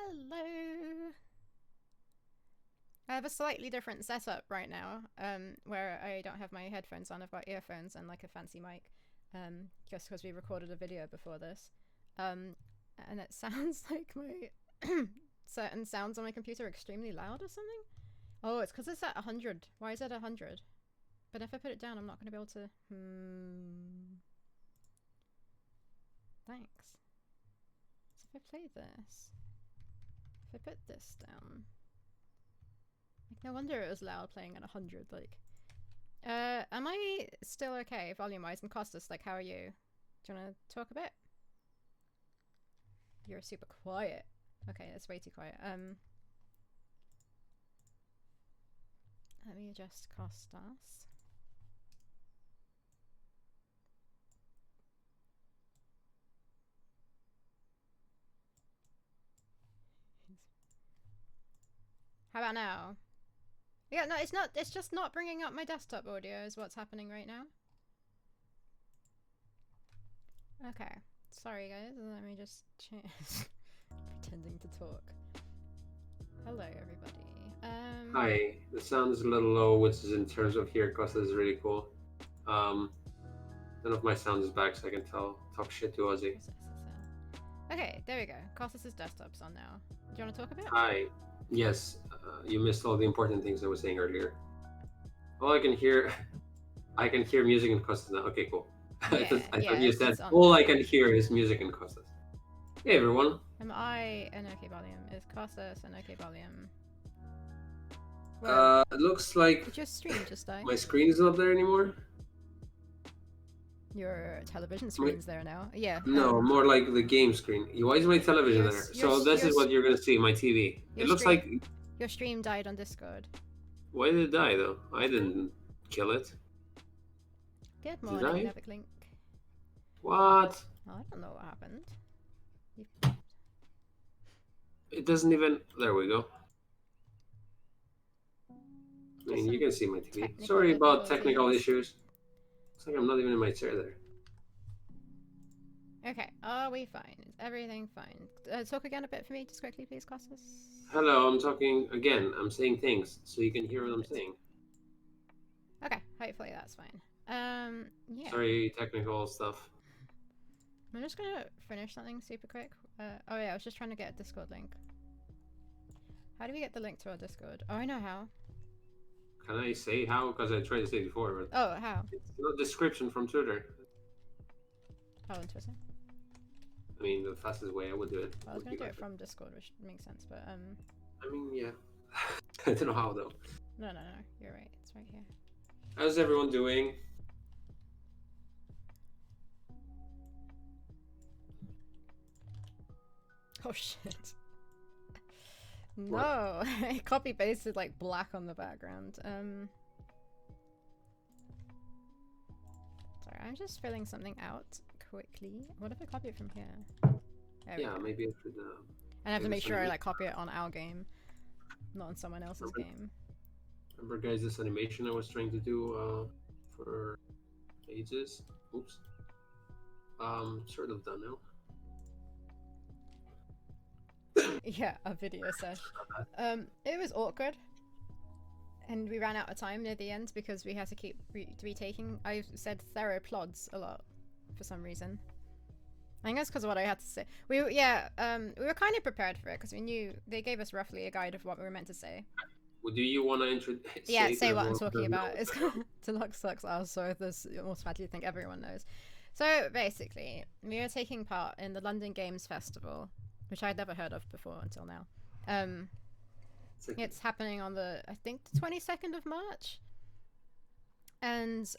Hello. I have a slightly different setup right now, where I don't have my headphones on. I've got earphones and like a fancy mic, just because we recorded a video before this, and it sounds like my certain sounds on my computer are extremely loud or something. Oh, it's because it's at 100. Why is it 100? But if I put it down, I'm not going to be able to. Thanks. So if I play this, if I put this down. Like, no wonder it was loud playing at 100, like. Am I still okay volume-wise? And Costas, like, how are you? Do you want to talk a bit? You're super quiet. Okay, that's way too quiet. Let me adjust Costas. How about now? Yeah, no, it's not. It's just not bringing up my desktop audio is what's happening right now. Okay. Sorry, guys. Let me just change. Pretending to talk. Hello, everybody. Hi. The sound is a little low, which is in terms of here, because this is really cool. None of my sound is back, so I can talk shit to Ozzy. Okay, there we go. Costas' desktop's on now. Do you want to talk a bit? Hi. Yes, you missed all the important things I was saying earlier. All I can hear, I can hear music in Costas now. Okay, cool. Yeah, I thought you said all I can hear is music in Costas. Hey everyone. Am I an okay volume? Is Costas an okay volume? It looks like did your stream just die? My screen is not there anymore. Your television screen's there now. Yeah. No, more like the game screen. Why is my television there? So this is what you're gonna see, my TV. It looks like your stream died on Discord. Why did it die though? I didn't kill it. Good morning, Nevic. What? Oh, I don't know what happened. It doesn't even. There we go. I mean, you can see my TV. Sorry about technical issues. Looks like I'm not even in my chair there. Okay, are we fine? Is everything fine? Talk again a bit for me, just quickly, please, Costas. Hello, I'm talking again. I'm saying things so you can hear what I'm saying. Okay, hopefully that's fine. Yeah. Sorry, technical stuff. I'm just gonna finish something super quick. Oh yeah, I was just trying to get a Discord link. How do we get the link to our Discord? Oh, I know how. Can I say how? Because I tried to say it before, but... Oh, how? It's no description from Twitter. Oh, on Twitter? I mean, the fastest way I would do it. Well, I was gonna do it from Discord, which makes sense, but I mean, yeah. I don't know how though. No, you're right. It's right here. How's everyone doing? Oh shit. No, I copy pasted like black on the background. Sorry, I'm just filling something out quickly. What if I copy it from here? Yeah, maybe I should. I have to make sure I like copy it on our game, not on someone else's game. Remember, guys, this animation I was trying to do for ages. Oops. Sort of done now. Yeah, a video sesh. It was awkward, and we ran out of time near the end because we had to keep retaking. I said Theropods a lot for some reason. I think that's because of what I had to say. We were kind of prepared for it because we knew they gave us roughly a guide of what we were meant to say. Well, do you want to introduce? Yeah, say what I'm talking about. It's Deluxe sucks. So this automatically think everyone knows. So basically, we were taking part in the London Games Festival, which I'd never heard of before until now. It's happening on the, I think, the 22nd of March. And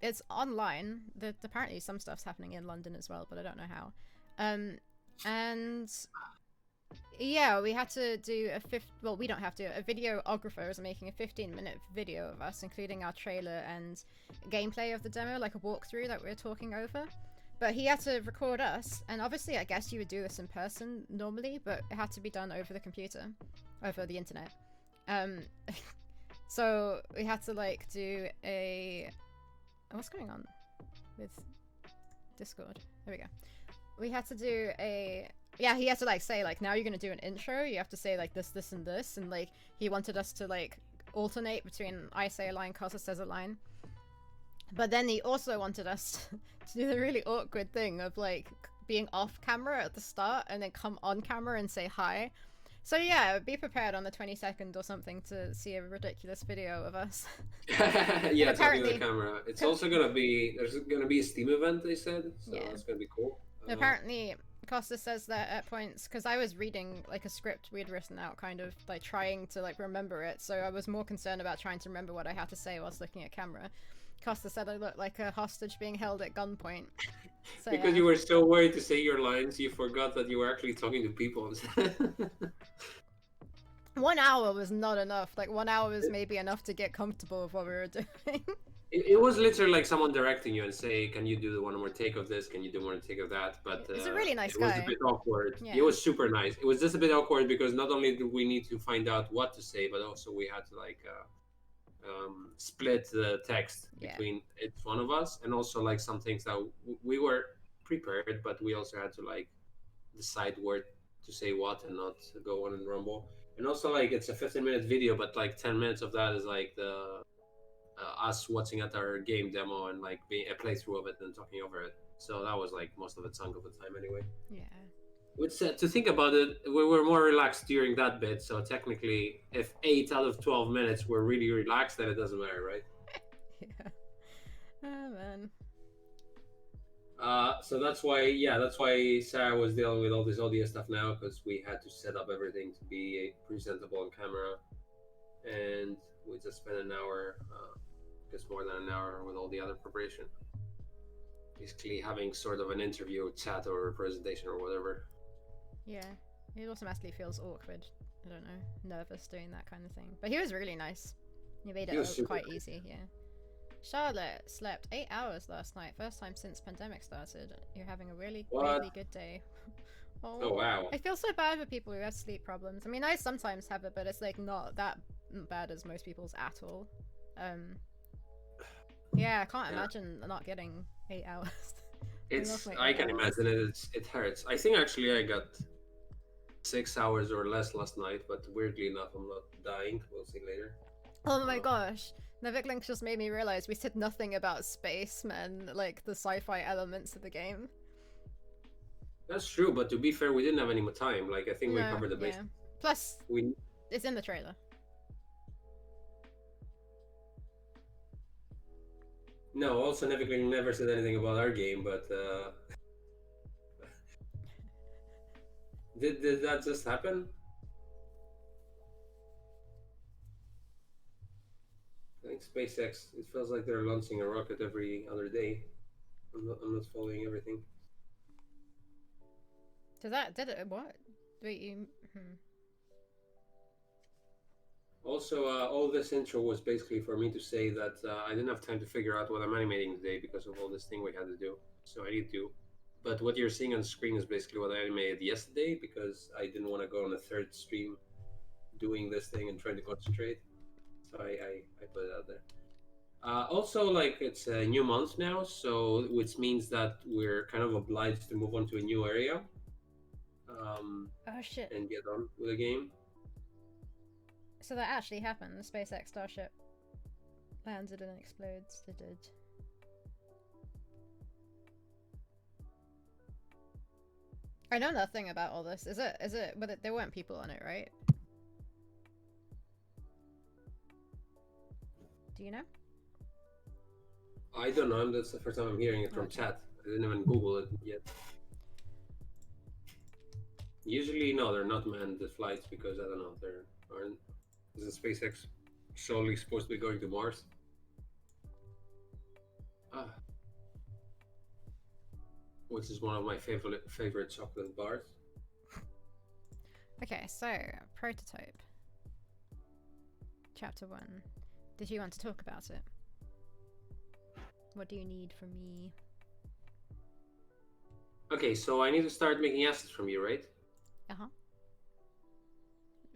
it's online. Apparently some stuff's happening in London as well, but I don't know how. And yeah, we had to do we don't have to. A videographer is making a 15-minute video of us, including our trailer and gameplay of the demo, like a walkthrough that we were talking over. But he had to record us, and obviously I guess you would do this in person normally, but it had to be done over the computer, over the internet. So we had to like do a... What's going on with Discord? There we go. we had to do a yeah, he had to like say like now you're gonna do an intro, you have to say like this and this, and like he wanted us to like alternate between I say a line, Costa says a line. But then he also wanted us to do the really awkward thing of like being off camera at the start and then come on camera and say hi. So yeah, be prepared on the 22nd or something to see a ridiculous video of us. Yeah, talking to the camera. It's also gonna be there's gonna be a Steam event, they said, so Yeah. that's gonna be cool. Apparently, Costa says that at points because I was reading like a script we'd written out, kind of like trying to like remember it. So I was more concerned about trying to remember what I had to say whilst looking at camera. Costa said I looked like a hostage being held at gunpoint. So, because you were so worried to say your lines, you forgot that you were actually talking to people. 1 hour was not enough. Like 1 hour was maybe enough to get comfortable with what we were doing. It was literally like someone directing you and say, "Can you do one more take of this? Can you do one more take of that?" But He's a really nice it was guy. a bit awkward. Yeah. It was super nice. It was just a bit awkward because not only did we need to find out what to say, but also we had to like split the text between each one of us, and also like some things that we were prepared, but we also had to like decide where to say what and not go on and rumble. And also like it's a 15-minute video, but like 10 minutes of that is like the us watching at our game demo and like being a playthrough of it and talking over it. So that was like most of the chunk of the time anyway. Yeah. Which to think about it, we were more relaxed during that bit. So technically, if 8 out of 12 minutes were really relaxed, then it doesn't matter, right? Yeah. Oh man. So that's why Sarah was dealing with all this audio stuff now, because we had to set up everything to be presentable on camera, and we just spent an hour, just more than an hour, with all the other preparation. Basically, having sort of an interview, chat, or a presentation or whatever. Yeah, it automatically feels awkward. I don't know, nervous doing that kind of thing. But he was really nice. He made it quite easy. Yeah. Charlotte slept 8 hours last night. First time since pandemic started. You're having a really good day. Oh wow. I feel so bad for people who have sleep problems. I mean, I sometimes have it, but it's like not that bad as most people's at all. Yeah, I can't imagine not getting 8 hours. I can imagine it. It hurts. I think actually I got 6 hours or less last night, but weirdly enough, I'm not dying. We'll see later. Oh my gosh. Nevik Link just made me realize we said nothing about space, man, like the sci-fi elements of the game. That's true, but to be fair, we didn't have any more time. Like, I think we covered the basics. Plus, it's in the trailer. No, also Nevik Link never said anything about our game, but did that just happen? I think SpaceX, it feels like they're launching a rocket every other day. I'm not following everything. Did it? What? Wait, Also, all this intro was basically for me to say that I didn't have time to figure out what I'm animating today because of all this thing we had to do. So I need to. But what you're seeing on screen is basically what I animated yesterday because I didn't want to go on a third stream doing this thing and trying to concentrate. So I put it out there. Also, like, it's a new month now, so which means that we're kind of obliged to move on to a new area. Oh shit. And get on with the game. So that actually happened. The SpaceX Starship landed and explodes. It did. I know nothing about all this. Is it? But there weren't people on it, right? Do you know? I don't know. That's the first time I'm hearing it from chat. I didn't even Google it yet. Usually, no, they're not manned the flights because I don't know. There aren't. Is the SpaceX solely supposed to be going to Mars? Which is one of my favorite chocolate bars. Okay, so prototype. Chapter 1. Did you want to talk about it? What do you need from me? Okay, so I need to start making assets from you, right? Uh-huh.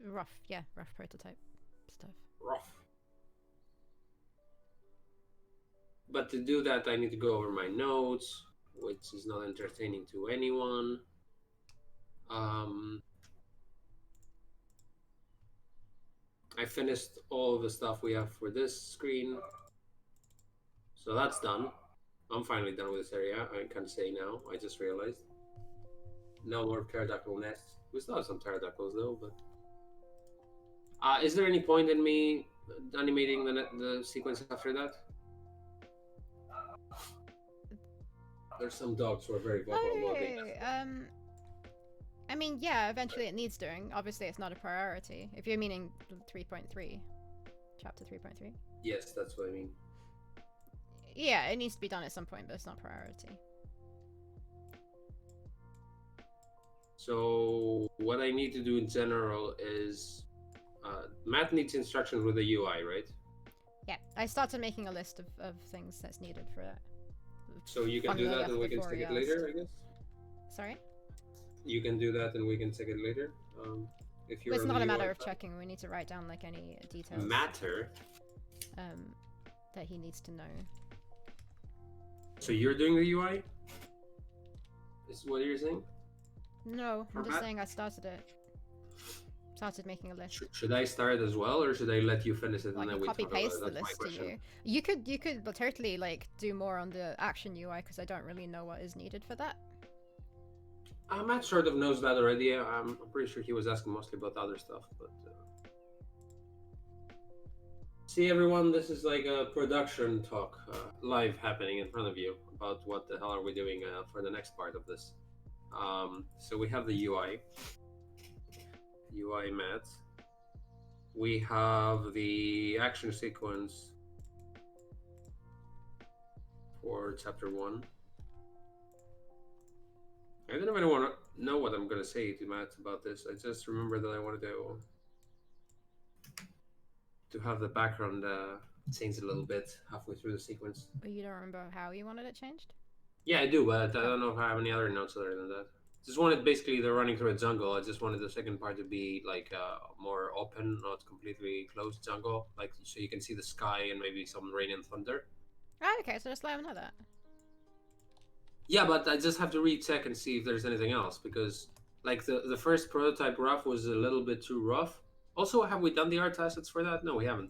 Rough prototype stuff. Rough. But to do that, I need to go over my notes, which is not entertaining to anyone. I finished all the stuff we have for this screen, so that's done. I'm finally done with this area. I can say now. I just realized. No more pterodactyl nests. We still have some pterodactyls though, but is there any point in me animating the sequence after that? There's some dogs who are very vocal about being. I mean, yeah, eventually it needs doing. Obviously, it's not a priority. If you're meaning 3.3, chapter 3.3. Yes, that's what I mean. Yeah, it needs to be done at some point, but it's not priority. So what I need to do in general is, Matt needs instructions with the UI, right? Yeah, I started making a list of things that's needed for it. So you can do that and we can take it later, I guess? Sorry? You can do that and we can take it later. If you're it's not a matter of checking. We need to write down like any details. Matter? That he needs to know. So you're doing the UI? Is what you're saying? No, I'm just saying I started it. Started making a list. Should I start as well, or should I let you finish it and then we copy paste the list to you? You could totally like do more on the action UI because I don't really know what is needed for that. Matt sort of knows that already. I'm pretty sure he was asking mostly about other stuff, but see everyone, this is like a production talk, live happening in front of you about what the hell are we doing for the next part of this. So we have the UI Matt. We have the action sequence for chapter 1. I don't even want to know what I'm going to say to Matt about this. I just remember that I wanted to have the background change a little bit halfway through the sequence. But you don't remember how you wanted it changed? Yeah, I do, but I don't know if I have any other notes other than that. Just wanted basically they're running through a jungle. I just wanted the second part to be like more open, not completely closed jungle, like so you can see the sky and maybe some rain and thunder. Oh, okay, so just let him know that. Yeah, but I just have to recheck and see if there's anything else because like the first prototype rough was a little bit too rough. Also, have we done the art assets for that? No, we haven't.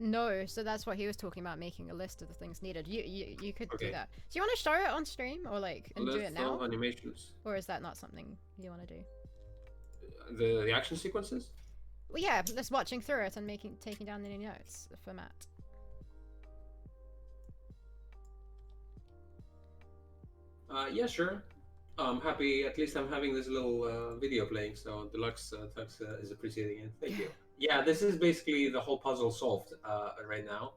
No, so that's what he was talking about, making a list of the things needed. You could do that. Do you want to show it on stream or like and do it now? Animations. Or is that not something you want to do? The action sequences? Well, yeah, just watching through it and taking down any notes for Matt. Yeah, sure. I'm happy. At least I'm having this little video playing, so Deluxe Tux is appreciating it. Thank you. Yeah, this is basically the whole puzzle solved right now,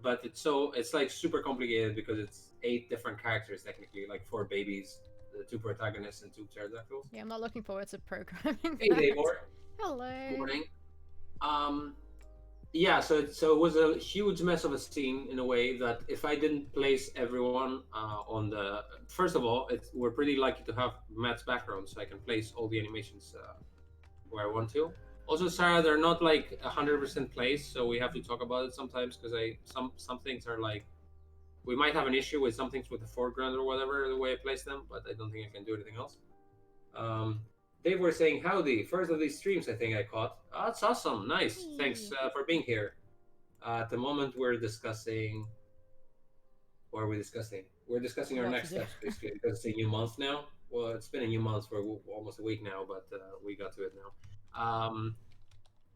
but it's like super complicated because it's 8 different characters technically, like 4 babies, the 2 protagonists and 2 pterodactyls. Yeah, I'm not looking forward to programming. Hey, Davor. Hello. Good morning. Yeah, so it was a huge mess of a scene in a way that if I didn't place everyone on the... First of all, we're pretty lucky to have Matt's background, so I can place all the animations where I want to. Also, Sarah, they're not like 100% placed, so we have to talk about it sometimes because some things are like... We might have an issue with some things with the foreground or whatever, the way I place them, but I don't think I can do anything else. They were saying howdy, first of these streams I think I caught. Oh, that's awesome, nice, thanks for being here. At the moment we're discussing... What are we discussing? We're discussing our next steps basically because it's a new month now. Well, it's been a new month for almost a week now, but we got to it now.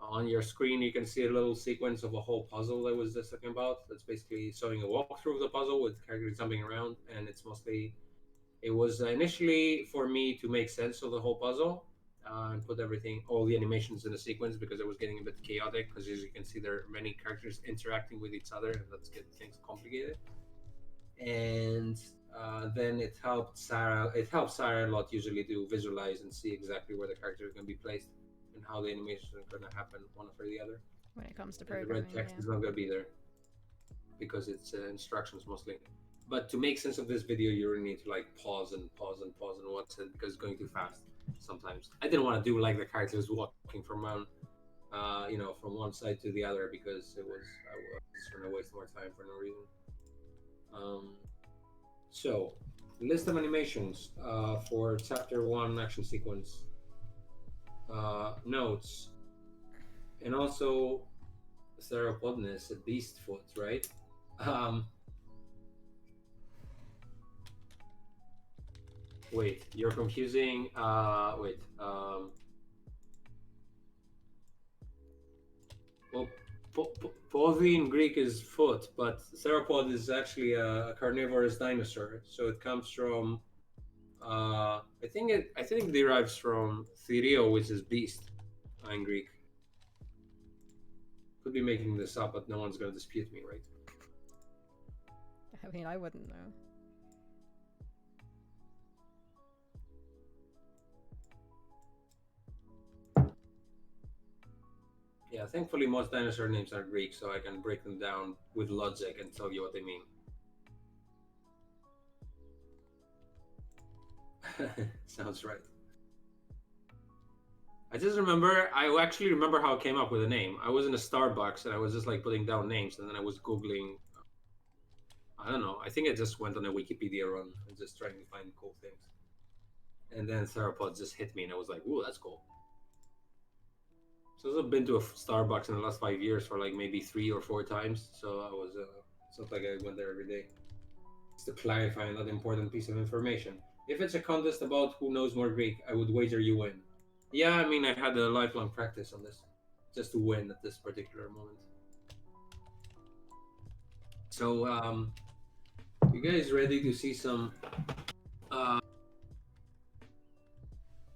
On your screen you can see a little sequence of a whole puzzle I was just talking about. That's basically showing a walkthrough of the puzzle with characters jumping around, and it's mostly... It was initially for me to make sense of the whole puzzle and put all the animations in a sequence because it was getting a bit chaotic because as you can see there are many characters interacting with each other and that's getting things complicated. And then it helped Sarah a lot usually to visualize and see exactly where the character is going to be placed and how the animations are going to happen one after the other. When it comes to The programming, red text is not going to be there because it's instructions mostly. But to make sense of this video, you really need to like pause and watch it because it's going too fast sometimes. I didn't want to do like the characters walking from one, from one side to the other because I was just going to waste more time for no reason. So List of animations for chapter 1 action sequence. Notes. And also Theropodness, a beast foot, right? Um, wait, you're confusing. Well, Podi in Greek is foot, but theropod is actually a carnivorous dinosaur. So it comes from. I think it derives from Therio, which is beast in Greek. Could be making this up, but no one's gonna dispute me, right? I mean, I wouldn't know. Yeah, thankfully most dinosaur names are Greek, so I can break them down with logic and tell you what they mean. Sounds right. I just remember, I actually remember how I came up with a name. I was in a Starbucks and I was just like putting down names, and then I was Googling. I don't know. I think I just went on a Wikipedia run and just trying to find cool things. And then Theropods just hit me, and I was like, "Ooh, that's cool." So I've been to a Starbucks in the last 5 years for like maybe 3 or 4 times. So I was. It's not like I went there every day. Just to clarify another important piece of information. If it's a contest about who knows more Greek, I would wager you win. Yeah, I mean, I had a lifelong practice on this, just to win at this particular moment. So, you guys ready to see uh,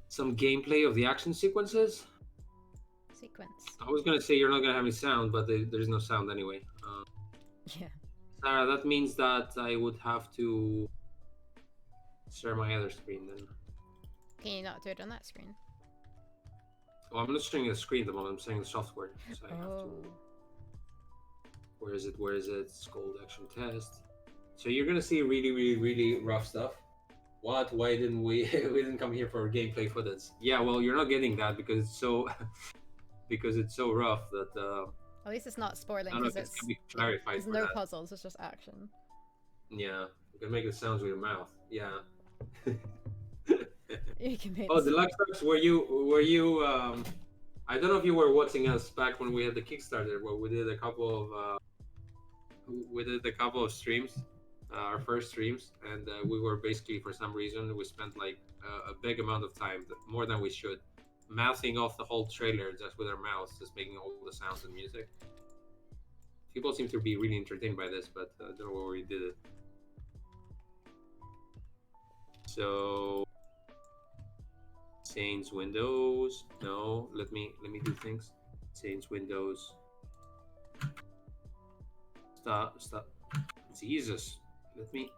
some gameplay of the action sequences? Sequence. I was gonna say you're not gonna have any sound, but there's no sound anyway. Yeah. Sarah, that means that I would have to share my other screen then. Can you not do it on that screen? Well, I'm not sharing the screen at the moment. I'm sharing the software, so I have to. Where is it? Where is it? It's called Action Test. So you're gonna see really, really, really rough stuff. What? Why didn't we? We didn't come here for gameplay footage. Yeah, well, you're not getting that because it's so because it's so rough that. At least it's not spoiling I don't know if because this can be clarified. there's no puzzles. It's just action. Yeah, you can make the sounds with your mouth. Yeah. You can make. Oh, Deluxe Ducks, were you? I don't know if you were watching us back when we had the Kickstarter, where we did a couple of streams, our first streams, and we were basically, for some reason, we spent like a big amount of time, more than we should, mouthing off the whole trailer just with our mouths, just making all the sounds and music. People seem to be really entertained by this, but I don't know where we did it. So, change windows. No, let me do things. Change windows. Stop. Jesus. Let me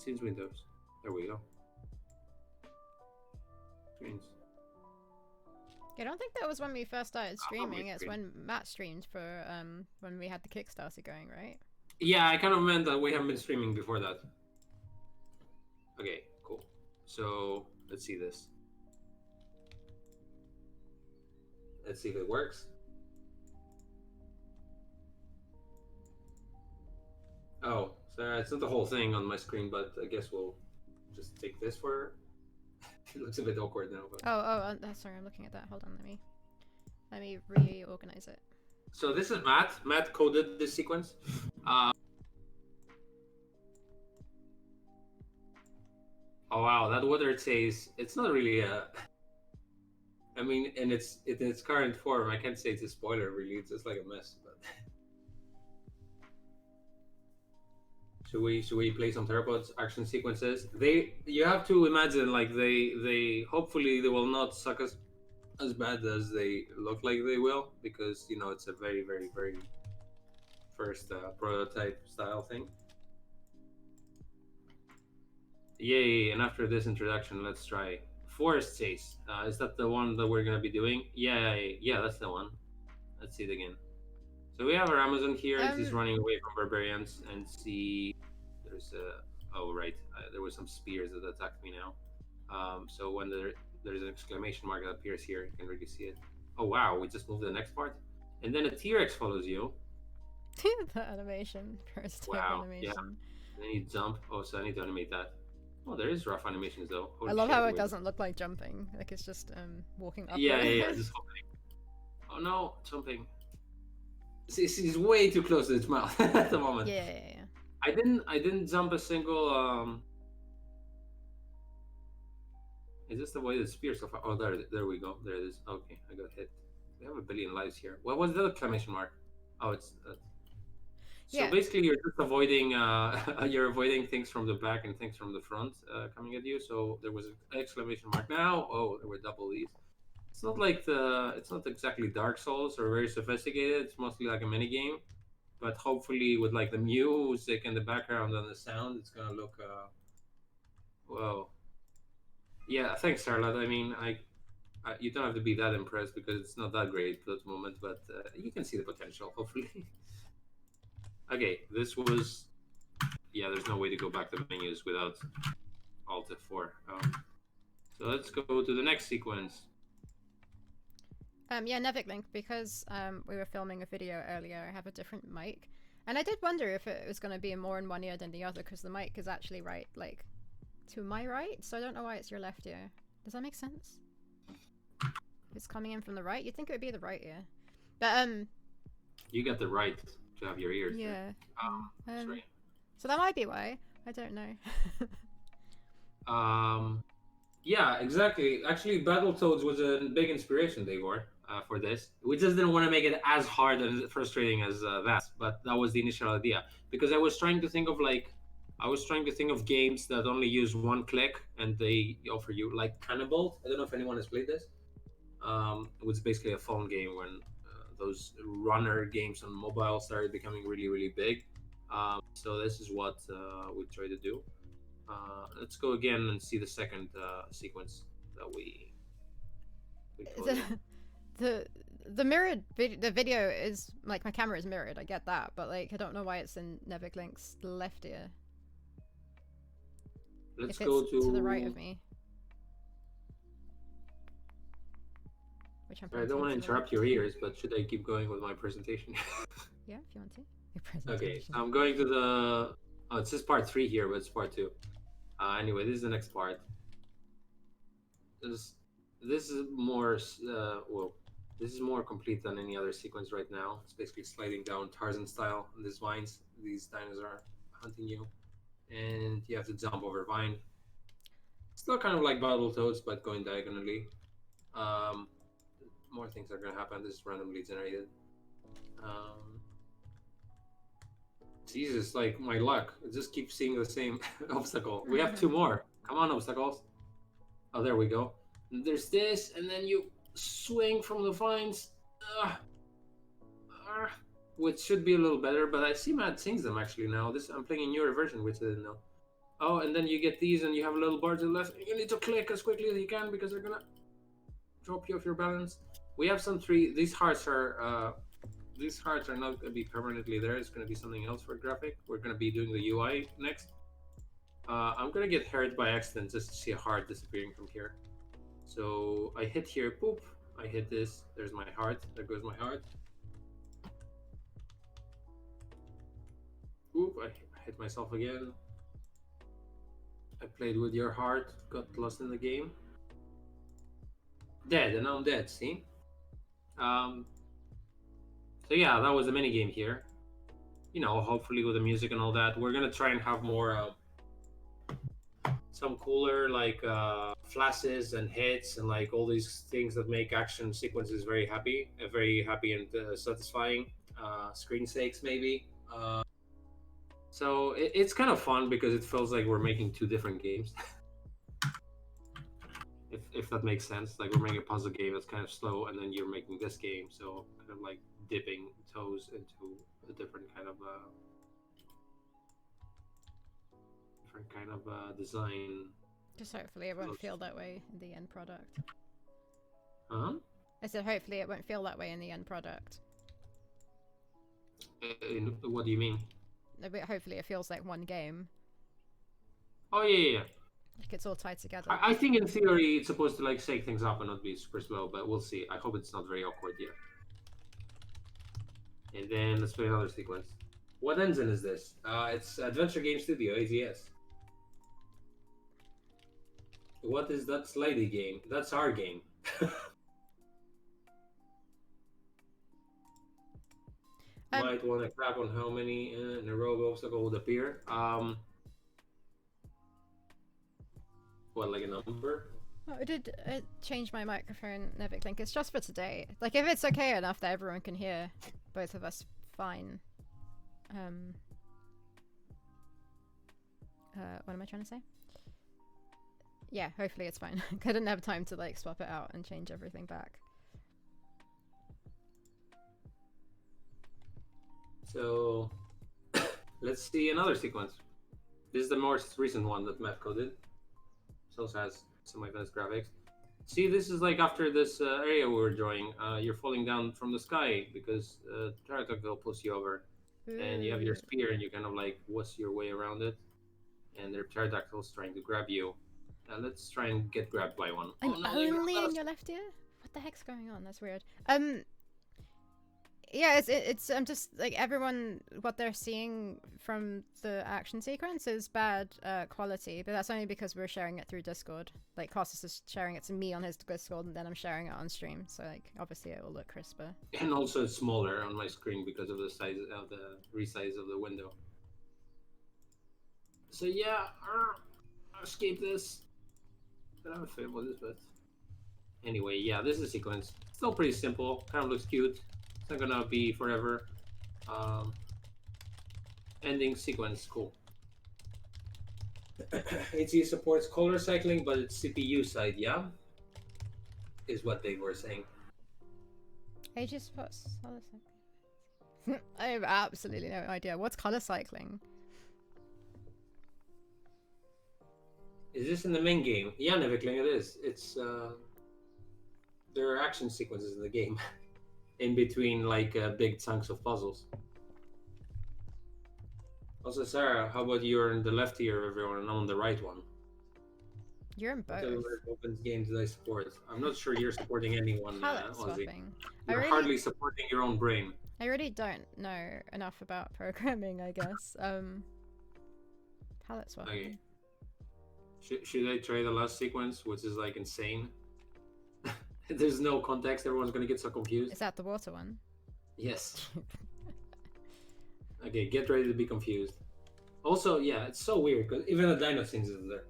change windows. There we go. Screens. I don't think that was when we first started streaming. It's when Matt streamed for when we had the Kickstarter going, right? Yeah, I kind of meant that we haven't been streaming before that. Okay, cool. So let's see this. Let's see if it works. Oh, so it's not the whole thing on my screen, but I guess we'll just take this for. It looks a bit awkward now. But... sorry, I'm looking at that. Hold on, let me reorganize it. So this is Matt. Matt coded this sequence. Oh wow, that water chase. It's not really a. I mean, in its current form, I can't say it's a spoiler. Really, it's just like a mess. But should we play some Theropods action sequences? You have to imagine like they hopefully they will not suck as bad as they look like they will, because it's a very, very, very first prototype style thing. Yay! And after this introduction, let's try Forest Chase. Is that the one that we're gonna be doing? Yeah, that's the one. Let's see it again. So we have our Amazon here. She's running away from barbarians, and there's there were some spears that attacked me now. So when there's an exclamation mark that appears here, you can really see it. Oh wow, we just moved to the next part, and then a T-Rex follows you. The animation, first animation. I need jump. Oh, so I need to animate that. Oh, there is rough animations though. I Holy love shit, how it wait. doesn't look like jumping. Like it's just walking up Yeah, it. yeah, yeah. Just holding. Oh no, jumping. She's way too close to its mouth at the moment. Yeah. I didn't jump a single. Is this the way the spear so far? Oh, there we go. There it is. Okay, I got hit. We have a billion lives here. What was the exclamation mark? Oh, it's. So Yeah. basically, you're just avoiding. You're avoiding things from the back and things from the front coming at you. So there was an exclamation mark now. Oh, there were double these. It's not like the. It's not exactly Dark Souls or very sophisticated. It's mostly like a mini game. But hopefully, with like the music and the background and the sound, it's gonna look. Whoa. Yeah, thanks, Charlotte. I mean, you don't have to be that impressed because it's not that great at the moment, but you can see the potential, hopefully. Okay, this was. Yeah, there's no way to go back to menus without Alt F4. So let's go to the next sequence. Yeah, Nevik Link, because we were filming a video earlier, I have a different mic. And I did wonder if it was going to be more in one ear than the other, because the mic is actually right, like, to my right, so I don't know why it's your left ear. Does that make sense? If it's coming in from the right, you'd think it would be the right ear. But, You got the right to have your ears. yeah. That's right. So that might be why. I don't know. Yeah, exactly. Actually, Battletoads was a big inspiration, Davor, for this. We just didn't want to make it as hard and frustrating as that, but that was the initial idea. Because I was trying to think of games that only use one click and they offer you like Cannibal. I don't know if anyone has played this. It was basically a phone game when those runner games on mobile started becoming really, really big. So this is what we try to do. Let's go again and see the second sequence that we the mirrored the video is like my camera is mirrored. I get that, but like I don't know why it's in Nevik Link's left ear. Let's if go it's to the right of me. Which I don't want to interrupt your ears, but should I keep going with my presentation? Yeah, if you want to. Your presentation. Okay, I'm going to the. Oh, it says part 3 here, but it's part 2. Anyway, this is the next part. This is more this is more complete than any other sequence right now. It's basically sliding down Tarzan style on these vines. These dinosaurs are hunting you, and you have to jump over vine. Still kind of like Battletoads, but going diagonally. More things are gonna happen. This is randomly generated. Jesus, like my luck. I just keep seeing the same obstacle. We have 2 more. Come on, obstacles. Oh, there we go. And there's this, and then you swing from the vines. Which should be a little better, but I see Matt sings them actually now. I'm playing a newer version, which I didn't know. Oh, and then you get these, and you have a little bar to the left. You need to click as quickly as you can because they're gonna drop you off your balance. We have some 3. These hearts are not going to be permanently there. It's going to be something else for graphic. We're going to be doing the UI next. I'm going to get hurt by accident just to see a heart disappearing from here. So I hit here, poop. I hit this. There's my heart. There goes my heart. Oop, I hit myself again. I played with your heart, got lost in the game. Dead, and now I'm dead, see? So yeah, that was the mini game here. You know, hopefully with the music and all that, we're gonna try and have more some cooler like flashes and hits and like all these things that make action sequences very happy and satisfying. Screen sakes maybe. So it's kind of fun because it feels like we're making 2 different games. if that makes sense, like we're making a puzzle game that's kind of slow, and then you're making this game, so kind of like dipping toes into a different kind of design. Just hopefully it won't feel that way in the end product. Huh? I said hopefully it won't feel that way in the end product. What do you mean? Hopefully it feels like one game. Oh yeah. Like it's all tied together. I think in theory it's supposed to like shake things up and not be super slow, but we'll see. I hope it's not very awkward yet. And then let's play another sequence. What engine is this? It's Adventure Game Studio, AGS. What is that slidey game? That's our game. Might want to crap on how many in a row obstacle would appear. What, like a number? Oh, I did change my microphone, Nevik Link. It's just for today. Like, if it's okay enough that everyone can hear both of us fine. What am I trying to say? Yeah, hopefully it's fine. I didn't have time to like swap it out and change everything back. So let's see another sequence. This is the most recent one that Mevco did. It also has some advanced graphics. See, this is like after this area we were drawing. You're falling down from the sky because Pterodactyl pulls you over. And you have your spear and you kind of like whisk your way around it. And there are pterodactyls trying to grab you. Let's try and get grabbed by one. I'm only in your left ear? What the heck's going on? That's weird. Yeah, it's I'm just like everyone, what they're seeing from the action sequence is bad quality, but that's only because we're sharing it through Discord. Like Costas is sharing it to me on his Discord, and then I'm sharing it on stream. So like obviously it will look crisper. And also it's smaller on my screen because of the size of the resize of the window. So yeah, I'll escape this. I don't have a fail with this, but anyway, yeah, this is a sequence. Still pretty simple. Kind of looks cute. It's not gonna be forever. Ending sequence, cool. HE supports color cycling, but it's CPU side, yeah? Is what they were saying. HE supports color cycling. I have absolutely no idea. What's color cycling? Is this in the main game? Yeah, Nevikling, it is. It's there are action sequences in the game, in between like big chunks of puzzles. Also, Sarah, how about you're in the left ear of everyone and I'm on the right one? You're in both. What opens games did I support? I'm not sure you're supporting anyone. Palette Ozzy. swapping. You're hardly supporting your own brain. I really don't know enough about programming, I guess. Palette swapping. Okay. Should I try the last sequence, which is like insane? There's no context. Everyone's gonna get so confused. Is that the water one? Yes. Okay, get ready to be confused. Also, yeah, it's so weird because even the dino scenes is there.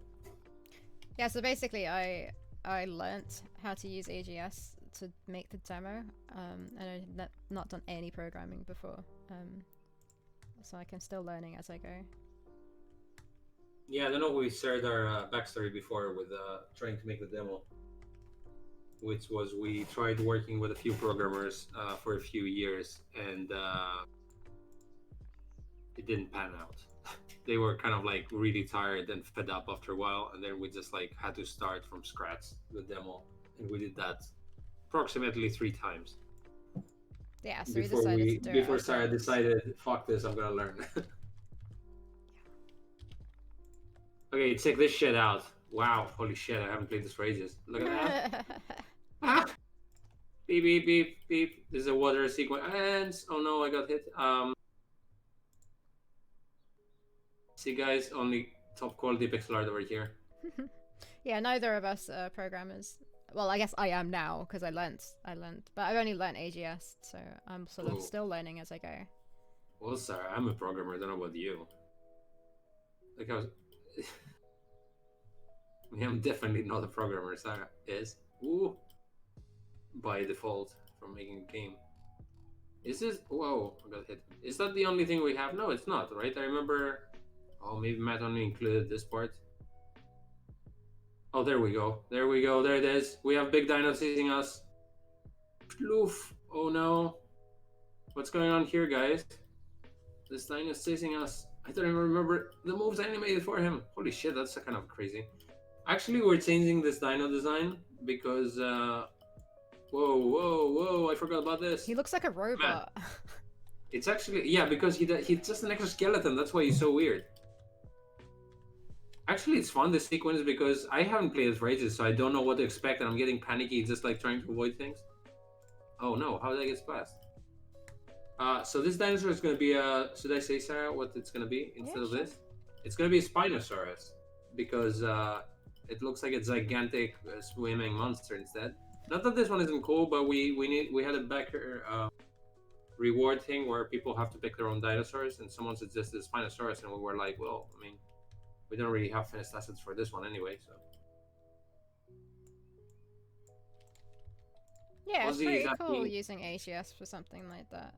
Yeah, so basically I learnt how to use AGS to make the demo, and I've not done any programming before, so I'm still learning as I go. Yeah, I don't know. We shared our backstory before with trying to make the demo, which was we tried working with a few programmers for a few years, and it didn't pan out. They were kind of like really tired and fed up after a while, and then we just like had to start from scratch the demo, and we did that approximately 3 times. Yeah, so before Sarah decided, fuck this, I'm gonna learn. Okay, check this shit out. Wow, holy shit, I haven't played this for ages. Look at that. Ah! Beep, beep, beep, beep. This is a water sequence. And, oh no, I got hit. See guys, only top quality pixel art over here. Yeah, neither of us are programmers. Well, I guess I am now, because I learnt. But I've only learnt AGS, so I'm sort of still learning as I go. Well, Sarah, I'm a programmer, I don't know about you. Like I was... I mean, I'm definitely not a programmer. Sarah is. Ooh. By default from making a game. Is this? Whoa! I got hit. Is that the only thing we have? No, it's not. Right? I remember. Oh, maybe Matt only included this part. Oh, there we go. There we go. There it is. We have big dino chasing us. Ploof. Oh no. What's going on here, guys? This dino is chasing us. I don't even remember the moves animated for him. Holy shit, that's kind of crazy. Actually, we're changing this dino design because, whoa, I forgot about this. He looks like a robot. It's actually, yeah, because he's just an exoskeleton. That's why he's so weird. Actually, it's fun, this sequence, because I haven't played it for ages, so I don't know what to expect, and I'm getting panicky just like trying to avoid things. Oh no, how did I get past? So this dinosaur is going to be should I say, Sarah, what it's going to be instead Yeah, of sure. this? It's going to be a Spinosaurus because it looks like a gigantic swimming monster instead. Not that this one isn't cool, but we had a backer reward thing where people have to pick their own dinosaurs, and someone suggested Spinosaurus, and we were like, well, I mean, we don't really have finished assets for this one anyway, so. Yeah, it's Ozzy is pretty cool asking, using AGS for something like that.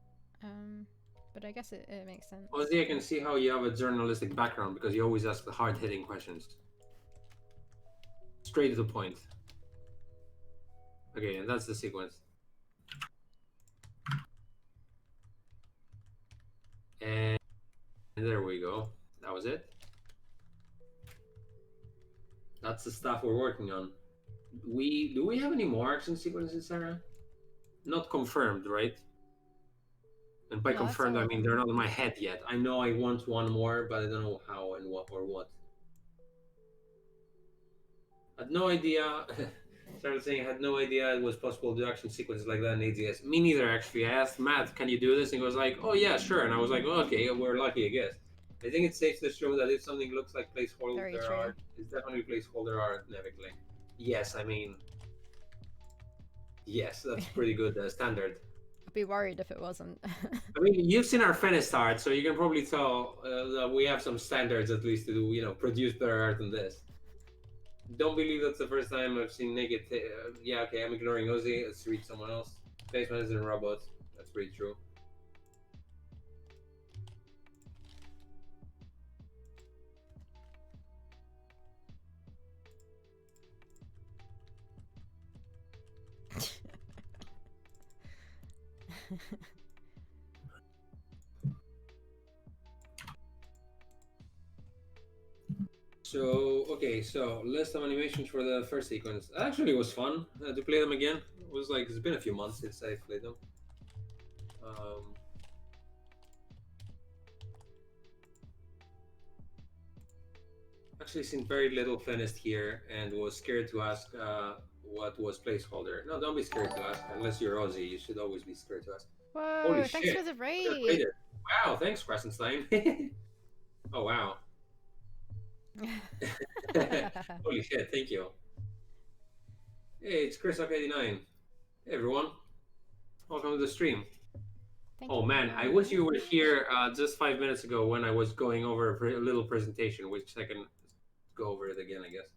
But I guess it makes sense. Ozzy, I can see how you have a journalistic background because you always ask the hard-hitting questions. Straight to the point. Okay, and that's the sequence. And there we go. That was it. That's the stuff we're working on. Do we have any more action sequences, Sarah? Not confirmed, right? And by No, that's confirmed, all I of mean them. they're not in my head yet. I know I want one more, but I don't know how and what or what. I had no idea. Started saying I had no idea it was possible to do action sequences like that in AGS. Me neither, actually. I asked Matt, "Can you do this?" And he was like, "Oh yeah, sure." And I was like, oh, "Okay, we're lucky, I guess." I think it's safe to assume that if something looks like Very placeholder true. art, it's definitely placeholder art, Nevically. Yes, I mean, yes, that's pretty good standard. I'd be worried if it wasn't. I mean, you've seen our finished art, so you can probably tell that we have some standards at least to do, produce better art than this. Don't believe that's the first time I've seen naked. Yeah, okay, I'm ignoring Ozzy. Let's read someone else. Spaceman isn't a robot. That's pretty true. So, okay, so list of animations for the first sequence. Actually, it was fun to play them again. It was like, it's been a few months since I played them. Actually, seen very little finished here and was scared to ask what was placeholder. No, don't be scared to ask. Unless you're Aussie, you should always be scared to ask. Holy Whoa, thanks shit. for the I just played raid! it. Wow, thanks, Crescenstein. Oh, wow. Holy shit, thank you. Hey, it's Chris89. Hey, everyone. Welcome to the stream. Thank Oh, you for man, the I wish you were raid. here just 5 minutes ago when I was going over a little presentation, which I can go over it again, I guess.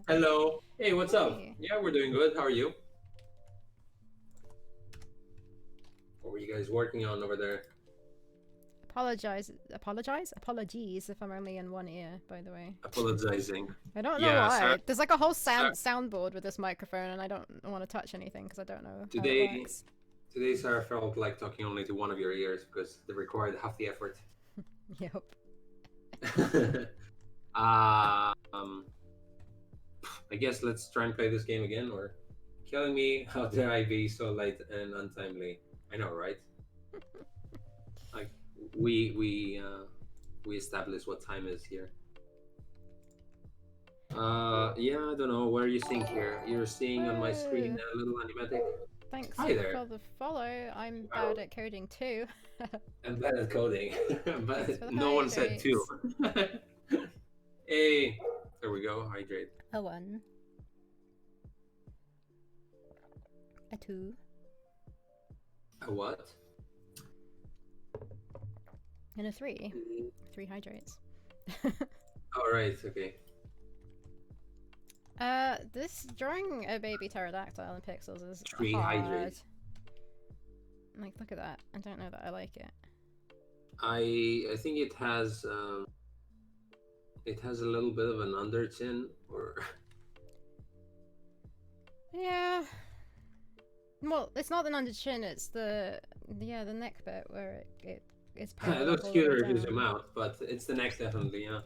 Hello. Hey, what's up? Hey. Yeah, we're doing good. How are you? What were you guys working on over there? Apologies if I'm only in one ear, by the way. Apologizing. I don't know Yeah, why. sir. There's like a whole soundboard with this microphone, and I don't want to touch anything because I don't know how it Today, works. today, Sarah felt like talking only to one of your ears because they required half the effort. Yep. I guess let's try and play this game again, or killing me. How dare I be so late and untimely? I know, right? Like we established what time is here. Yeah, I don't know. What are you seeing here? You're seeing on my screen a little animatic. Thanks Hi there. for the follow. I'm Wow. bad at coding too. I'm bad at coding, Thanks but for the no one said two. hydrates. Hey, there we go. Hydrate. A 1. A 2. A what? And a 3. 3 hydrates. All right. Okay. This drawing a baby pterodactyl in pixels is 3 hard. hydrates. Like, look at that. I don't know that I like it. I think it has a little bit of an under chin, or Yeah. Well, it's not the under chin. It's the neck bit where it's it parallel looks all the way cuter if you down. zoom out, but it's the neck definitely. Yeah.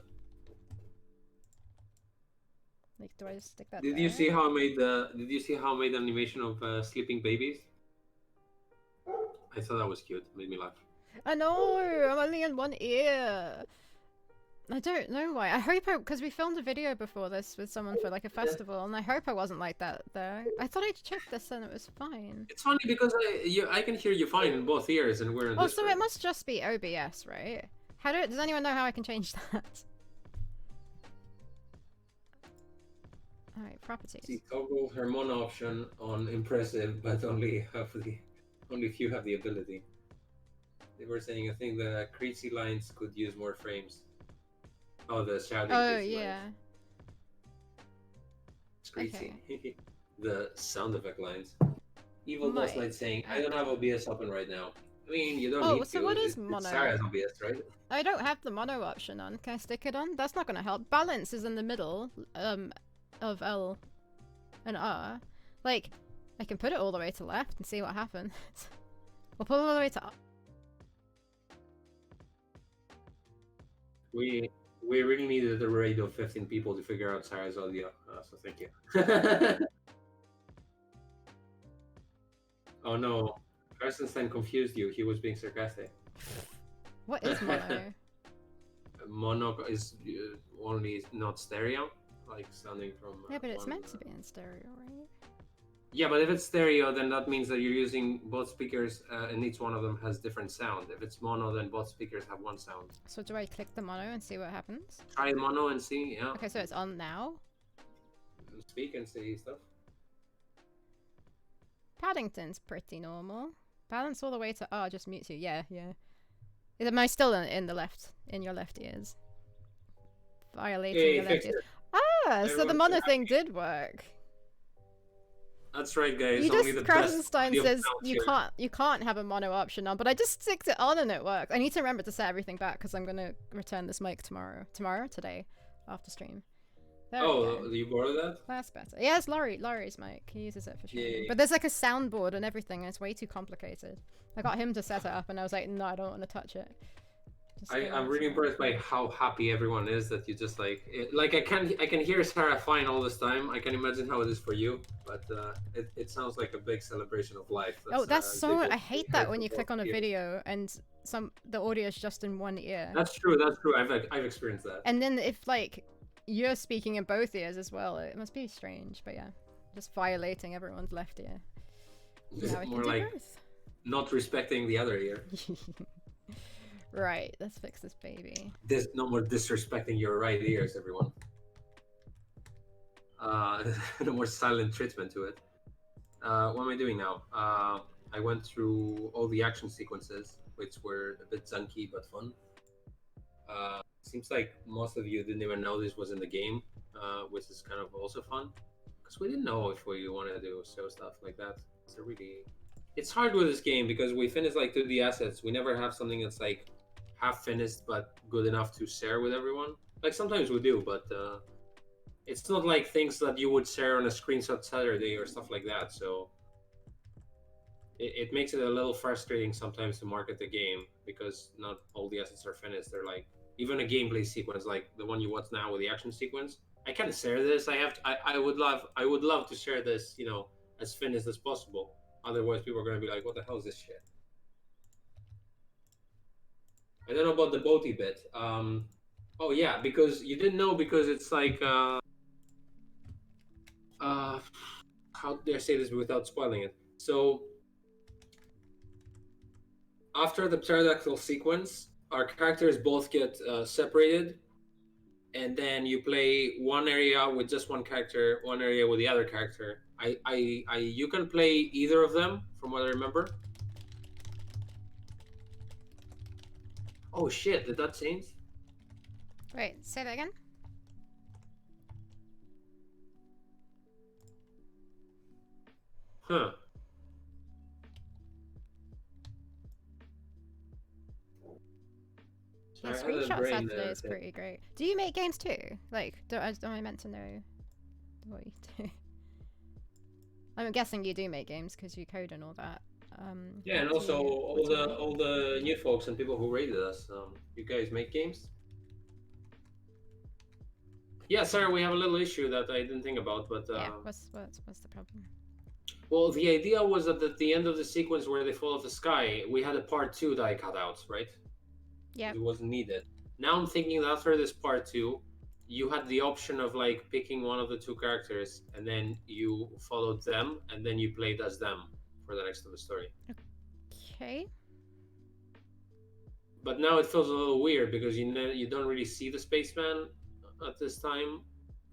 Like, do I just stick that Did there? you see how I made the? Did you see how I made the animation of sleeping babies? I thought that was cute. Made me laugh. I know. I'm only in one ear. I don't know why. I hope because we filmed a video before this with someone for like a festival, and I hope I wasn't like that there. I thought I checked this and it was fine. It's funny because I can hear you fine in both ears, and we're in Oh, this. so it must just be OBS, right? Does anyone know how I can change that? Alright, properties. See, toggle her mono option on impressive, but only few have the ability. They were saying, I think the crazy lines could use more frames. Oh, the shouting. Oh, yeah. Lines. It's crazy. Okay. The sound effect lines. Evil Boss Knight saying, I don't have OBS open right now. I mean, you don't need to. Oh, so what is mono? It's Sarah's OBS, right? I don't have the mono option on. Can I stick it on? That's not going to help. Balance is in the middle of L and R. Like, I can put it all the way to left and see what happens. We'll put it all the way to up. We really needed a raid of 15 people to figure out Sarah's audio, so thank you. Oh no, Carstenstein confused you. He was being sarcastic. What is mono? Mono is only not stereo, like sounding from. Yeah, but it's meant to be in stereo, right? Yeah, but if it's stereo, then that means that you're using both speakers, and each one of them has different sound. If it's mono, then both speakers have one sound. So do I click the mono and see what happens? Try mono and see, yeah. Okay, so it's on now? Speak and say stuff. Paddington's pretty normal. Balance all the way to R just mutes you. Yeah. Am I still in your left ears? Violating your left ears. Ah, so the mono thing did work. That's right, guys. You just Krasenstein says you can't have a mono option on, but I just sticked it on and it worked. I need to remember to set everything back because I'm gonna return this mic today, after stream. Oh, you borrowed that? That's better. Yeah, it's Laurie's mic. He uses it for sure. Yeah. But there's like a soundboard and everything, and it's way too complicated. I got him to set it up, and I was like, no, I don't want to touch it. I'm really impressed by how happy everyone is that you just like I can hear Sarah fine all this time. I can imagine how it is for you, but it sounds like a big celebration of life. That's so. I hate that when you click on a video and the audio is just in one ear. That's true. I've experienced that. And then if like you're speaking in both ears as well, it must be strange. But yeah, just violating everyone's left ear. More like both. Not respecting the other ear. Right, let's fix this baby. There's no more disrespecting your right ears, everyone. No more silent treatment to it. What am I doing now? I went through all the action sequences, which were a bit junky but fun. Seems like most of you didn't even know this was in the game, which is kind of also fun. Because we didn't know if we wanted to do show stuff like that. It's hard with this game because we finish like 2D assets. We never have something that's like half finished but good enough to share with everyone. Like sometimes we do, but it's not like things that you would share on a screenshot Saturday or stuff like that. So it makes it a little frustrating sometimes to market the game because not all the assets are finished. They're like even a gameplay sequence like the one you watch now with the action sequence. I can't share this. I would love to share this, as finished as possible. Otherwise, people are going to be like, what the hell is this shit? I don't know about the boaty bit. Oh, yeah, because you didn't know because it's like... how dare I say this without spoiling it? So, after the pterodactyl sequence, our characters both get separated. And then you play one area with just one character, one area with the other character. You can play either of them, from what I remember. Oh shit! Did that change? Wait, say that again. Huh. Yeah, screenshots Saturday is pretty great. Do you make games too? Like, do I meant to know what you do? I'm guessing you do make games because you code and all that. Yeah, and also all the new folks and people who rated us. You guys make games? Yeah, sorry, we have a little issue that I didn't think about, but yeah, what's the problem? Well, the idea was that at the end of the sequence where they fall off the sky, we had a part 2 that I cut out, right? Yeah. It wasn't needed. Now I'm thinking that after this part 2, you had the option of like picking one of the two characters and then you followed them and then you played as them for the rest of the story. Okay. But now it feels a little weird because you don't really see the spaceman at this time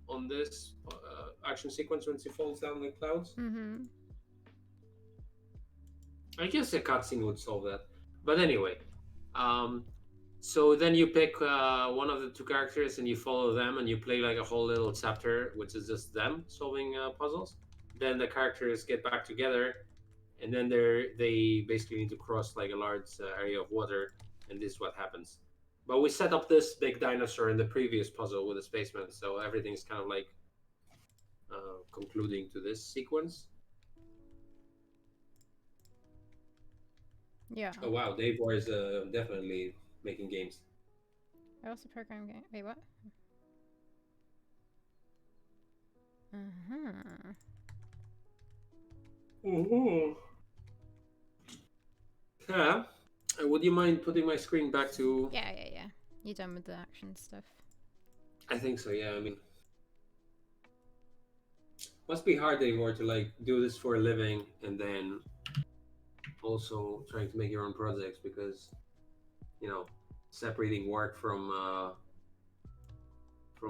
on this action sequence once he falls down the clouds. Mm-hmm. I guess a cutscene would solve that. But anyway, um, so then you pick one of the two characters and you follow them and you play like a whole little chapter, which is just them solving puzzles. Then the characters get back together, and then they basically need to cross like a large area of water, and this is what happens. But we set up this big dinosaur in the previous puzzle with the spaceman, so everything's kind of like concluding to this sequence. Yeah. Oh wow, Dave War is definitely making games. I also program game. Wait, what? Uh-huh. Mm-hmm. Yeah. Would you mind putting my screen back to? Yeah. You done with the action stuff? I think so. Yeah. I mean, must be hard anymore to like do this for a living and then also trying to make your own projects because you know separating work from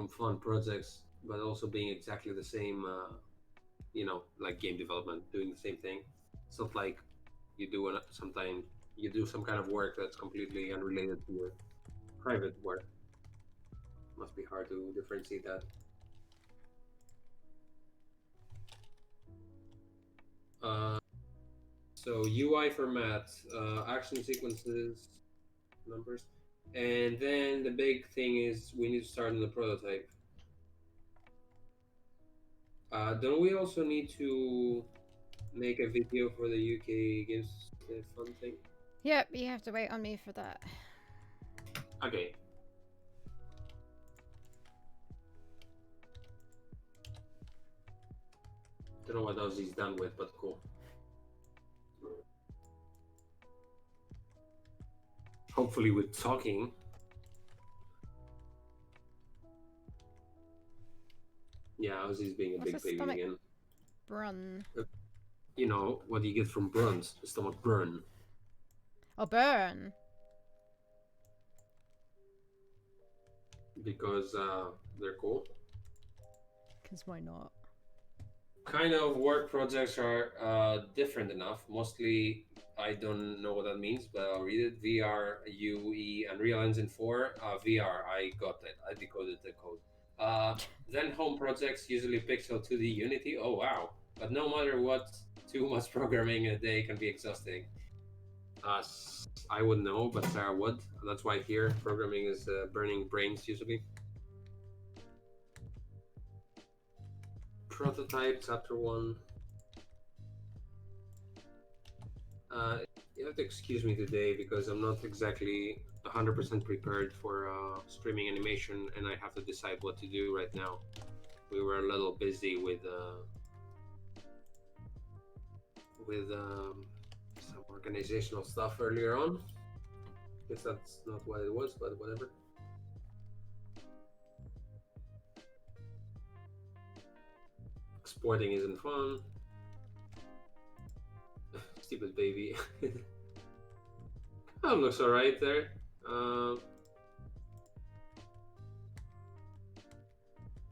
fun projects, but also being exactly the same. Like game development, doing the same thing. It's not like you do sometimes you do some kind of work that's completely unrelated to your private work. Must be hard to differentiate that. Uh, so UI format, action sequences, numbers, and then the big thing is we need to start on the prototype. Don't we also need to make a video for the UK Games Fun thing? Yep. You have to wait on me for that. Okay. Don't know what else he's done with, but cool. Hopefully with talking. Yeah, Ozzy's being a What's big his baby stomach? again. Brun. You know, what do you get from burns? Stomach burn. Oh, burn. Because they're cool. Cause why not? Kind of work projects are different enough. Mostly, I don't know what that means, but I'll read it. VR, UE, Unreal Engine 4. VR, I got it. I decoded the code. Then home projects, usually Pixel 2D Unity. Oh, wow. But no matter what, too much programming in a day can be exhausting. I wouldn't know, but Sarah would. That's why here programming is burning brains usually. Prototype, chapter 1. You have to excuse me today because I'm not exactly 100% prepared for streaming animation and I have to decide what to do right now. We were a little busy with some organizational stuff earlier on. Guess that's not what it was, but whatever. Exporting isn't fun. Stupid baby. Oh, looks alright there.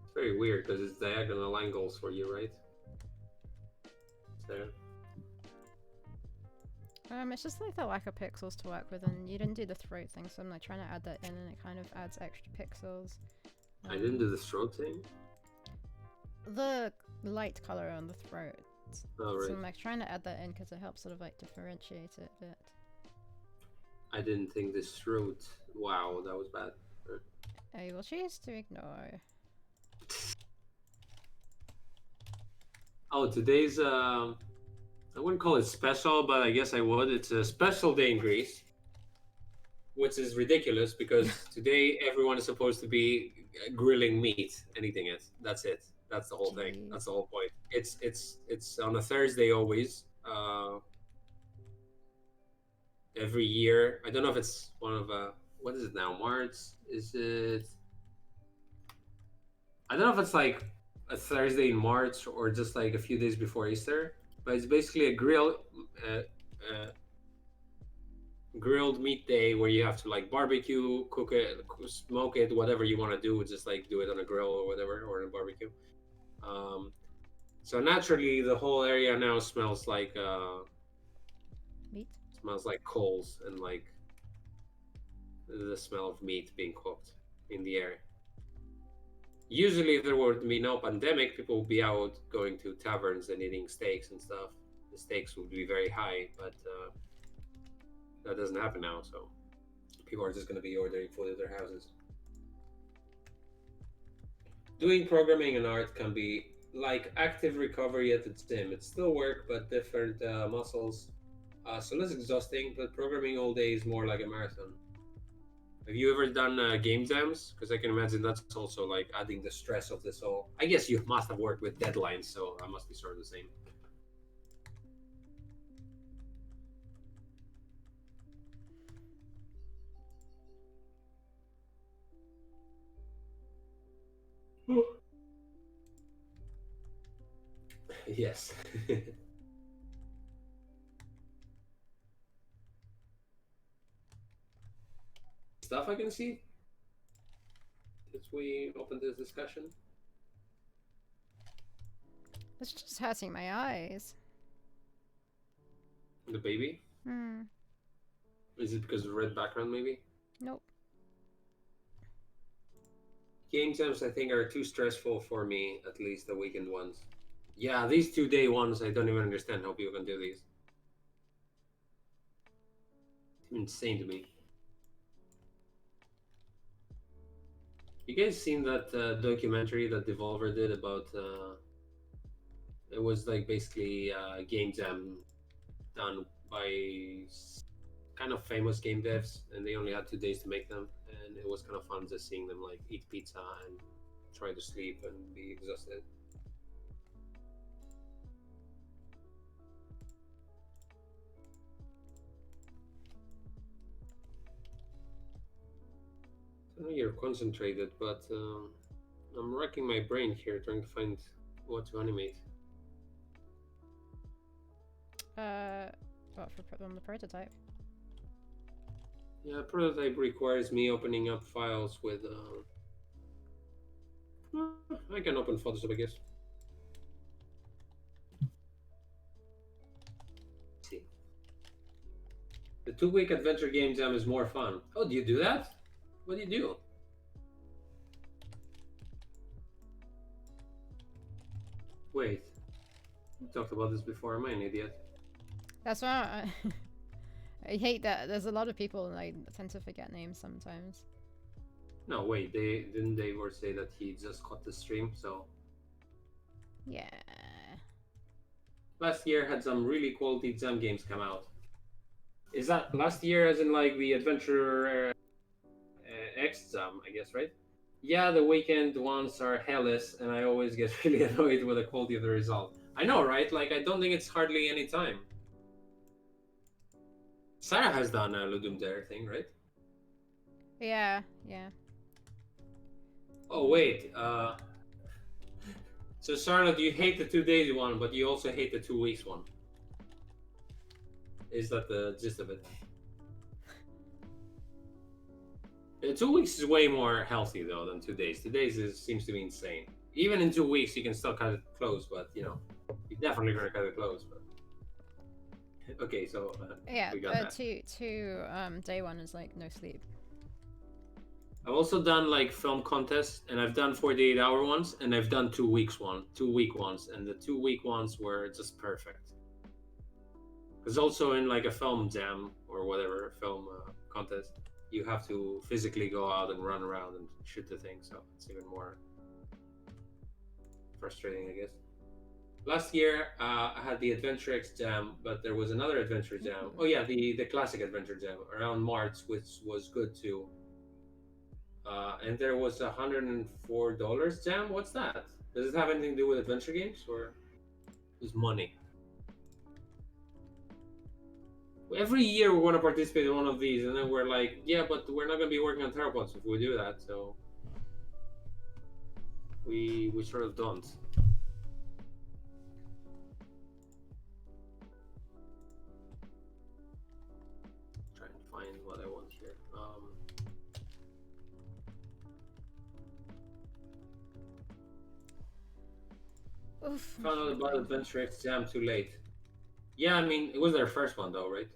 It's very weird because it's diagonal angles for you, right? There. It's just like the lack of pixels to work with, and you didn't do the throat thing, so I'm like trying to add that in, and it kind of adds extra pixels. I didn't do the throat thing. The light color on the throat. Oh, right. So I'm like trying to add that in because it helps sort of like differentiate it a bit. I didn't think this throat. Wow, that was bad. I will choose to ignore. Oh, today's I wouldn't call it special, but I guess I would. It's a special day in Greece, which is ridiculous because today everyone is supposed to be grilling meat and eating it. That's it. That's the whole thing. That's the whole point. It's on a Thursday always. Every year. I don't know if it's one of what is it now? March? Is it? I don't know if it's like a Thursday in March or just like a few days before Easter, but it's basically a uh, uh, grilled meat day where you have to like barbecue, cook it, smoke it, whatever you want to do. Just like do it on a grill or whatever, or on a barbecue. Um, so naturally, the whole area now Meat. smells like coals and like the smell of meat being cooked in the air. Usually, if there were to be no pandemic, people would be out going to taverns and eating steaks and stuff. The stakes would be very high, but that doesn't happen now. So people are just going to be ordering food at their houses. Doing programming and art can be like active recovery at the gym. It's still work, but different muscles. So less exhausting, but programming all day is more like a marathon. Have you ever done game jams? Because I can imagine that's also like adding the stress of this all. I guess you must have worked with deadlines, so that must be sort of the same. Yes. Stuff I can see as we open this discussion. It's just hurting my eyes. The baby? Hmm. Is it because of red background, maybe? Nope. Game jams, I think, are too stressful for me, at least the weekend ones. Yeah, these 2-day ones, I don't even understand how people can do these. It's insane to me. You guys seen that documentary that Devolver did about? It was like basically a game jam done by kind of famous game devs, and they only had 2 days to make them, and it was kind of fun just seeing them like eat pizza and try to sleep and be exhausted. I know you're concentrated, but I'm racking my brain here trying to find what to animate. What for on the prototype? Yeah, prototype requires me opening up files with. I can open Photoshop, I guess. Let's see. The 2-week adventure game jam is more fun. Oh, do you do that? What do you do? Wait, we talked about this before. Am I an idiot? That's why I hate that. There's a lot of people, and I tend to forget names sometimes. No, wait. They were say that he just caught the stream. So Yeah. last year had some really quality jam games come out. Is that last year, as in like the Adventure X jam? I guess, right? Yeah, the weekend ones are hellish, and I always get really annoyed with the quality of the result. I know, right? Like, I don't think it's hardly any time. Sarah has done a Ludum Dare thing, right? Yeah. Yeah. Oh wait, so Charlotte, you hate the 2 days one, but you also hate the 2 weeks one. Is that the gist of it? 2 weeks is way more healthy though than 2 days. 2 days seems to be insane. Even in 2 weeks, you can still cut it close, but you know, you're definitely gonna cut it close. But okay, so Yeah. we got that. Day one is like no sleep. I've also done like film contests, and I've done 48-hour ones, and I've done 2 week ones, and the 2 week ones were just perfect. Because also in like a film jam or whatever film contest, you have to physically go out and run around and shoot the thing, so it's even more frustrating, I guess. Last year, I had the Adventure X Jam, but there was another Adventure Jam. Oh yeah, the classic Adventure Jam around March, which was good too. And there was $104 jam. What's that? Does it have anything to do with adventure games or is money? every year we want to participate in one of these, and then we're like, yeah, but we're not going to be working on Theropods if we do that. So we sort of don't. Trying to find what I want here. Oof. Found out about Adventure X Jam too late. Yeah, I mean, it was their first one though, right?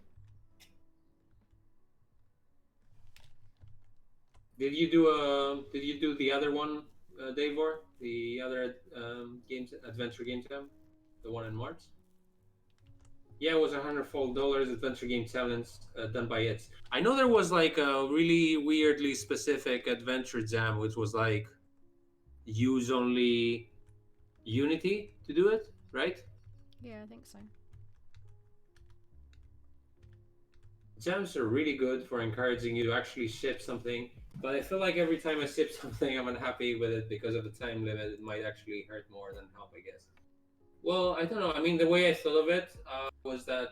Did you do the other one, Davor? The other games, Adventure Game Jam, the one in March? Yeah, it was $100 Adventure Game Challenge done by it. I know there was like a really weirdly specific Adventure Jam, which was like use only Unity to do it, right? Yeah, I think so. Jams are really good for encouraging you to actually ship something, but I feel like every time I ship something, I'm unhappy with it because of the time limit. It might actually hurt more than help, I guess. Well, I don't know. I mean, the way I thought of it was that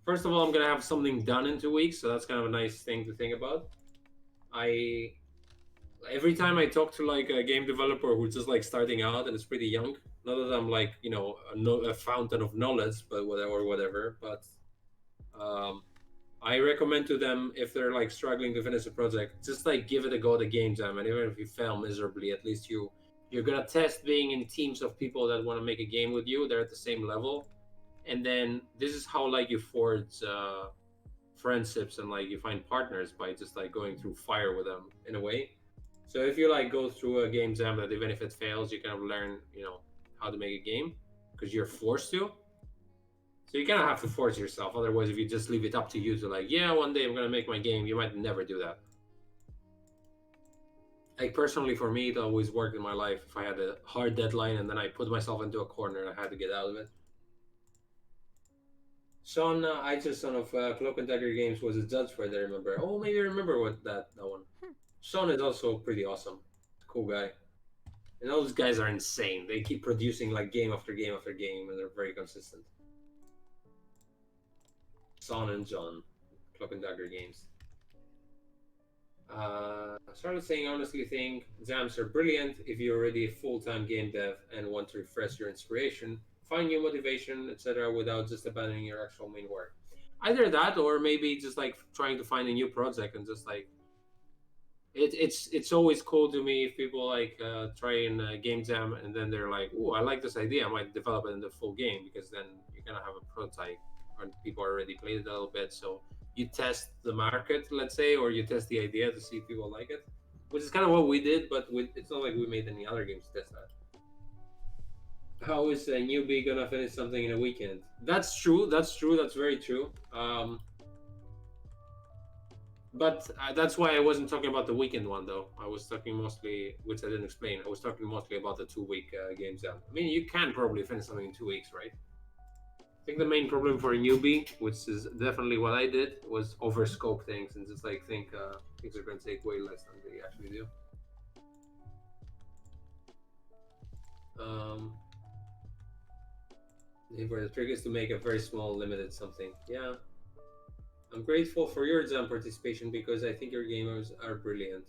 first of all, I'm gonna have something done in 2 weeks, so that's kind of a nice thing to think about. I every time I talk to like a game developer who's just like starting out and is pretty young, not that I'm like a fountain of knowledge, but whatever. But um, I recommend to them if they're like struggling to finish a project, just like give it a go at the game jam, and even if you fail miserably, at least you're gonna test being in teams of people that want to make a game with you. They're at the same level, and then this is how like you forge friendships and like you find partners by just like going through fire with them in a way. So if you like go through a game jam that even if it fails, you kind of learn how to make a game because you're forced to. So you kind of have to force yourself. Otherwise, if you just leave it up to you to like, yeah, one day I'm gonna make my game, you might never do that. Like personally, for me, it always worked in my life. If I had a hard deadline and then I put myself into a corner and I had to get out of it. Sean, son of Cloak and Dagger Games was a judge for it. I remember. Oh, maybe I remember what that one. Sean is also pretty awesome. Cool guy. And those guys are insane. They keep producing like game after game after game, and they're very consistent. Son and John, Cloak and Dagger Games. Started saying, honestly think jams are brilliant if you're already a full-time game dev and want to refresh your inspiration, find new motivation, etc., without just abandoning your actual main work. Either that, or maybe just like trying to find a new project and just like it's always cool to me if people like try in a game jam and then they're like, "Oh, I like this idea. I might develop it in the full game," because then you're gonna have a prototype and people already played it a little bit. So you test the market, let's say, or you test the idea to see if people like it, which is kind of what we did. But it's not like we made any other games to test that. How is a newbie gonna finish something in a weekend? That's true. That's true. That's very true. But that's why I wasn't talking about the weekend one, though. I was talking mostly, which I didn't explain. I was talking mostly about the 2 week game jam. I mean, you can probably finish something in 2 weeks, right? I think the main problem for a newbie, which is definitely what I did, was overscope things and just like think things are going to take way less than they actually do. The trick is to make a very small, limited something. Yeah. I'm grateful for your exam participation because I think your gamers are brilliant.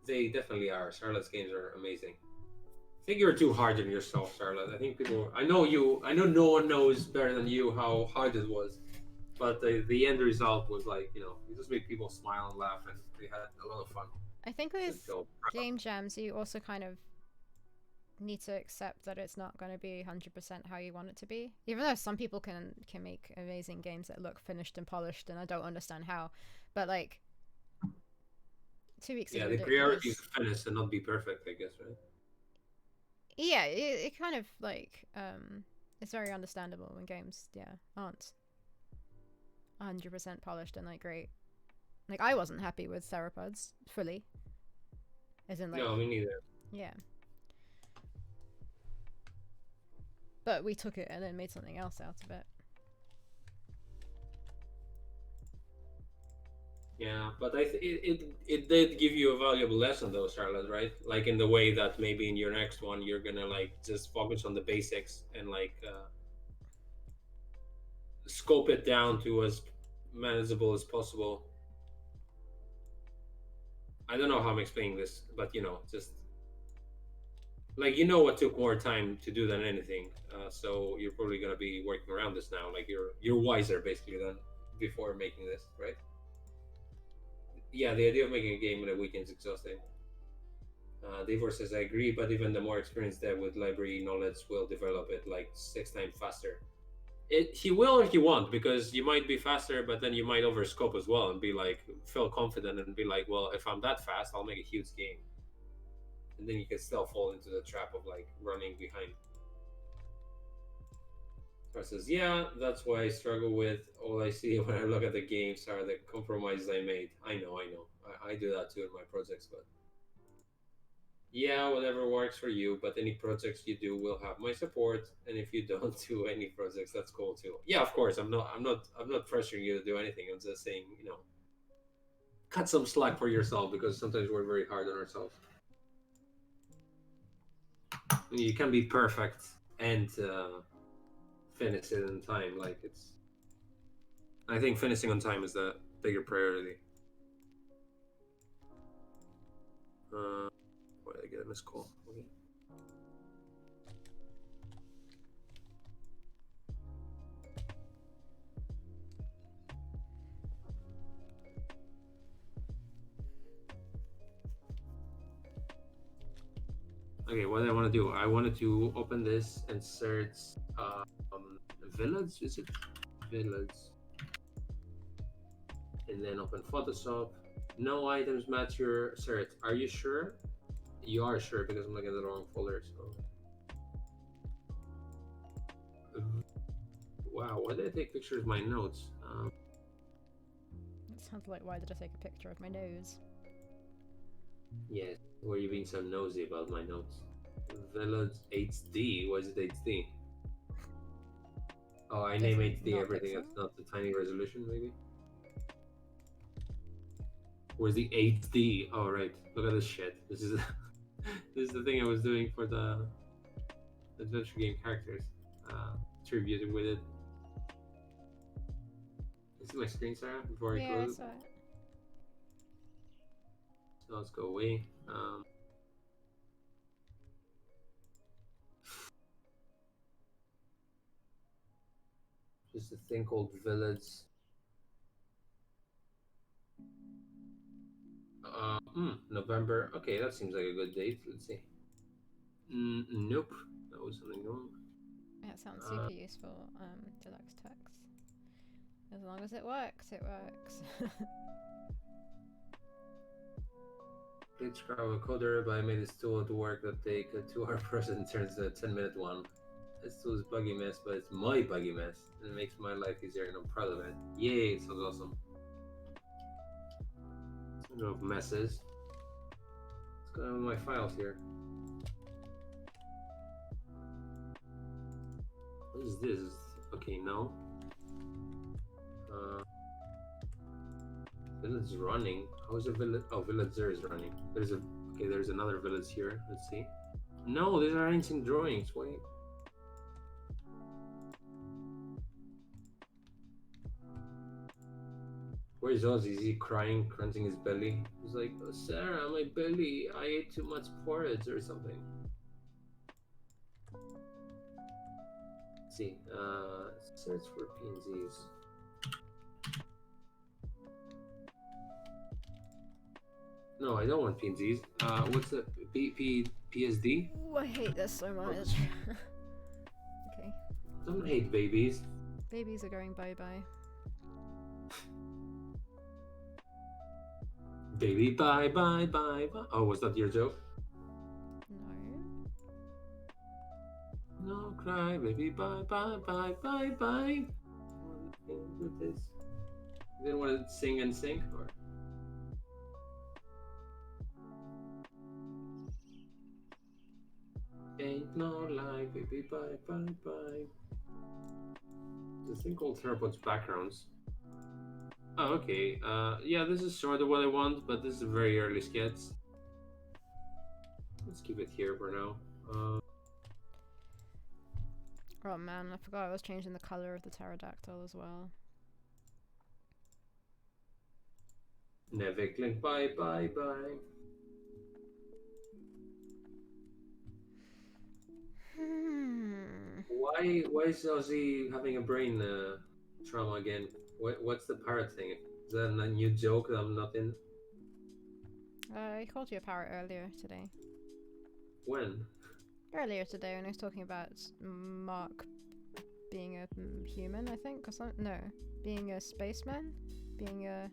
They definitely are. Charlotte's games are amazing. I think you're too hard on yourself, Charlotte. I think people. I know you. I know no one knows better than you how hard it was, but the end result was like you just made people smile and laugh, and they had a lot of fun. I think with game jams, you also kind of need to accept that it's not going to be 100% how you want it to be. Even though some people can make amazing games that look finished and polished, and I don't understand how, but like 2 weeks. Yeah, the priority is to finish and not be perfect, I guess, right? Yeah, it kind of like it's very understandable when games aren't 100% polished and like great. Like I wasn't happy with Theropods fully. As in like no, me neither. Yeah. But we took it and then made something else out of it. Yeah, but it did give you a valuable lesson though, Charlotte, right? Like in the way that maybe in your next one you're gonna like just focus on the basics and like scope it down to as manageable as possible. I don't know how I'm explaining this, but just like what took more time to do than anything. So you're probably gonna be working around this now. Like you're wiser basically than before making this, right? Yeah, the idea of making a game in a weekend is exhausting. Davor says, I agree, but even the more experienced dev with library knowledge will develop it like 6 times faster. He will or he won't, because you might be faster, but then you might overscope as well and be like, feel confident and be like, well, if I'm that fast, I'll make a huge game. And then you can still fall into the trap of like running behind. Car says, yeah, that's why I struggle with all I see when I look at the games are the compromises I made. I know. I do that too in my projects, but yeah, whatever works for you, but any projects you do will have my support, and if you don't do any projects, that's cool too. Yeah, of course, I'm not pressuring you to do anything. I'm just saying, cut some slack for yourself, because sometimes we're very hard on ourselves. You can be perfect and finish it in time. Like I think finishing on time is the bigger priority. Why did I get a missed call? Okay. Okay, what do I want to do? I wanted to open this and search village. Is it village? And then open Photoshop. No items match your search. Are you sure? You are sure, because I'm looking at the wrong folder. So, wow, why did I take pictures of my notes? It sounds like, why did I take a picture of my nose? Yes, were you being so nosy about my notes? Village HD. Why is it HD? Oh, I name HD everything that's not the tiny resolution, maybe? Where's the HD? Oh, right. Look at this shit. This is this is the thing I was doing for the adventure game characters. Tributing with it. Is my screen, Sarah? Before I close it? Yeah, I saw it. So let's go away. Just a thing called Village. November. Okay, that seems like a good date. Let's see. Nope. That was something wrong. Yeah, it sounds super useful, deluxe text. As long as it works, it works. Played Scrabble Coder, but I made this tool at work that take a 2-hour process and turns into a 10-minute one. This tool is buggy mess, but it's my buggy mess. And it makes my life easier, and I'm proud of it. Yay, it sounds awesome. Speaking of messes, what's going on with my files here? What is this? Okay, no. Village is running. How is a village? Oh, villager is running. There's another village here. Let's see. No, these are ancient drawings. Wait. Where is Ozzy? Is he crying, crunching his belly? He's like, oh, Sarah, my belly. I ate too much porridge or something. Let's see. Search for PNGs. No, I don't want PNGs. What's the PSD? Ooh, I hate this so much. Okay. Don't hate babies. Babies are going bye-bye. Baby, bye, bye, bye, bye. Oh, was that your joke? No. No cry, baby, bye, bye, bye, bye, bye. With this. You didn't want to sing and sing, or? Ain't no lie, baby, bye, bye, bye. This thing called Theropods backgrounds. Oh, okay. Yeah, this is sort of what I want, but this is a very early sketch. Let's keep it here for now. Oh man, I forgot I was changing the color of the pterodactyl as well. Never click bye bye bye. Why is Ozzy having a brain trauma again? What's the parrot thing? Is that a new joke that I'm not in? I called you a parrot earlier today. When? Earlier today when I was talking about Mark being a human, I think, or something. No, being a spaceman, being a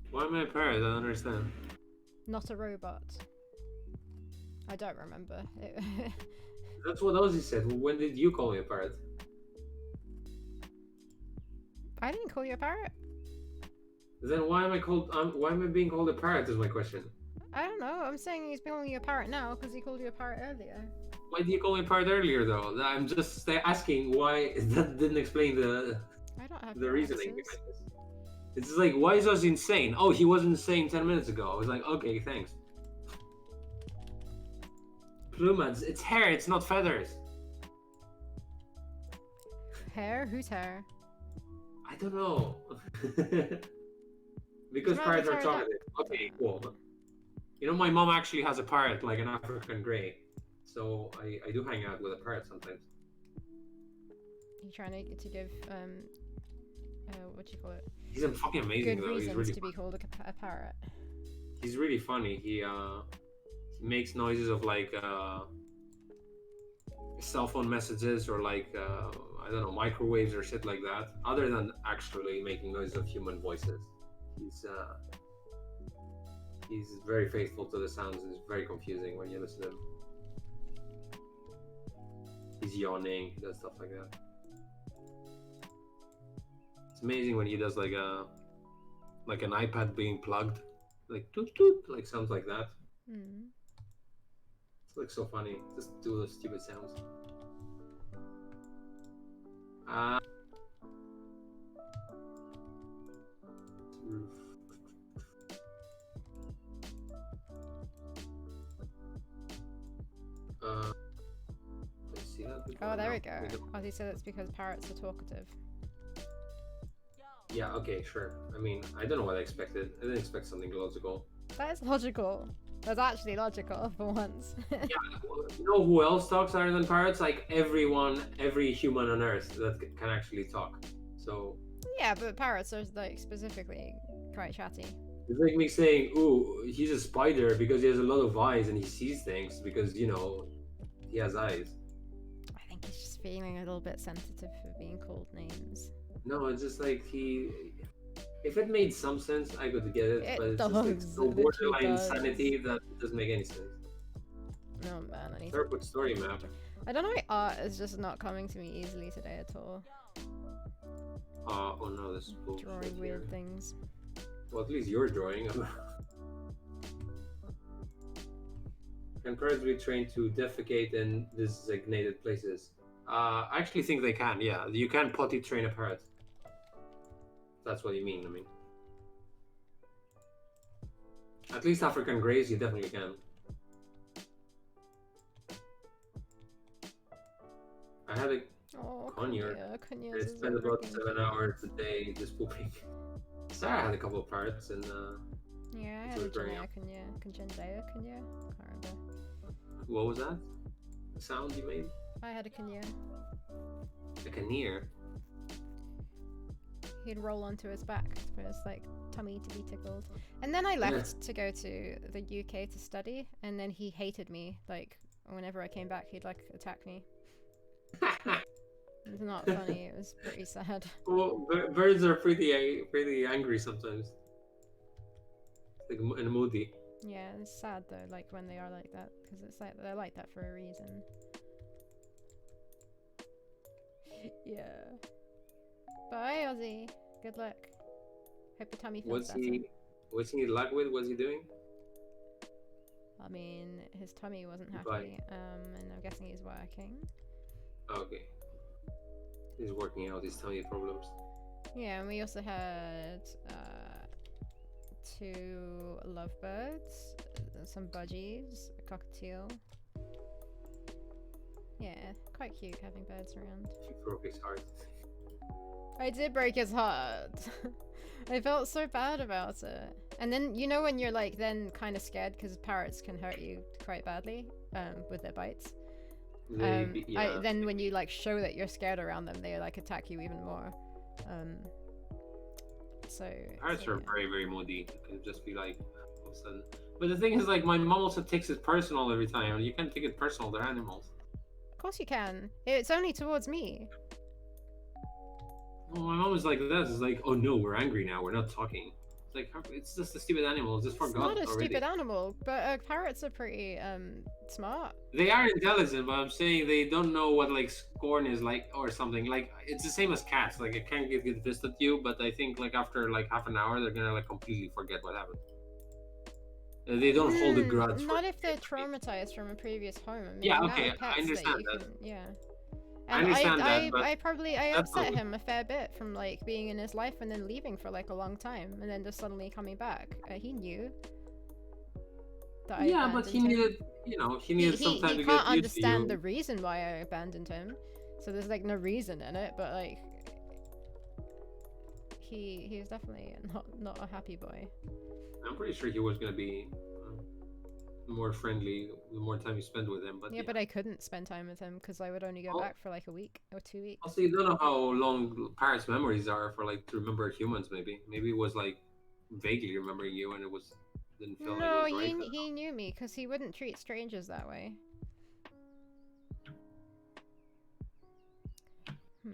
Why am I a parrot? I don't understand. not a robot. I don't remember. That's what Ozzy said. When did you call me a parrot? I didn't call you a parrot. Then why am I called? Why am I being called a parrot? Is my question. I don't know. I'm saying he's calling you a parrot now because he called you a parrot earlier. Why did you call me a parrot earlier, though? I'm just asking why. That didn't explain I don't have the your reasoning answers. behind this. It's just like, why is Ozzy insane? Oh, he was insane 10 minutes ago. I was like, okay, thanks. Plumage, it's hair, it's not feathers. Hair? Whose hair? I don't know. Because It's not parrots a are talkative. Okay, cool. You know, my mom actually has a parrot, like an African grey. So I do hang out with a parrot sometimes. You trying to give what do you call it? He's fucking amazing, Good though. He's reasons really to be called a parrot. He's really funny. He makes noises of like cell phone messages or like I don't know, microwaves or shit like that. Other than actually making noises of human voices, he's very faithful to the sounds. And it's very confusing when you listen to him. He's yawning. He does stuff like that. It's amazing when he does like an iPad being plugged, like toot toot, like sounds like that. Mm. It's like so funny. Just do those stupid sounds. Let's see that. Oh, there we go. As he said, it's because parrots are talkative. Yeah, okay, sure. I mean, I don't know what I expected. I didn't expect something logical. That is logical. That's actually logical for once. Yeah, you know who else talks other than parrots? Like every human on Earth that can actually talk. So. Yeah, but parrots are like specifically quite chatty. It's like me saying, "Ooh, he's a spider because he has a lot of eyes and he sees things because you know he has eyes." I think he's just feeling a little bit sensitive for being called names. No, it's just like if it made some sense, I could get it, but it's does, just like so it borderline does. insanity that it doesn't make any sense. No man, I need Theropod story map. I don't know why art is just not coming to me easily today at all. Oh no, this is bullshit Drawing here. weird things. Well, at least you're drawing. Can parrots be trained to defecate in designated places? I actually think they can, yeah. You can potty train a parrot. That's what you mean, I mean. At least African greys, you definitely can. I had a conure. I spent about 7 hours a day just pooping. Sarah had a couple of parrots and yeah, I had a Janaea conure. Can't remember. What was that? The sound you made? I had a conure. A conure? He'd roll onto his back for his like tummy to be tickled. And then I left to go to the UK to study, and then he hated me. Like whenever I came back, he'd like attack me. It's not funny. It was pretty sad. Well, birds are pretty angry sometimes. Like and moody. Yeah, it's sad though. Like when they are like that, because it's like they're like that for a reason. Yeah. Bye, Ozzy. Good luck. Hope your tummy feels better. What's he need luck with? What's he doing? I mean, his tummy wasn't happy, Bye. and I'm guessing he's working. Okay. He's working out his tummy problems. Yeah, and we also had 2 lovebirds, some budgies, a cockatiel. Yeah, quite cute having birds around. He broke his heart. I did break his heart. I felt so bad about it. And then, you know when you're like then kind of scared because parrots can hurt you quite badly with their bites. Then when you like show that you're scared around them, they like attack you even more. Parrots are very, very moody. It can just be like all of a sudden. But the thing is, like, my mom also takes it personal every time. You can't take it personal. They're animals. Of course you can. It's only towards me. Well, my mom is like that. It's like, oh no, we're angry now. We're not talking. It's like, it's just a stupid animal. Just forgot It's not a stupid animal, but parrots are pretty smart. They are intelligent, but I'm saying they don't know what like scorn is like or something. Like it's the same as cats. Like a cat get pissed at you, but I think like after like half an hour, they're gonna like completely forget what happened. They don't hold a grudge. Not if they're traumatized from a previous home. I mean, yeah, okay, I understand that. Yeah. I understand that, but I upset him a fair bit from like being in his life and then leaving for like a long time and then just suddenly coming back. He knew. Yeah, but he needed, he needed some time to get used to you. He can't understand the reason why I abandoned him, so there's like no reason in it. But like, he's definitely not a happy boy. I'm pretty sure he was gonna be more friendly the more time you spend with him, but but I couldn't spend time with him because I would only go back for like a week or 2 weeks. Also, you don't know how long parrots' memories are for like to remember humans. Maybe it was like vaguely remembering you, and didn't feel like it was right. He knew me because he wouldn't treat strangers that way.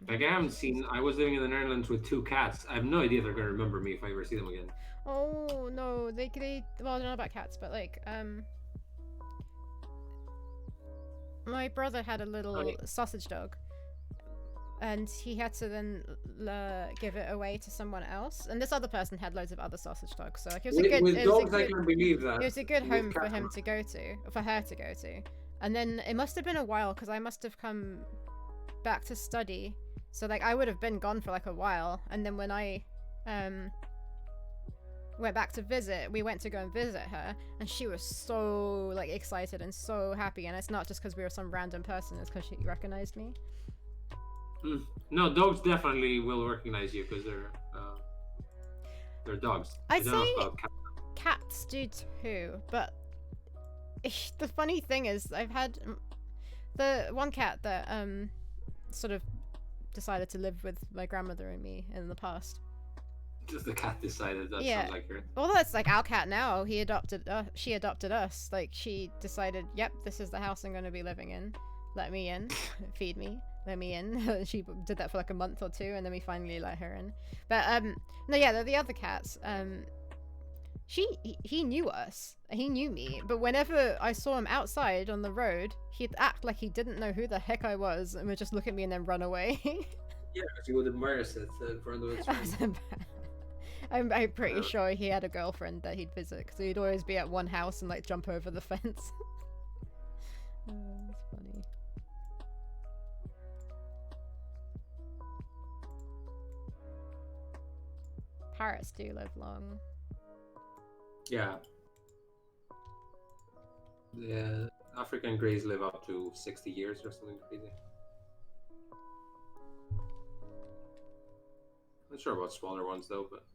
Like I was living in the Netherlands with 2 cats. I have no idea if they're gonna remember me if I ever see them again. Oh no, they well, I don't know about cats, but like my brother had a little sausage dog, and he had to then give it away to someone else. And this other person had loads of other sausage dogs, so like it was a good. I can believe that. It was a good home for him to go to, for her to go to. And then it must have been a while because I must have come back to study, so like I would have been gone for like a while. And then when I went back to visit, we went to go and visit her, and she was so like excited and so happy. And it's not just because we were some random person, it's because she recognized me. No, dogs definitely will recognize you because they're dogs. I'd say cats do too, but the funny thing is I've had the one cat that sort of decided to live with my grandmother and me in the past. Just the cat decided that sounds like her. Well, that's like our cat now. She adopted us. Like she decided, yep, this is the house I'm going to be living in. Let me in, feed me, let me in. She did that for like a month or 2, and then we finally let her in. But no, yeah, the other cats. He knew us. He knew me. But whenever I saw him outside on the road, he'd act like he didn't know who the heck I was, and would just look at me and then run away. Yeah, because he would embarrass it in front of his friends. I'm pretty sure he had a girlfriend that he'd visit, because he'd always be at one house and like jump over the fence. That's funny. Parrots do live long. Yeah. The African greys live up to 60 years or something crazy. Not sure about smaller ones though, but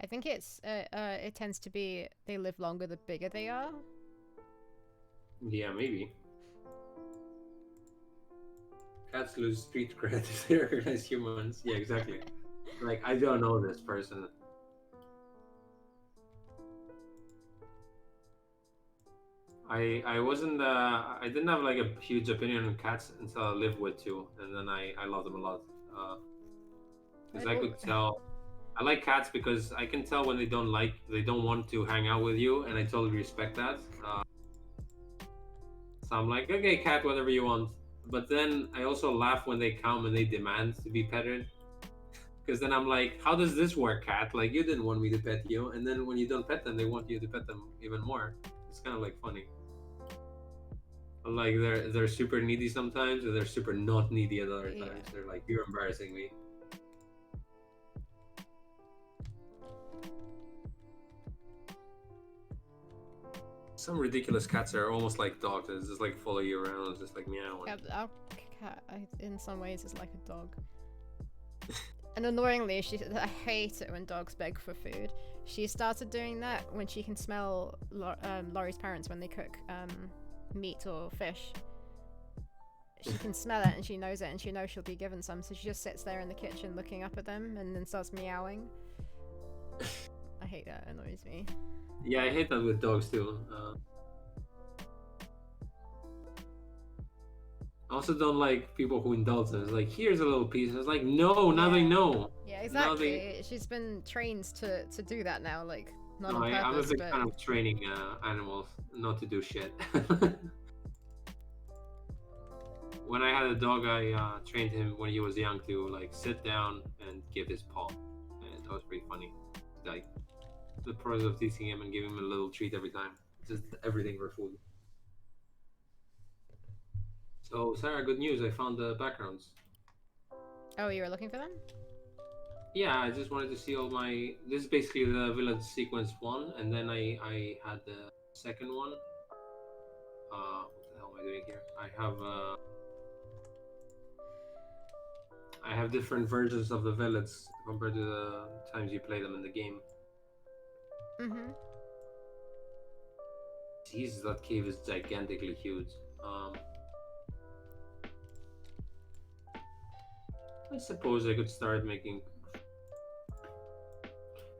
I think it tends to be they live longer the bigger they are. Yeah, maybe. Cats lose street cred if they recognize humans. Yeah, exactly. Like, I don't know this person. I wasn't I didn't have like a huge opinion on cats until I lived with 2, and then I love them a lot. Because I could tell. I like cats because I can tell when they don't want to hang out with you, and I totally respect that. So I'm like, okay, cat, whatever you want. But then I also laugh when they come and they demand to be petted. Because then I'm like, how does this work, cat? Like, you didn't want me to pet you, and then when you don't pet them, they want you to pet them even more. It's kind of like funny. Like they're super needy sometimes, and they're super not needy at other times. They're like, you're embarrassing me. Some ridiculous cats are almost like dogs. It's just like follow you around. It's just like meow. Yeah, our cat, in some ways, is like a dog. And annoyingly, I hate it when dogs beg for food. She started doing that when she can smell Laurie's parents when they cook meat or fish. She can smell it and she knows it and she knows she'll be given some, so she just sits there in the kitchen looking up at them and then starts meowing. I hate that. It annoys me. Yeah, I hate that with dogs too. I also don't like people who indulge us. Like, here's a little piece. It's like, no, now they know. Yeah, exactly. She's been trained to do that now, like, not on purpose, I'm a big but... fan of training animals not to do shit. When I had a dog, I trained him when he was young to like sit down and give his paw, and that was pretty funny. Like the process of teaching him and giving him a little treat every time, just everything for food. So Sarah, good news! I found the backgrounds. Oh, you were looking for them? Yeah, I just wanted to see all my. This is basically the village sequence 1, and then I had the second one. What the hell am I doing here? I have different versions of the village compared to the times you play them in the game. Mm-hmm. Jesus, that cave is gigantically huge. I suppose I could start making.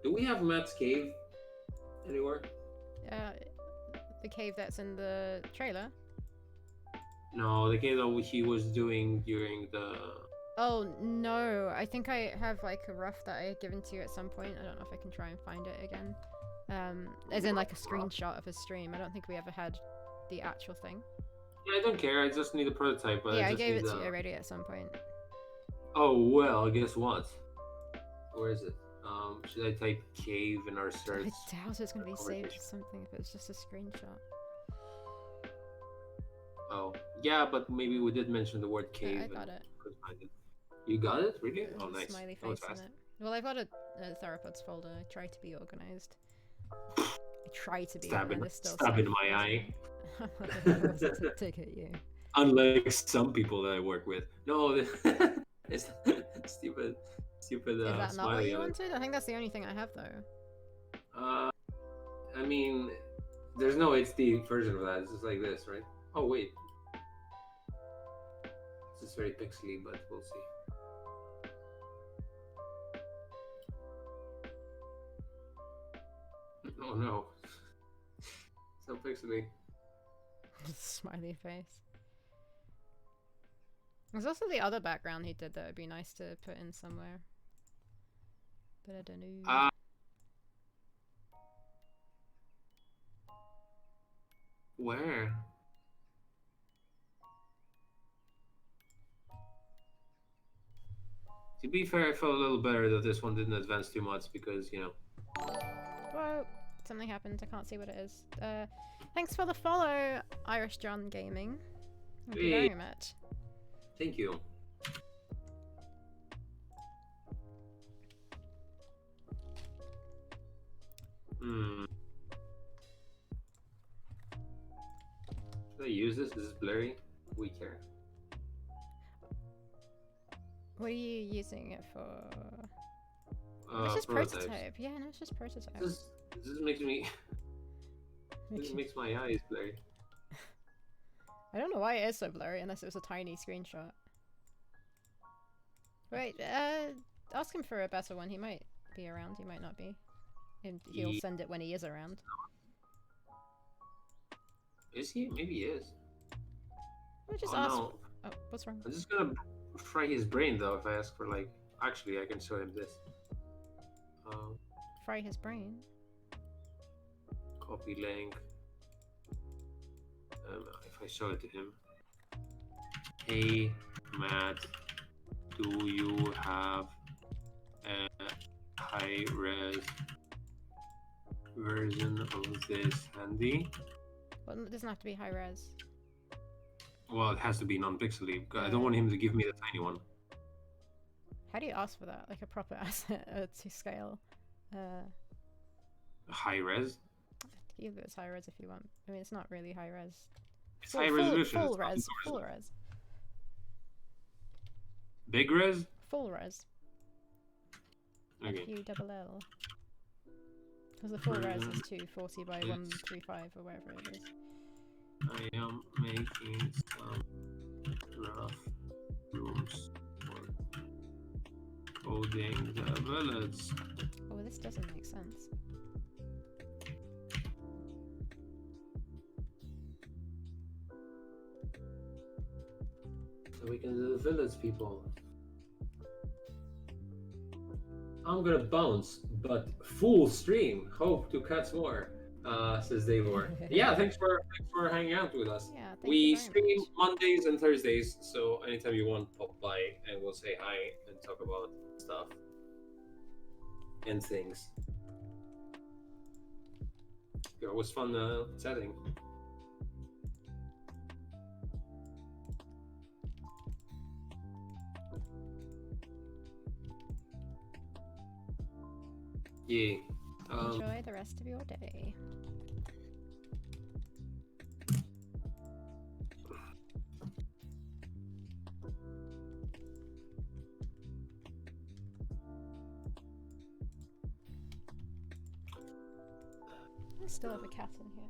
Do we have Matt's cave anywhere? The cave that's in the trailer? No, the cave that he was doing during the. Oh, no. I think I have, like, a rough that I had given to you at some point. I don't know if I can try and find it again. As in, like, a screenshot of his stream. I don't think we ever had the actual thing. Yeah, I don't care. I just need a prototype. But Yeah, I just gave need it to you already at some point. Oh, well, guess what? Where is it? Should I type cave in our search? I doubt it's going to be saved to something if it's just a screenshot. Oh, yeah, but maybe we did mention the word cave. Yeah, I got it. You got it? Really? Oh, nice. Smiley face in it. Well, I've got a Theropods folder. I try to be organized. I try to be organized. Stab in my eye. Take it, you. Unlike some people that I work with. No, it's stupid. Is that not what you wanted? I think that's the only thing I have, though. I mean, there's no HD version of that. It's just like this, right? Oh, wait. It's just very pixely, but we'll see. Oh no. So pixely. Smiley face. There's also the other background he did that would be nice to put in somewhere. But I don't know. Where? To be fair, I felt a little better that this one didn't advance too much because, you know. Whoa, something happened. I can't see what it is. Thanks for the follow, Irish John Gaming. Thank you very much. Thank you. Should I use this? Is this blurry? We care. What are you using it for? It's just prototypes. prototype. Yeah, no, it's just prototype. This makes me. This makes my eyes blurry. I don't know why it is so blurry unless it was a tiny screenshot. Wait, ask him for a better one. He might be around, he might not be. And he'll send it when he is around. Is he? Maybe he is. We'll just ask. No. Oh, what's wrong? I'm just gonna fry his brain though if I ask for like. Actually, I can show him this. Fry his brain? Copy link. If I show it to him. Hey, Matt, do you have a high-res version of this handy? Well, it doesn't have to be high-res. Well, it has to be non-pixely. I don't want him to give me the tiny one. How do you ask for that? Like a proper asset to scale? High-res? You can do it as high res if you want. I mean, it's not really high res. It's high resolution. Full It's res. not Full res. Big res? Full res. Okay. FULL. Because the full res is 240 by 135 or whatever it is. I am making some rough rooms for coding the village. Oh, this doesn't make sense. So we can do the village, people. I'm gonna bounce, but full stream. Hope to catch more, says Daylor. Yeah, thanks for hanging out with us. Yeah, thank We you very stream much. Mondays and Thursdays, so anytime you want, pop by and we'll say hi and talk about stuff and things. It was fun chatting. Yeah. Enjoy the rest of your day. I still have a cat in here.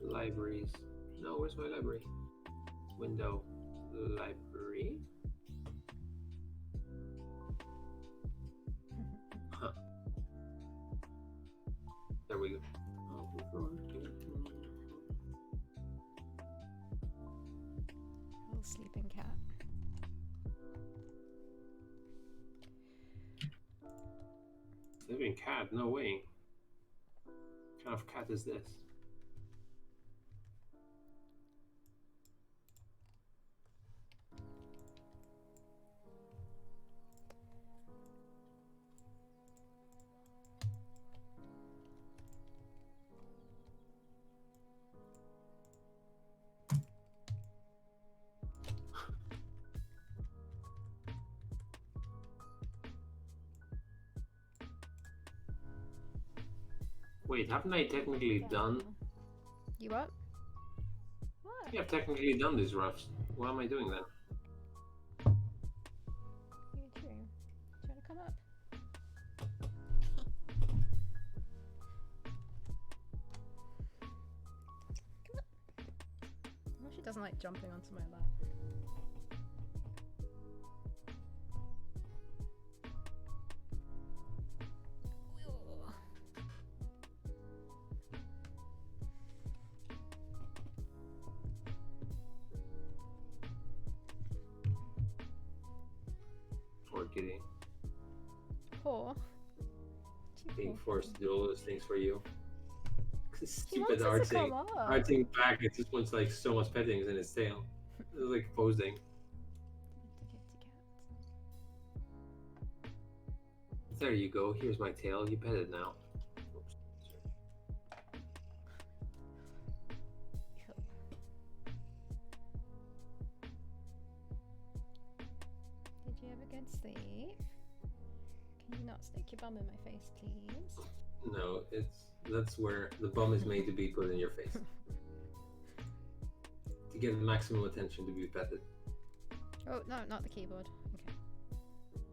Libraries. No, where's my library? Window. Library. Huh. There we go. Little sleeping cat. Sleeping cat? No way. What kind of cat is this? Wait, haven't I technically done? You what? What? Yeah, I've technically done these roughs. Why am I doing that? You too. Do you want to come up? Come up. Well, she doesn't like jumping onto my lap. Poor kitty. Poor. Being forced to do all those things for you. This She wants stupid us to come up. arting back, it just wants like so much pettings in its tail. It's like posing. There you go, here's my tail, you pet it now. Oops. Did you have a good sleep? Can you not stick your bum in my face, please? No, that's where the bum is made to be put in your face. To get maximum attention, to be petted. Oh, no, not the keyboard. Okay.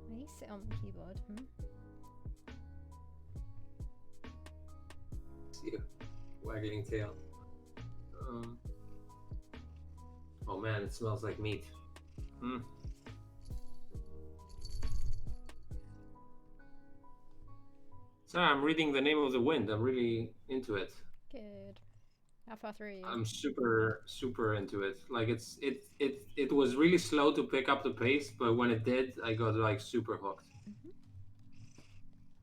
Will you sit on the keyboard? See you. Waggling tail. Oh man, it smells like meat. Sorry, I'm reading The Name of the Wind. I'm really into it. Good. How far through are you? I'm super into it. Like it was really slow to pick up the pace, but when it did, I got like super hooked.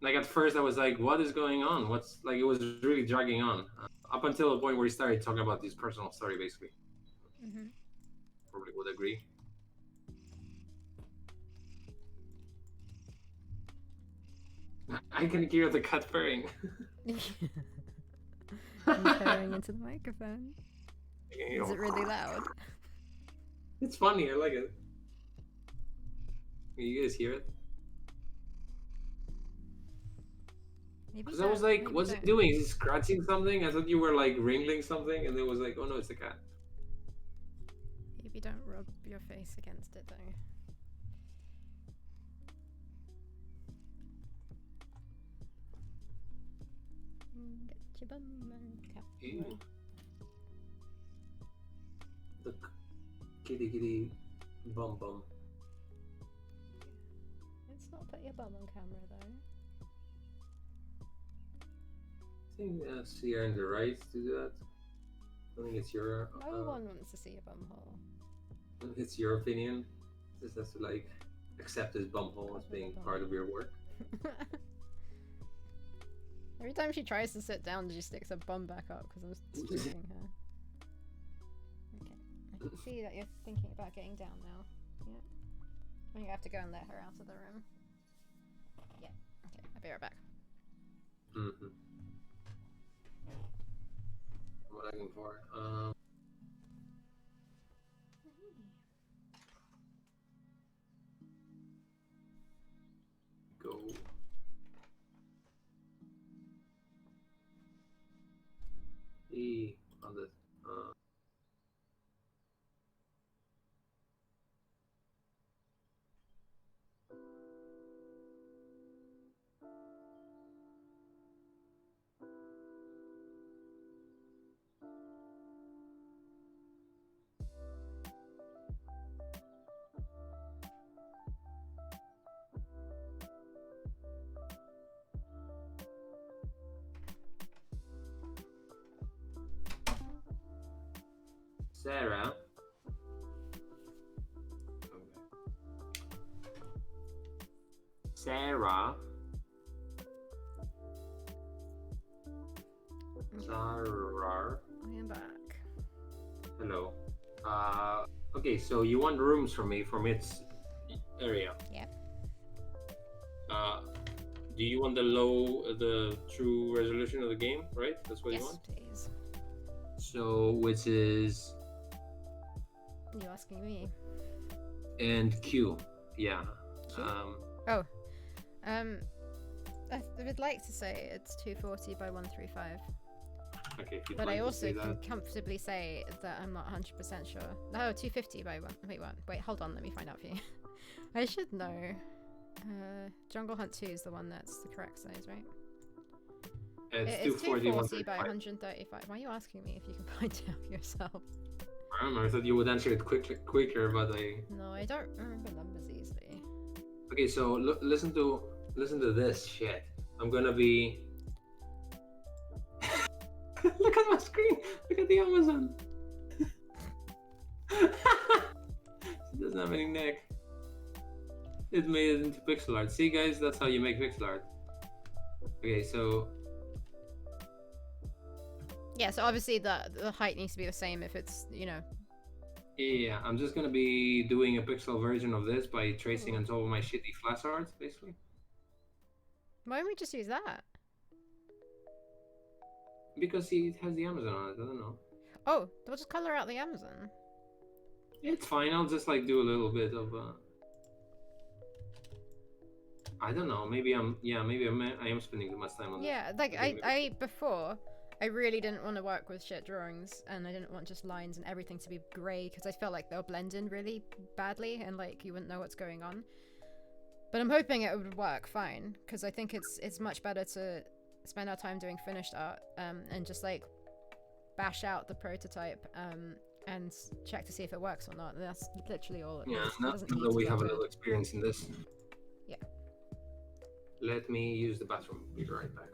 Like at first, I was like, "What is going on? What's like?" It was really dragging on up until the point where he started talking about his personal story, basically. Probably would agree. I can hear the cat purring. I'm purring into the microphone. Is it really loud? It's funny. I like it. Can you guys hear it? Maybe Because I was like, maybe what's don't. it doing? Is it scratching something? I thought you were like wrangling something, and it was like, oh no, it's the cat. Maybe don't rub your face against it though. Get your bum and cap. Ew. The kitty bum bum. Let's not put your bum on camera though. I think you earned the right to do that. I think it's your. No one wants to see your bum hole. It's your opinion. Just has to like accept his bum hole as being part of your work. Every time she tries to sit down, she sticks her bum back up because I'm squeezing her. Okay, I can see that you're thinking about getting down now. Yeah. I'm gonna have to go and let her out of the room. Yeah. Okay, I'll be right back. Mm-hmm. What am I looking for? Go. E on the Sarah. Sarah. Sarah. I am back. Hello. Okay, so you want rooms from me from its area. Yeah. Do you want the true resolution of the game, right? That's what you want? Yes, please. So, which is... You asking me? And Q, yeah. Q? I would like to say it's 240 by 135. Okay, if you'd But like I to also say can that. comfortably say that I'm not 100% sure. No, 250 by 1. Wait, what? Wait, hold on, let me find out for you. I should know. Jungle Hunt 2 is the one that's the correct size, right? It's It's 240 by 135. 135. Why are you asking me if you can find it out yourself? I don't know, I thought you would answer it quicker, but I... No, I don't remember numbers easily. Okay, so listen to this shit. I'm gonna be... Look at my screen! Look at the Amazon! She doesn't have any neck. It made it into pixel art. See guys, that's how you make pixel art. Okay, so... Yeah, so obviously the height needs to be the same if it's, you know... Yeah, I'm just gonna be doing a pixel version of this by tracing on top of my shitty flash art, basically. Why don't we just use that? Because it has the Amazon on it, I don't know. Oh, we'll just color out the Amazon. It's fine, I'll just like do a little bit of I don't know, maybe I am spending too much time on this. Yeah, like Okay, before, I really didn't want to work with shit drawings, and I didn't want just lines and everything to be grey, because I felt like they'll blend in really badly, and like you wouldn't know what's going on. But I'm hoping it would work fine, because I think it's much better to spend our time doing finished art, and just like bash out the prototype, and check to see if it works or not. And that's literally all it is. yeah, It now doesn't need that to we be have a good. little experience in this. Yeah. Let me use the bathroom. Be right back.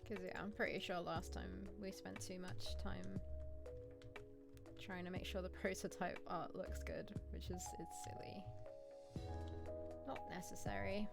Because yeah, I'm pretty sure last time we spent too much time trying to make sure the prototype art looks good, which is, it's silly. Not necessary.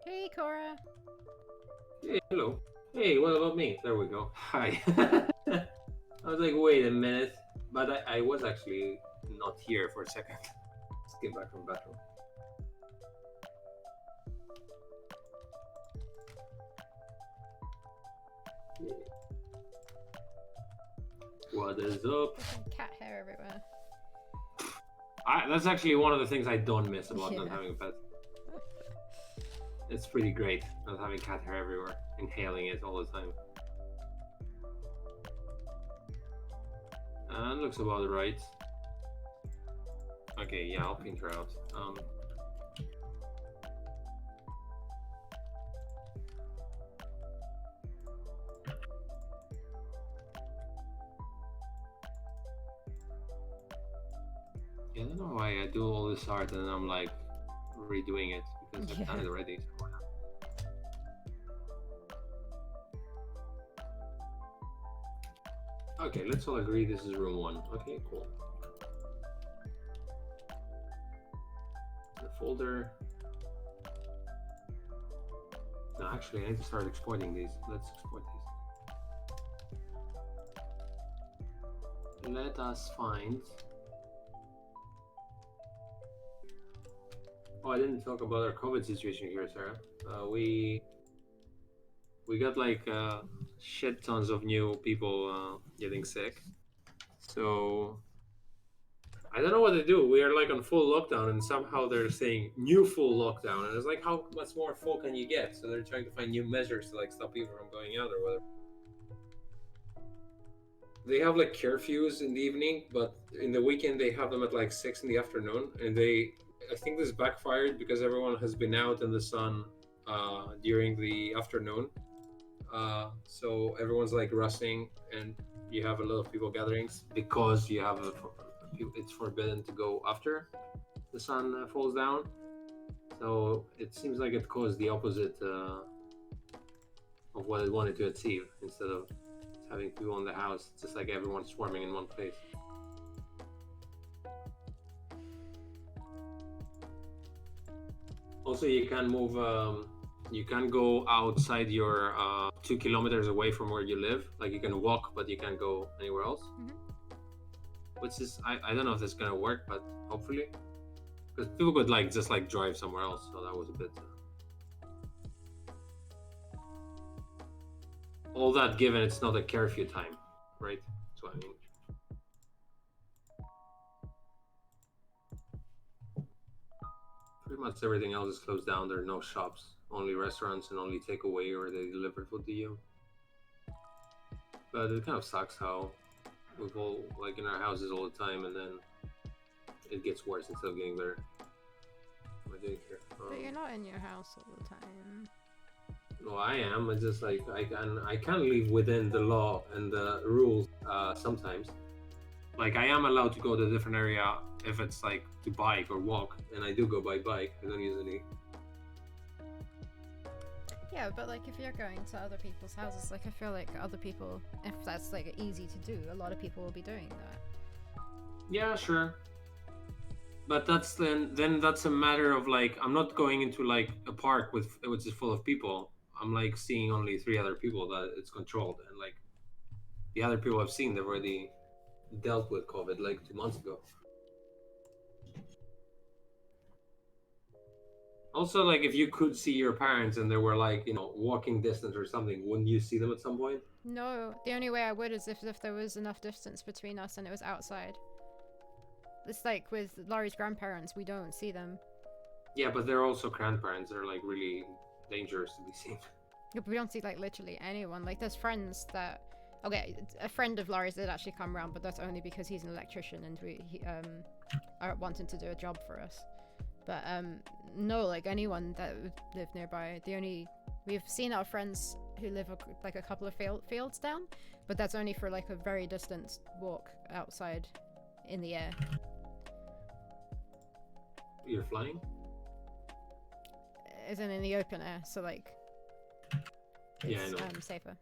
Hey, Cora. Hey, hello. Hey, what about me? There we go. Hi. I was like, wait a minute. But I was actually not here for a second. Let's get back from bathroom. Yeah. What is up? Freaking cat hair everywhere. That's actually one of the things I don't miss about not Yeah. having a pet. It's pretty great not having cat hair everywhere, inhaling it all the time. Looks about right. Okay, yeah, I'll paint her out. Yeah, I don't know why I do all this art and I'm like redoing it because I've done it already. So why not? Okay, let's all agree this is room 1. Okay, cool. The folder. No, actually, I need to start exporting these. Let's export these. Let us find. Oh, I didn't talk about our COVID situation here, Sarah. We got like shit tons of new people getting sick. So I don't know what to do. We are like on full lockdown, and somehow they're saying new full lockdown, and it's like, how much more full can you get? So they're trying to find new measures to like stop people from going out or whatever. They have like curfews in the evening, but in the weekend they have them at like 6 in the afternoon, and I think this backfired because everyone has been out in the sun during the afternoon. So everyone's like rushing, and you have a lot of people gatherings because you have it's forbidden to go after the sun falls down. So it seems like it caused the opposite of what it wanted to achieve. Instead of having people in the house, it's just like everyone swarming in one place. Also, you can move. You can go outside your 2 kilometers away from where you live. Like you can walk, but you can't go anywhere else. Mm-hmm. Which is, I don't know if this is gonna work, but hopefully, because people could like just like drive somewhere else. So that was a bit. All that given, it's not a curfew time, right? That's what I mean. Pretty much everything else is closed down. There are no shops, only restaurants and only takeaway or they deliver food to you. But it kind of sucks how we've all like in our houses all the time, and then it gets worse instead of getting better. What am I doing here? But you're not in your house all the time. No, I am. It's just like I can live within the law and the rules sometimes. Like I am allowed to go to a different area if it's like to bike or walk, and I do go by bike. I don't use any. Yeah, but like if you're going to other people's houses, like I feel like other people, if that's like easy to do, a lot of people will be doing that. Yeah, sure. But that's then that's a matter of like I'm not going into like a park which is full of people. I'm like seeing only 3 other people that it's controlled, and like the other people I've seen, they've already dealt with COVID like 2 months ago. Also, like if you could see your parents and they were like, you know, walking distance or something, wouldn't you see them at some point? No, the only way I would is if there was enough distance between us and it was outside. It's like with Laurie's grandparents, we don't see them. Yeah, but they're also grandparents. They're like really dangerous to be seen. Yeah, but we don't see like literally anyone. Like there's friends that, okay, a friend of Laurie's did actually come around, but that's only because he's an electrician and he are wanting to do a job for us. But no, like anyone that live nearby. We've seen our friends who live like a couple of fields down, but that's only for like a very distant walk outside in the air. You're flying? Isn't in the open air, so like yeah, I know. Safer.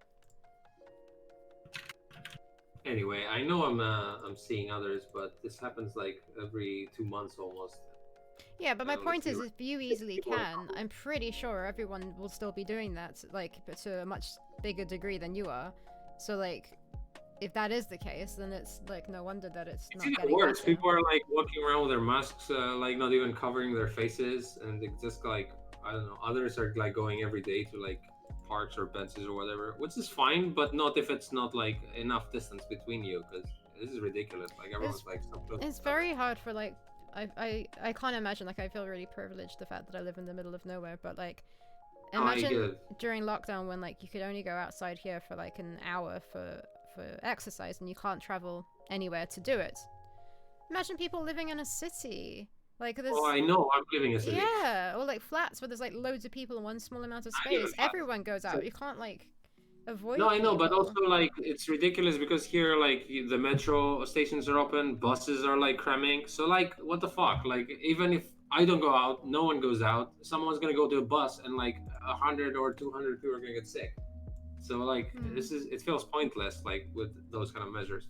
Anyway, I know I'm seeing others, but this happens like every 2 months almost. Yeah, but my Like, point is, if you easily people are can, I'm pretty sure everyone will still be doing that, like, but to a much bigger degree than you are. So, like, if that is the case, then it's, like, no wonder that it's It's not even getting worse. better. People are like walking around with their masks, like not even covering their faces, and it's just like I don't know. Others are like going every day to like parks or benches or whatever, which is fine, but not if it's not like enough distance between you, because this is ridiculous. Like It's everyone's like so close to it's each other. very hard for, like, I can't imagine, like, I feel really privileged the fact that I live in the middle of nowhere, but, like, No, I get imagine it. during lockdown when, like, you could only go outside here for like an hour for exercise and you can't travel anywhere to do it. Imagine people living in a city. Like, there's, Oh, I know. I'm living in a city. yeah, or like flats where there's like loads of people in one small amount of I live in space. flats. Everyone goes So, out. You can't, like, avoid no, I know, but people. also like it's ridiculous because here like the metro stations are open, buses are like cramming. So like, what the fuck? Like, even if I don't go out, no one goes out. Someone's gonna go to a bus, and like 100 or 200 people are gonna get sick. So like, Hmm. this is it feels pointless like with those kind of measures.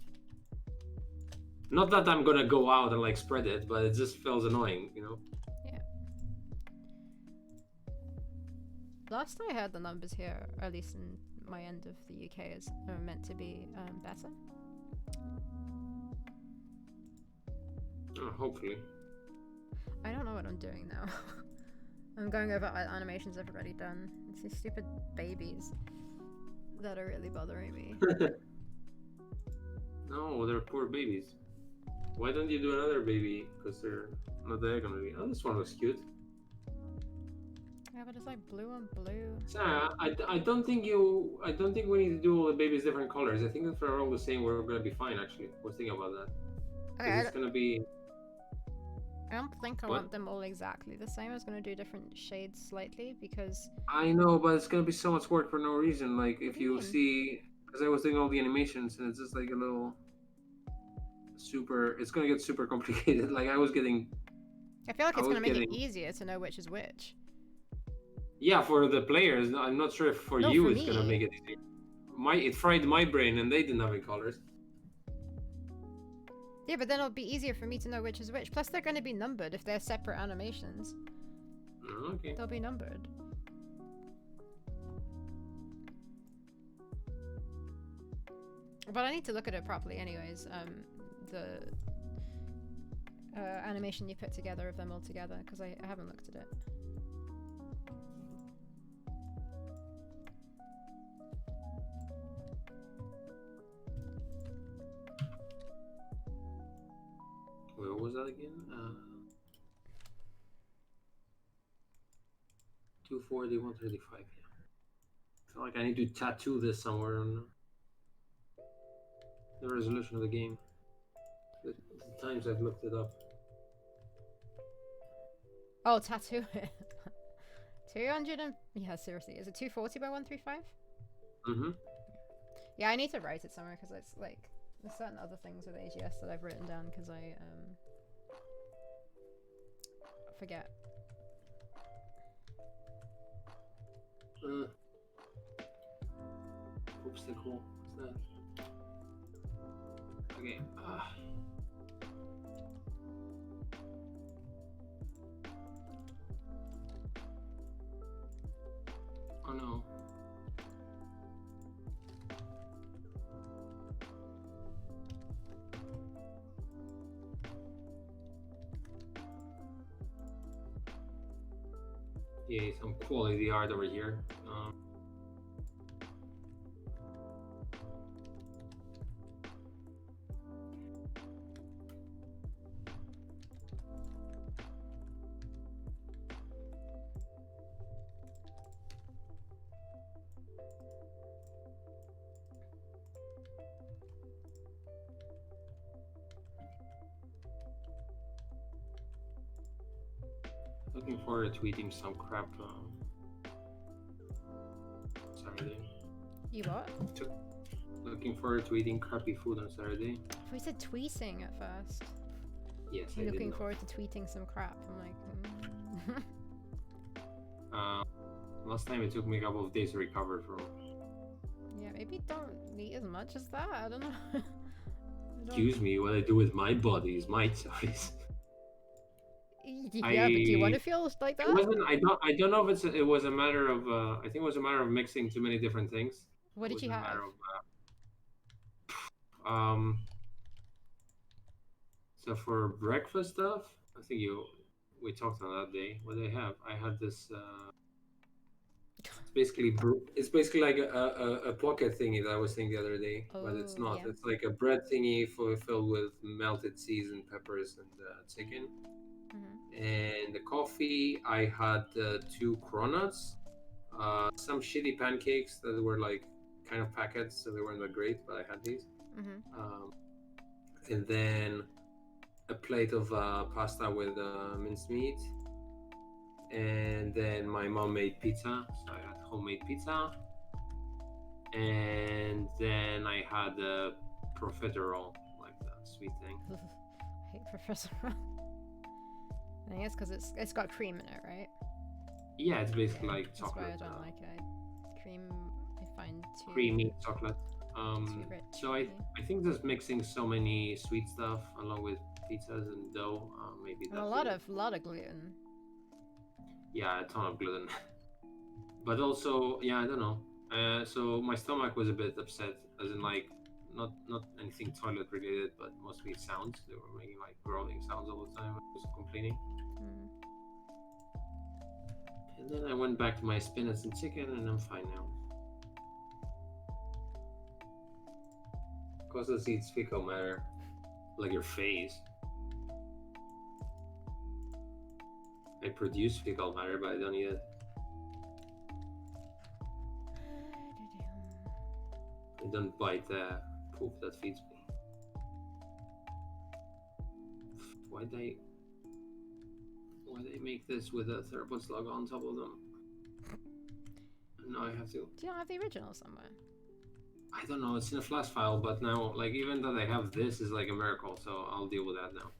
Not that I'm gonna go out and like spread it, but it just feels annoying, you know. Yeah. Last I heard, the numbers here, at least in my end of the UK, are meant to be better. Hopefully. I don't know what I'm doing now. I'm going over animations I've already done. It's these stupid babies that are really bothering me. No, they're poor babies. Why don't you do another baby? Because they're not there gonna be. Oh, this one looks cute. Yeah, but it's like blue on blue. Sarah, I don't think we need to do all the babies different colors. I think if they're all the same, we're gonna be fine. Actually, I was thinking about that Okay, because it's gonna be. I don't think I What? want them all exactly the same. I was going to do different shades slightly because... I know, but it's gonna be so much work for no reason. Like What if do you you mean? see, because I was doing all the animations and it's just like a little super. It's gonna get super complicated. Like I feel like I it's going was to make it getting. easier to know which is which. Yeah, for the players, I'm not sure if for No, you for it's gonna me. make it easier. It fried my brain, and they didn't have any colors. Yeah, but then it'll be easier for me to know which is which. Plus, they're going to be numbered if they're separate animations. Okay. They'll be numbered. But I need to look at it properly anyways. The animation you put together of them all together, because I haven't looked at it. Where was that again? 240, 135. Yeah. I feel like I need to tattoo this somewhere on the resolution of the game. The times I've looked it up. Oh, tattoo it. 200 and... Yeah, seriously. Is it 240 by 135? Mm-hmm. Yeah, I need to write it somewhere because it's like... There's certain other things with AGS that I've written down because I forget. Obstacle. What's that? Okay. Oh no. Yeah, some quality art over here. Looking forward to eating some crap Saturday. You what? Looking forward to eating crappy food on Saturday. We said tweeting at first. Yes, I You're did looking know. forward to tweeting some crap. I'm like... Last time it took me a couple of days to recover from. Yeah, maybe don't eat as much as that. I don't know. Excuse me, what I do with my body is my choice. Yeah, but do you want to feel like It that? wasn't. I don't know if it was a matter of. I think it was a matter of mixing too many different things. What It did was you a have? matter of. Um. So for breakfast stuff, I think we talked on that day. What did I have? I had this. It's basically like a pocket thingy that I was saying the other day, but it's Oh, not. yeah. It's like a bread thingy filled with melted seasoned peppers and chicken. Mm-hmm. And the coffee, I had 2 cronuts, some shitty pancakes that were like kind of packets, so they weren't that great, but I had these. Mm-hmm. And then a plate of pasta with minced meat. And then my mom made pizza, so I had homemade pizza. And then I had a profiterole, like the sweet thing. I hate Professor. I think it's because it's got cream in it, right? Yeah, it's basically Yeah, like that's chocolate. why I don't like it. Cream, I find too Creamy chocolate. too rich. So I think just mixing so many sweet stuff along with pizzas and dough, maybe And that a did it. lot of gluten. Yeah, a ton of gluten. But also, yeah, I don't know. So my stomach was a bit upset, as in like not anything toilet related, but mostly sounds. They were making like growling sounds all the time. I was complaining. Mm. And then I went back to my spinach and chicken, and I'm fine now. Costa seeds fecal matter, like your face. I produce fecal matter, but I don't eat it. I don't bite the poop that feeds me. Why'd they make this with a Theropods logo on top of them? Now I have to. Do you not have the original somewhere? I don't know. It's in a flash file, but now, like, even that I have this is like a miracle. So I'll deal with that now.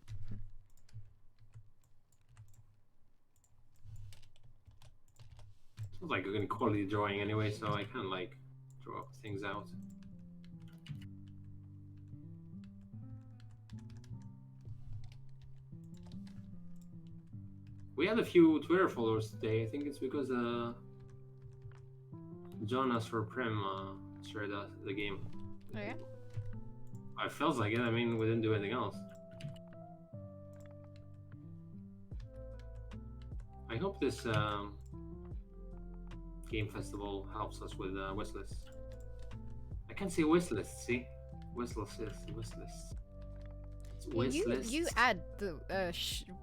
It's not like a quality drawing anyway, so I can like draw things out. We had a few Twitter followers today. I think it's because Jonas for Prem shared the game. Oh yeah. It feels like it. I mean, we didn't do anything else. I hope this game festival helps us with wish lists. I can't say wish lists. See, wish lists. Wish lists. You add the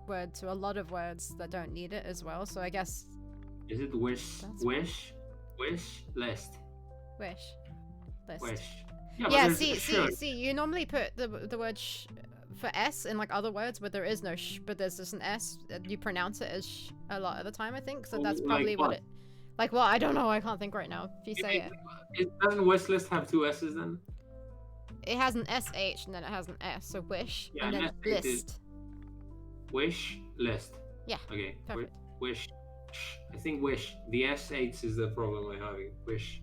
word to a lot of words that don't need it as well. So I guess. Is it wish list? Wish. List. Wish. Yeah. See. You normally put the word for S in like other words where there is no sh, but there's just an S. You pronounce it as sh a lot of the time, I think. So that's probably what it. Like, well, I don't know. I can't think right now. If you say it. Doesn't wish list have 2 S's then? It has an SH and then it has an S. So wish Yeah, and then list. Wish list. Yeah. Okay. Perfect. Wish. I think wish. The SH is the problem I'm having. Wish.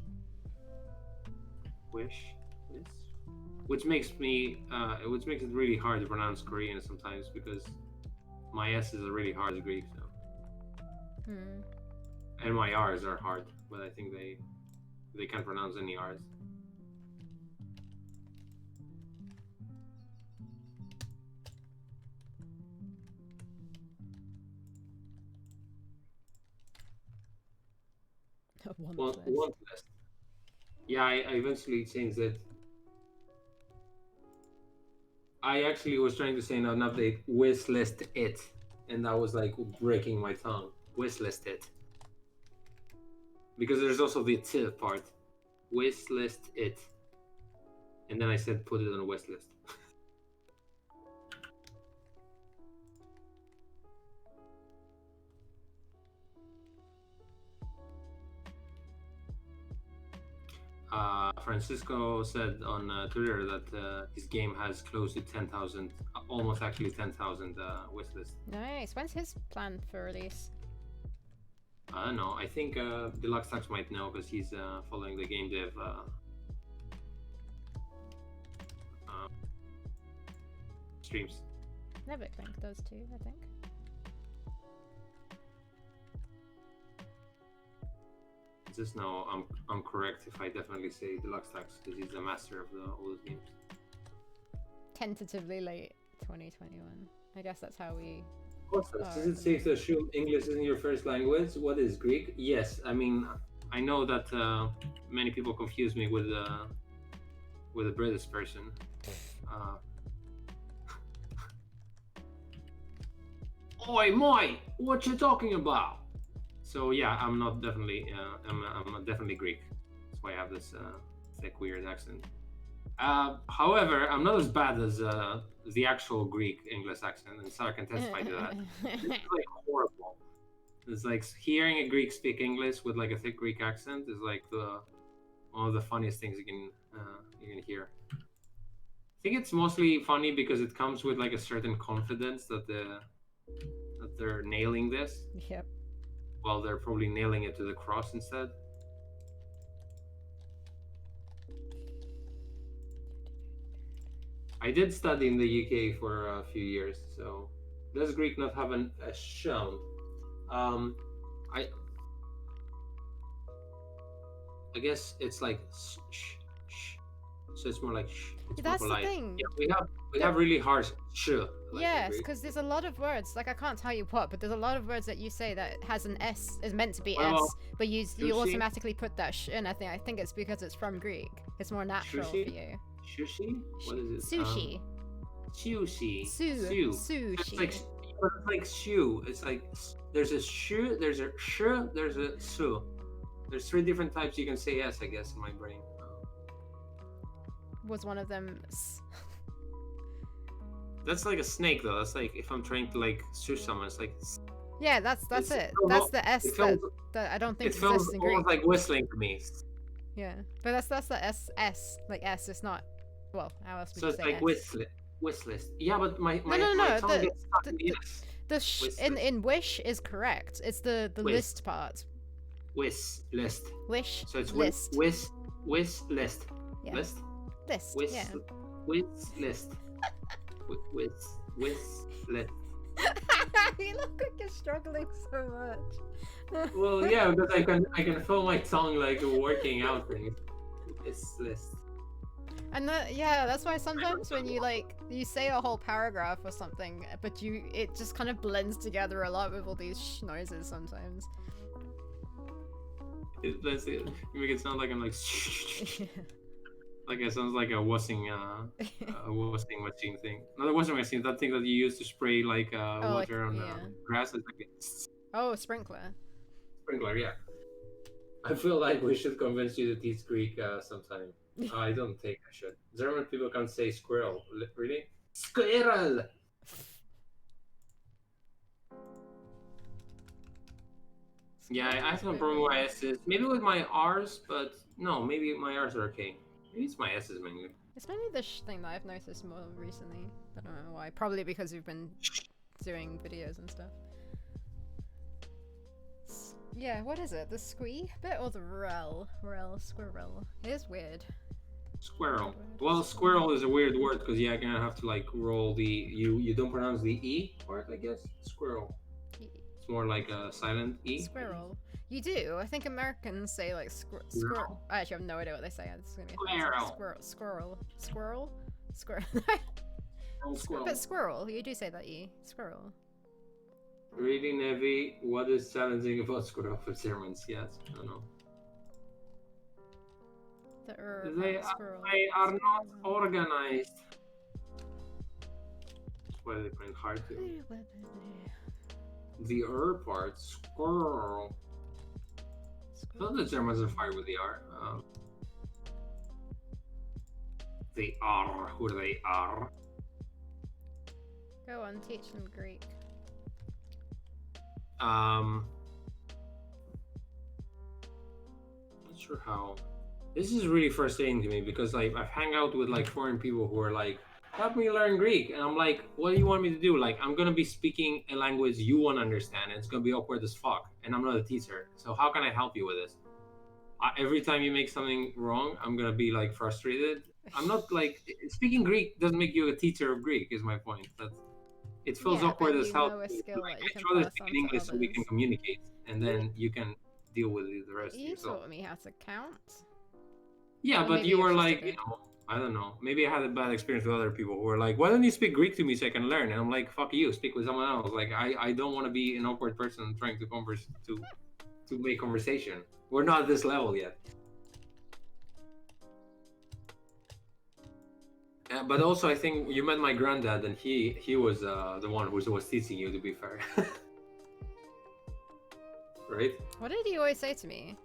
Which makes it really hard to pronounce Korean sometimes because my S's are really hard to Greek. So. And my R's are hard, but I think they can't pronounce any R's. Want list. Yeah, I eventually changed it. I actually was trying to say in an update, wish list it, and that was like breaking my tongue. Wish list it. Because there's also the T part. Wish list it. And then I said put it on a wish list. Francisco said on Twitter that his game has close to 10,000, almost actually 10,000 wish list. Nice. When's his plan for release? I don't know. I think Deluxe Tax might know because he's following the game dev streams. Nevic Link does too, I think. Just know I'm correct if I definitely say Deluxe Tax because he's the master of all those games. Tentatively late 2021. I guess that's how we. Is it safe to assume English isn't your first language? What is Greek? Yes, I mean I know that many people confuse me with a British person. Oi, moi! What you talking about? So yeah, I'm not definitely I'm definitely Greek. That's why I have this thick weird accent. However, I'm not as bad as the actual Greek English accent, and Sarah can testify to that. This is like horrible. It's like hearing a Greek speak English with like a thick Greek accent is like one of the funniest things you can hear. I think it's mostly funny because it comes with like a certain confidence that they're nailing this. Yep. While they're probably nailing it to the cross instead. I did study in the UK for a few years, so does Greek not have a sound? I guess it's like sh, so it's more like sh. It's That's more the polite. thing. Yeah, we have really harsh sh. Like yes, because there's a lot of words. Like I can't tell you what, but there's a lot of words that you say that has an S, is meant to be S, but you automatically put that sh in. I think it's because it's from Greek. It's more natural for you. Sushi? What is it? Sushi. Sushi. Sushi. It's like shoe. It's like there's a shoe, there's a sh, there's a su. There's 3 different types you can say yes, I guess, in my brain. Was one of them S? That's like a snake, though. That's like if I'm trying to like shush someone, it's like. Yeah, that's it. That's the S that I don't think exists in Greek. It feels like whistling to me. Yeah, but that's the S. Like S. It's not. Well, how else would you say So it's like whistlist. Yeah, but my tongue gets stuck in yes. In wish is correct. It's the list part. List. Wish. So it's list. list. Yeah. List. List. Yeah. List. List. You look like you're struggling so much. Well, yeah, because I can feel my tongue like working out things. List. And that's why sometimes when you say a whole paragraph or something, but it just kind of blends together a lot with all these noises sometimes. You make it sound like I'm like like it sounds like a washing washing machine thing. Not a washing machine, that thing that you use to spray like water on grass. It's like Sprinkler. Sprinkler, yeah. I feel like we should convince you to teach Greek sometime. I don't think I should. German people can't say squirrel. Really? Squirrel! Yeah, I have no problem with my S's. Maybe with my R's, but no, maybe my R's are okay. Maybe it's my S's mainly. It's mainly the thing that I've noticed more recently. I don't know why. Probably because we've been doing videos and stuff. Yeah, what is it? The squee bit or the rel? Squirrel. It is weird. Squirrel. Well, squirrel is a weird word because you're gonna have to like roll the you don't pronounce the E part, I guess. Squirrel. It's more like a silent E. Squirrel. You do. I think Americans say like squirrel. I actually have no idea what they say. It's gonna be squirrel. Squirrel. But squirrel. You do say that E. Squirrel. Really, Nevi, what is challenging about squirrel for Germans? Yes, I don't know. They are not organized. That's why they find hard to. The part, squirrel. I thought the Germans are fine with the R. They are who they are. Go on, teach them Greek. Not sure how. This is really frustrating to me because like I've hung out with like foreign people who are like, help me learn Greek, and I'm like, what do you want me to do? Like I'm gonna be speaking a language you won't understand, and it's gonna be awkward as fuck, and I'm not a teacher, so how can I help you with this? Every time you make something wrong, I'm gonna be like frustrated. I'm not like speaking Greek doesn't make you a teacher of Greek. Is my point. That it feels awkward as hell. Like, I try to speak in English so we can communicate, and then you can deal with the rest You yourself. taught me how to count. Yeah, Or but maybe you you were just like, did it. I don't know. Maybe I had a bad experience with other people who were like, why don't you speak Greek to me so I can learn? And I'm like, fuck you, speak with someone else. Like, I don't want to be an awkward person trying to converse to make conversation. We're not at this level yet. But also, I think you met my granddad, and he was the one who was teaching you. To be fair, right? What did he always say to me?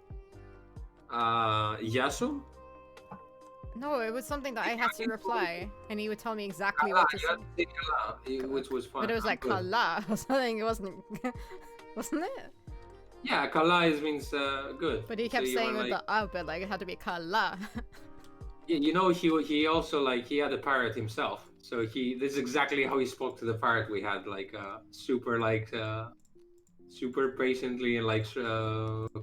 Yasu? No, it was something that I had to reply, and he would tell me exactly Kala, what to you say. had to say kala, which was fun. But it was like Good. kala or something. It wasn't, wasn't it? Yeah, kala means good. But he So kept you saying were with like, the but like it had to be kala. you know, he also like he had a parrot himself. So this is exactly how he spoke to the parrot we had, like super patiently and like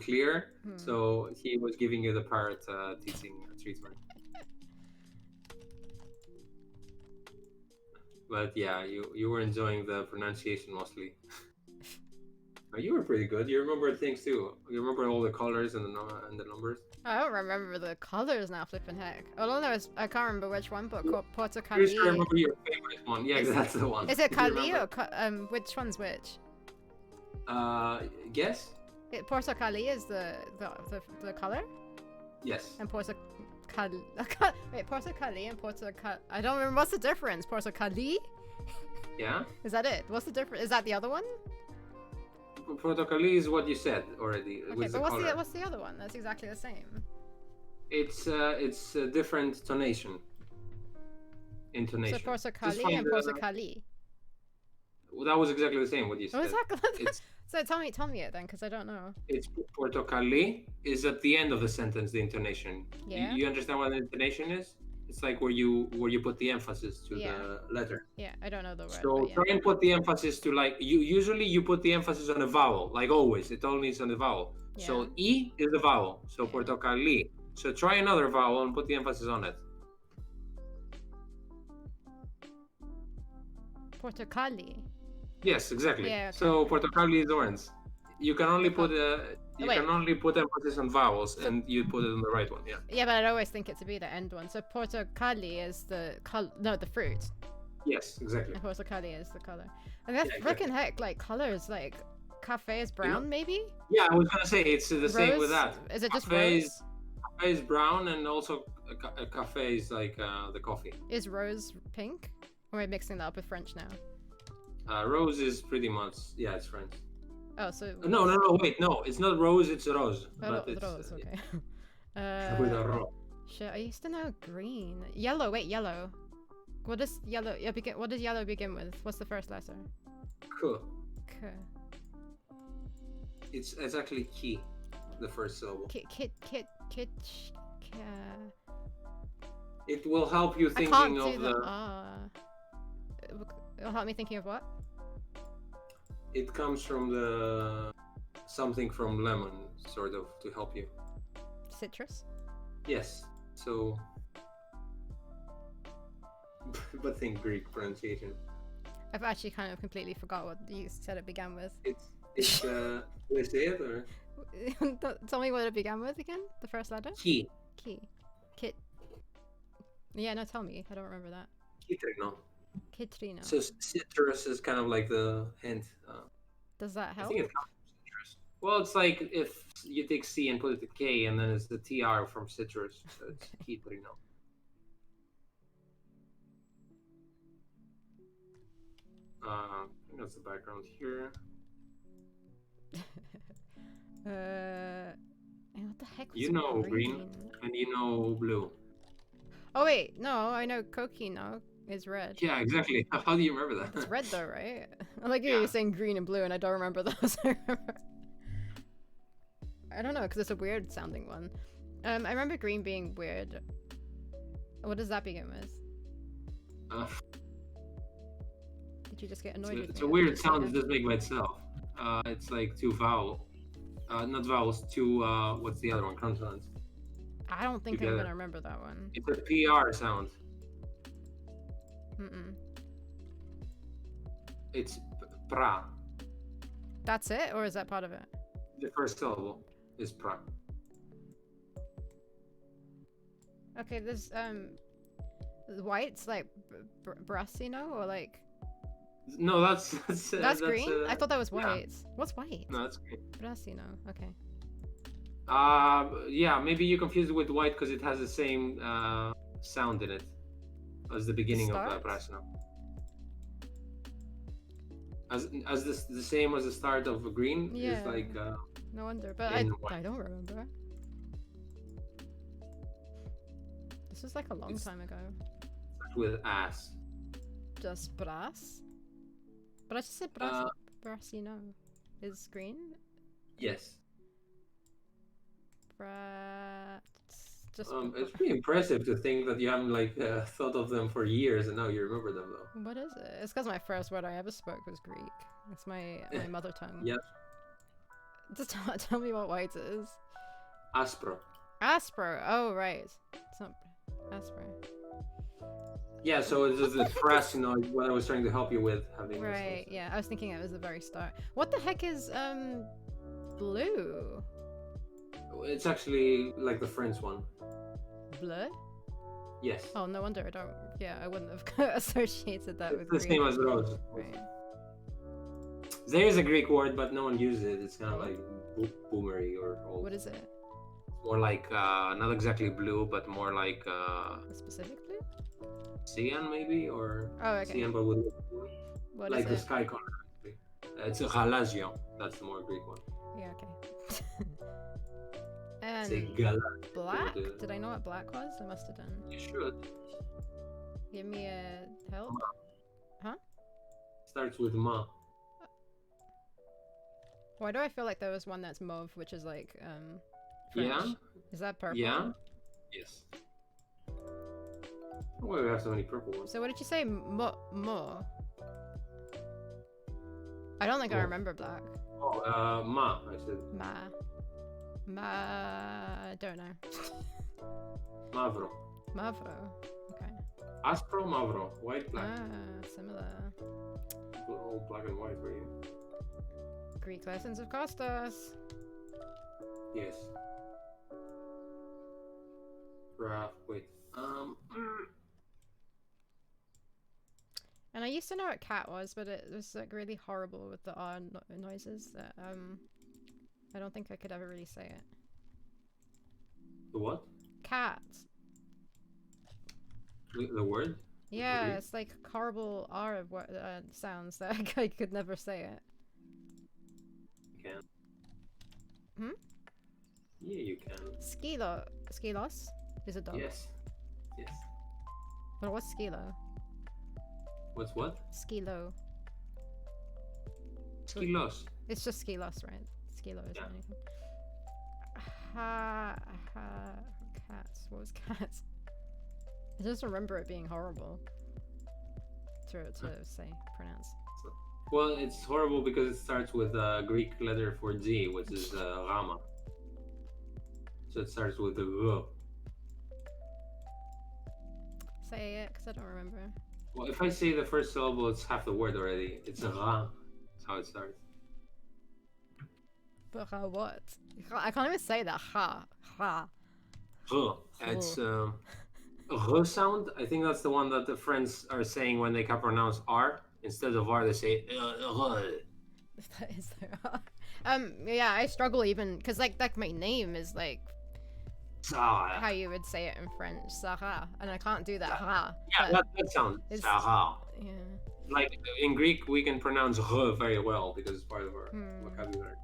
clear. So he was giving you the parrot teaching treatment. But yeah, you were enjoying the pronunciation mostly. You were pretty good. You remember things too. You remember all the colors and the numbers. I don't remember the colors now, flipping heck. All I know is I can't remember which one, but Porto Pretty sure I Cali. remember your favorite one. Yeah, that's the one. Is it You Cali or remember? which one's which? Guess? Porto Cali is the color, Yes. and Porto Cali. Wait, Porto Cali and Porto Cali. I don't remember what's the difference. Porto Cali. Yeah. Is that it? What's the difference? Is that the other one? Protocoli is what you said already. Okay, but what's the other one? That's exactly the same. It's a different intonation. So Porto Cali and Porto Cali. Well, that was exactly the same. What you said. Oh, exactly. So tell me it then, because I don't know. It's Portocali is at the end of the sentence. The intonation. Yeah. You understand what the intonation is? It's like where you put the emphasis to the letter. Yeah, I don't know the word. So try and put the emphasis to like you put the emphasis on a vowel, like always. It only is on the vowel. Yeah. So E is the vowel. So Portocali. So try another vowel and put the emphasis on it. Portocali. Yes, exactly. Yeah, okay. So Portocali is orange. You can only put can only put emphasis on vowels, and you put it on the right one. Yeah. Yeah, but I'd always think it to be the end one. So Portocali is the the fruit. Yes, exactly. And Portocali is the color. And that's freaking heck, like colors, like cafe is brown, maybe. Yeah, I was gonna say it's the rose? same with that. Is it just cafe rose? Cafe is brown, and also a cafe is like the coffee. Is rose pink? Or am I mixing that up with French now? Rose is pretty much it's French. Oh, so No, wait, no, it's not rose, it's rose. But it's rose, okay. with a ro. Shit, I used to know green. Yellow, wait, yellow. What does yellow what does yellow begin with? What's the first letter? Cool. K. It's actually ki, the first syllable. It will help you thinking of It'll help me thinking of what? It comes from the something from lemon, sort of, to help you. Citrus? Yes. So, but think Greek pronunciation. I've actually kind of completely forgot what you said it began with. It's do I say it or? Tell me what it began with again. The first letter. Ki. Kit. Yeah, no, tell me. I don't remember that. Kitrino. Kitrino. So citrus is kind of like the hint. Does that help? I think it comes from citrus. Well, it's like if you take C and put it to K, and then it's the TR from citrus, so it's Kitrino. I think that's the background here. What the heck was You know green, and you know blue. Oh wait, no, I know coquino is red. Yeah, exactly. How do you remember that? It's red though, right? I like you're saying green and blue, and I don't remember those. I don't know, because it's a weird sounding one. I remember green being weird. What does that begin with? Did you just get annoyed with me? It's a weird sound it does make by itself. It's like two not vowels, two, what's the other one? Consonants. I don't think I'm gonna remember that one. It's a PR sound. It's pra. That's it, or is that part of it? The first syllable. is pra. Okay, there's white's like brassino or like No, that's that's green. I thought that was yeah. white. What's white? No, that's green. Brassino. Okay. Yeah, maybe you confused it with white because it has the same sound in it as the beginning of Start? Brasno. As this the same as the start of green Yeah. is like No wonder, but I don't remember. This was like a long time ago. with ass. Just brass? But I just said brass. Brassino is green. Yes. Just. It's pretty impressive to think that you haven't like thought of them for years and now you remember them though. What is it? It's because my first word I ever spoke was Greek. It's my mother tongue. Yes. Just tell me what white is. Aspro. Aspro. Oh right. It's not aspro. Yeah, so it's just the press, what I was trying to help you with having. Right. Yeah, I was thinking it was the very start. What the heck is blue? It's actually like the French one. Bleu? Yes. Oh, no wonder I don't. Yeah, I wouldn't have associated that with It's the Greek. same as rose. Right. There is a Greek word, but no one uses it. It's kind of like boomery or old. What is it? More like not exactly blue, but more like A specific blue? cyan maybe, or okay. cyan but with What like is the it? sky color. It's a galazion. That's the more Greek one. Yeah. Okay. And Say gala. black? Did I know what black was? I must have done. You should. Give me a help. Huh? Starts with ma. Why do I feel like there was one that's mauve, which is like French? Yeah. Is that purple? Yeah. Yes. Why do we have so many purple ones? So what did you say? Mo? I don't think I remember black. Oh, ma. I said. I don't know. Mavro. Mavro. Okay. Aspro, mavro. White, black. Ah, similar. All black and white for you. Greek lessons of Kostas. Yes. Wait. And I used to know what cat was, but it was like really horrible with the R noises that I don't think I could ever really say it. The what? Cat. The word? Yeah, it's like horrible R sounds that I could never say it. You can. Hmm? Yeah, you can. Skilos is a dog. Yes. Yes. But what's skilo? What's what? Skilo. Skilos. It's just skilos, right? Skilo isn't anything. Cats. What was cats? I just remember it being horrible to pronounce. Well, it's horrible because it starts with a Greek letter for Z, which is Rama. So it starts with the R. Say it, because I don't remember. Well, if I say the first syllable, it's half the word already. It's a Ra. That's how it starts. But what? I can't even say that. Ha. R. It's R sound. I think that's the one that the French are saying when they can pronounce R. Instead of R, they say R. If that is their R. Yeah, I struggle even, because like my name is like Sarah. how you would say it in French, Sarah, and I can't do that. Ha. Yeah, that sounds Sarah. Yeah. Like in Greek, we can pronounce R very well because it's part of our vocabulary.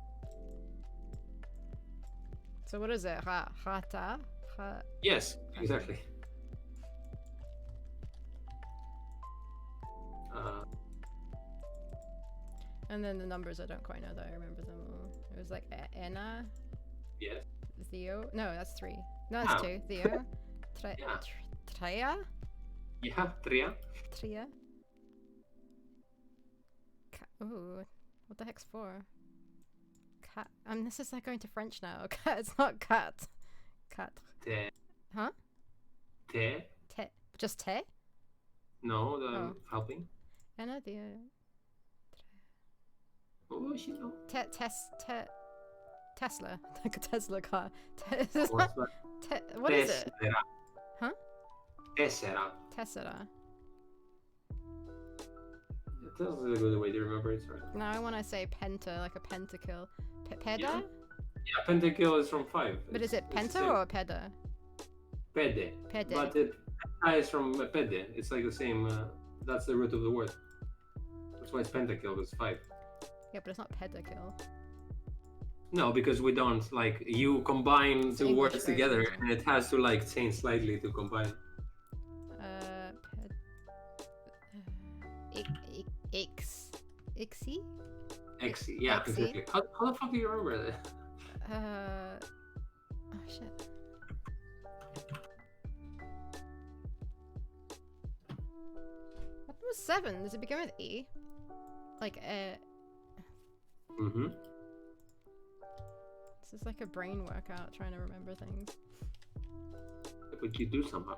So what is it? Rata? Yes, exactly. And then the numbers I don't quite know that I remember them all. It was like Enna. Yes. Theo. No, that's 3. No, that's 2. Theo. Treya. Yeah, Tria. Tria. Ooh, what the heck's 4? Cat. This is like going to French now. Cat. It's not cat. Cat. Te. Huh? Te. Te. Just te? No, the helping. Enna, Theo. Oh, she know. Tesla, like a Tesla car. Is this What's not- that? what is it? Tessera. Huh? Tessera. Tessera. This is a good way to remember it. Sorry. No, I want to say penta, like a pentakill. Peda? Yeah. Yeah, pentakill is from 5. But is it it's the penta same. or peda? Pede. Pede. But it is from pede. It's like the same. That's the root of the word. That's why it's pentakill. It's 5. Yeah, but it's not pedakill. No, because we don't like you combine It's two English words together, version. and it has to like change slightly to combine. Ixie? Exy. Yeah, Exy? exactly. How the fuck do you remember that? Oh shit. What was 7? Does it begin with E? Like, Mm-hmm. This is like a brain workout trying to remember things. But you do somehow.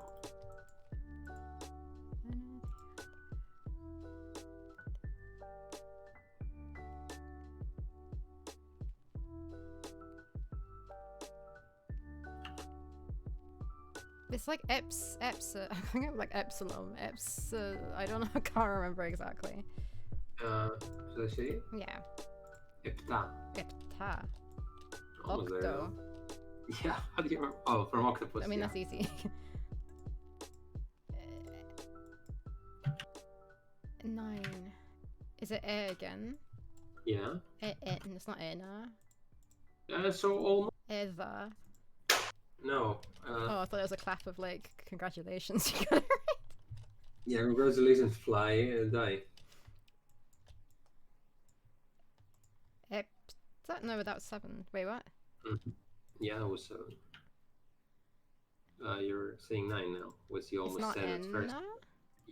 It's like I think it's like epsilon, I don't know, I can't remember exactly. Should I say it? Yeah. Epta. Epta. Almost there, Octo. though. Yeah, how do you remember? Oh, from octopus. I mean, yeah. that's easy. 9. Is it A again? Yeah. It's not Ena. So almost. Eva. No. Oh, I thought it was a clap of like, congratulations, you got it right. Yeah, congratulations, fly and die. No, that was 7. Wait, what? Mm-hmm. Yeah, that was 7. You're saying 9 now. Which you It's almost not said at first. Ena?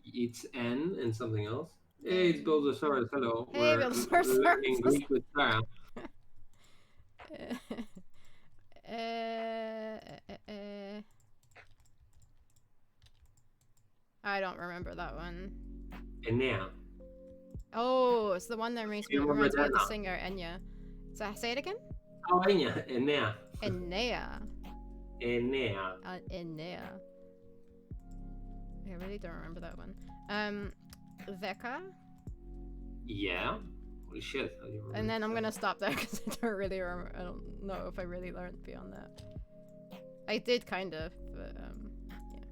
It's N and something else. Hey, it's Buildosaurus. Hello. Hey, We're Buildosaurus. learning Greek with Sarah. I don't remember that one. Enea. Oh, it's the one that reminds me remember of the that now? singer Enya. So say it again? Oh, Enea. Enea. Enea. Enea. Enea. I really don't remember that one. Veka. Yeah. Holy shit. How do you remember And then I'm that? gonna stop there because I don't really remember. I don't know if I really learned beyond that. I did kind of, but yeah.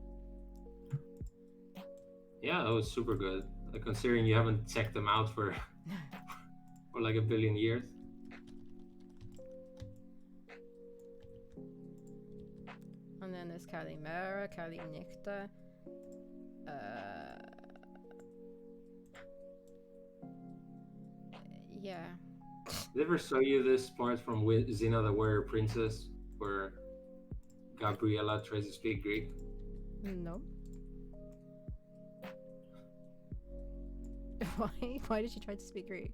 Yeah, that was super good. Like, considering you haven't checked them out for for like a billion years. And then there's Calimera, Calinicta. Yeah. Did I ever show you this part from Xena the Warrior Princess where Gabriella tries to speak Greek? No. Why? Why did she try to speak Greek?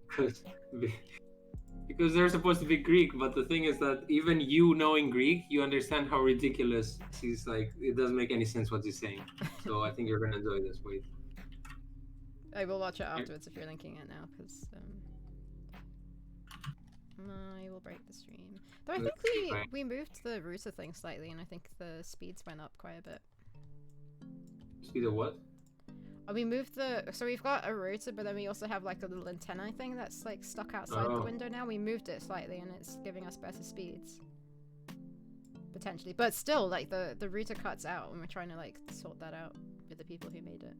Because they're supposed to be Greek, but the thing is that even you knowing Greek, you understand how ridiculous she's like. It doesn't make any sense what she's saying. So I think you're gonna enjoy this. Wait. I will watch it afterwards if you're linking it now, because I will break the stream. Though I think we moved the router thing slightly, and I think the speeds went up quite a bit. Speed of what? We moved so we've got a router, but then we also have like a little antenna thing that's like stuck outside the window now. We moved it slightly, and it's giving us better speeds. Potentially. But still, like, the router cuts out, and we're trying to like sort that out with the people who made it.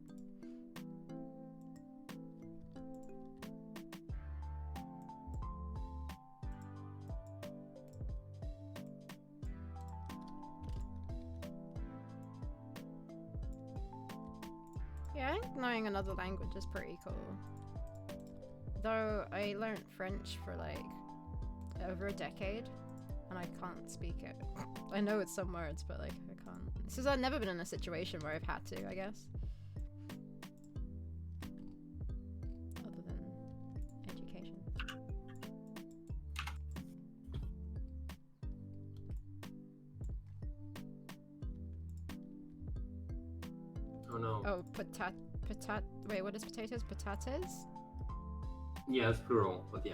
Yeah, I think knowing another language is pretty cool. Though I learned French for like over a decade, and I can't speak it. I know it's some words, but like I can't. It's just I've never been in a situation where I've had to, I guess. Other than education. Oh no. Oh, wait, what is potatoes? Patates? Yeah, it's plural, but yeah.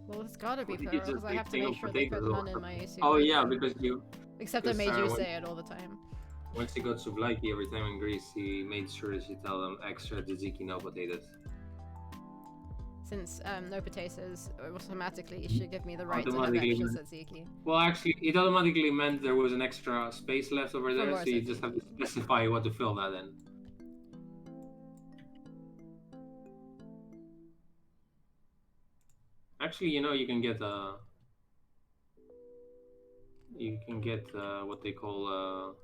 Well, it's gotta be What did you plural just because I say? have to Thing make of sure they put potatoes or none in my something? Oh yeah, souvlaki. because you. Except I Because made you Sarah, say it all the time. once he got souvlaki every time in Greece, he made sure she tell them extra tzatziki, no potatoes. Since no potatoes, automatically should give me the right to have Automatically extra meant. tzatziki. Well, actually, it automatically meant there was an extra space left over For there, more so you just have to tzatziki. specify what to fill that in. Actually, you can get what they call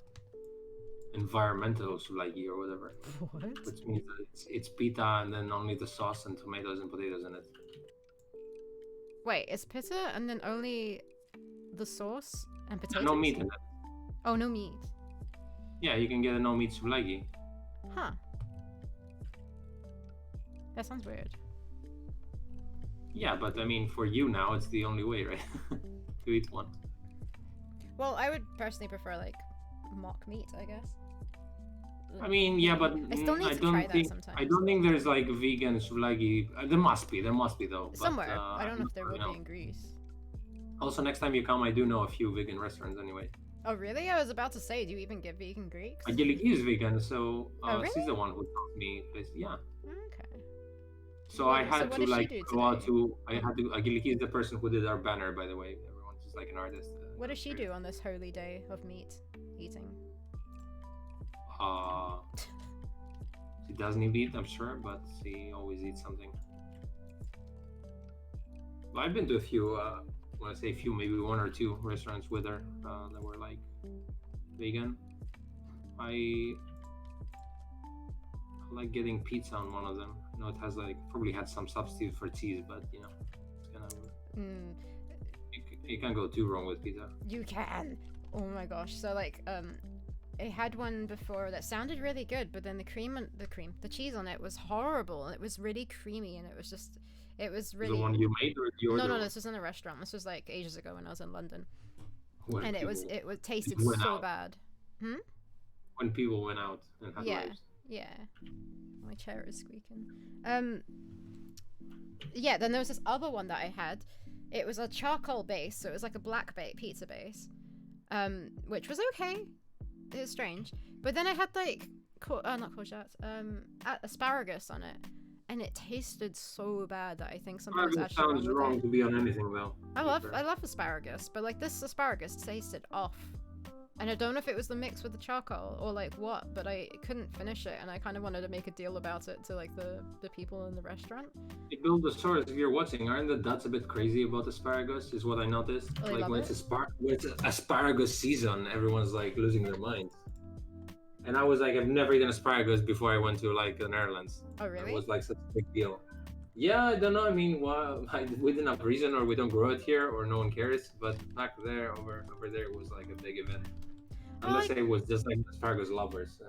environmental souvlaki or whatever, What? which means that it's pita and then only the sauce and tomatoes and potatoes in it. Wait, it's pita and then only the sauce and potatoes? No meat in it. Oh, no meat. Yeah, you can get a no meat souvlaki. Huh. That sounds weird. Yeah, but I mean, for you now, it's the only way, right? To eat one. Well, I would personally prefer like mock meat, I guess. I mean, yeah, but I still need I to don't try that think sometimes. I don't think there's like vegan souvlaki. There must be though. Somewhere. But, I don't know if there would know. be in Greece. Also, next time you come, I do know a few vegan restaurants anyway. Oh, really? I was about to say, do you even get vegan Greeks? Agiliki is vegan, so really? she's the one who taught me. Yeah. Okay. So Well, I had so to what does she like do go out today? to. I had to. Agiliki is the person who did our banner, by the way. Everyone's just like an artist. What does she do on this holy day of meat eating? She doesn't eat meat, I'm sure, but she always eats something. But I've been to a few. When I say a few, maybe one or two restaurants with her that were like vegan. I like getting pizza on one of them. You know, it has like probably had some substitute for cheese, but it's kind of you can't go too wrong with pizza. You can. Oh my gosh. So like I had one before that sounded really good, but then the cheese on it was horrible, and it was really creamy, and it was really. The one you made or the order? No, this was in a restaurant. This was like ages ago when I was in London, and it tasted so bad. When people went out and had lives. Yeah. My chair is squeaking. Yeah. Then there was this other one that I had. It was a charcoal base, so it was like a black pizza base, which was okay. It was strange, but then I had like not courgettes, asparagus on it, and it tasted so bad that I think something was actually sounds wrong to be on anything though. I love asparagus, but like this asparagus tasted off, and I don't know if it was the mix with the charcoal or like what, but I couldn't finish it, and I kind of wanted to make a deal about it to like the people in the restaurant. Buildosaurus, if you're watching, aren't the Dutch a bit crazy about asparagus? Is what I noticed. Oh, like when it's asparagus season, everyone's like losing their minds. And I was like, I've never eaten asparagus before I went to like the Netherlands. Oh really? It was like such a big deal. Yeah, I don't know. I mean, we didn't have reason, or we don't grow it here, or no one cares. But back there, over there, it was like a big event. Unless it was just like asparagus lovers.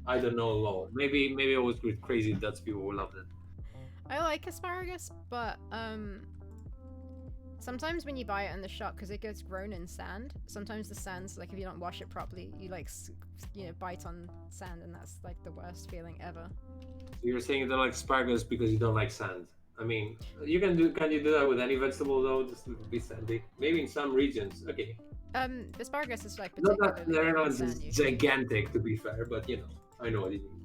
I don't know law. Maybe I was with crazy Dutch people who loved it. I like asparagus, but sometimes when you buy it in the shop, because it gets grown in sand, sometimes the sand's like, if you don't wash it properly, you like bite on sand, and that's like the worst feeling ever. So you're saying you don't like asparagus because you don't like sand. I mean, can you do that with any vegetable though? Just to be sandy. Maybe in some regions. Okay. Asparagus is like not particularly that the Netherlands is usually. gigantic, to be fair, but I know what you mean.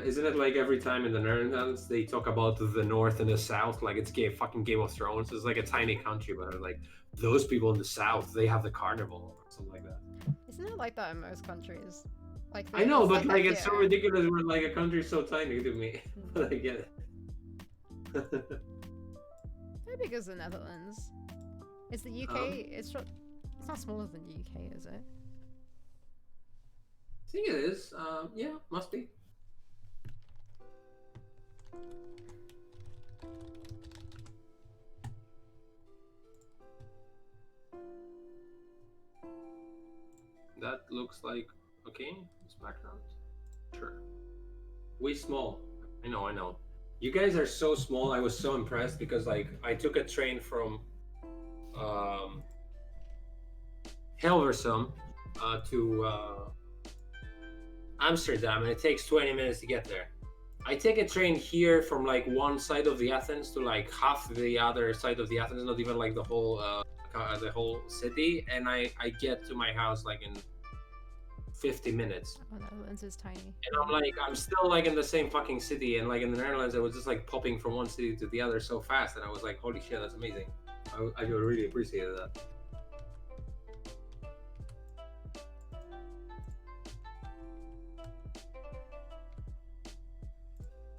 Isn't it like every time in the Netherlands they talk about the north and the south like it's fucking Game of Thrones? It's like a tiny country, but like those people in the south, they have the carnival or something like that. Isn't it like that in most countries? Like I know, but like it's so ridiculous when like a country's so tiny to me. But I get it. How big is the Netherlands? Is the UK? It's not smaller than the UK, is it? I think it is. Yeah, must be. That looks like okay. This background, sure. Way small. I know. You guys are so small. I was so impressed because like I took a train from Hilversum to Amsterdam, and it takes 20 minutes to get there. I take a train here from like one side of the Athens to like half the other side of the Athens, not even like the whole city, and I get to my house like in 50 minutes. Oh, the Netherlands is tiny. And I'm like, I'm still like in the same fucking city, and like in the Netherlands, I was just like popping from one city to the other so fast, and I was like, holy shit, that's amazing. I really appreciated that.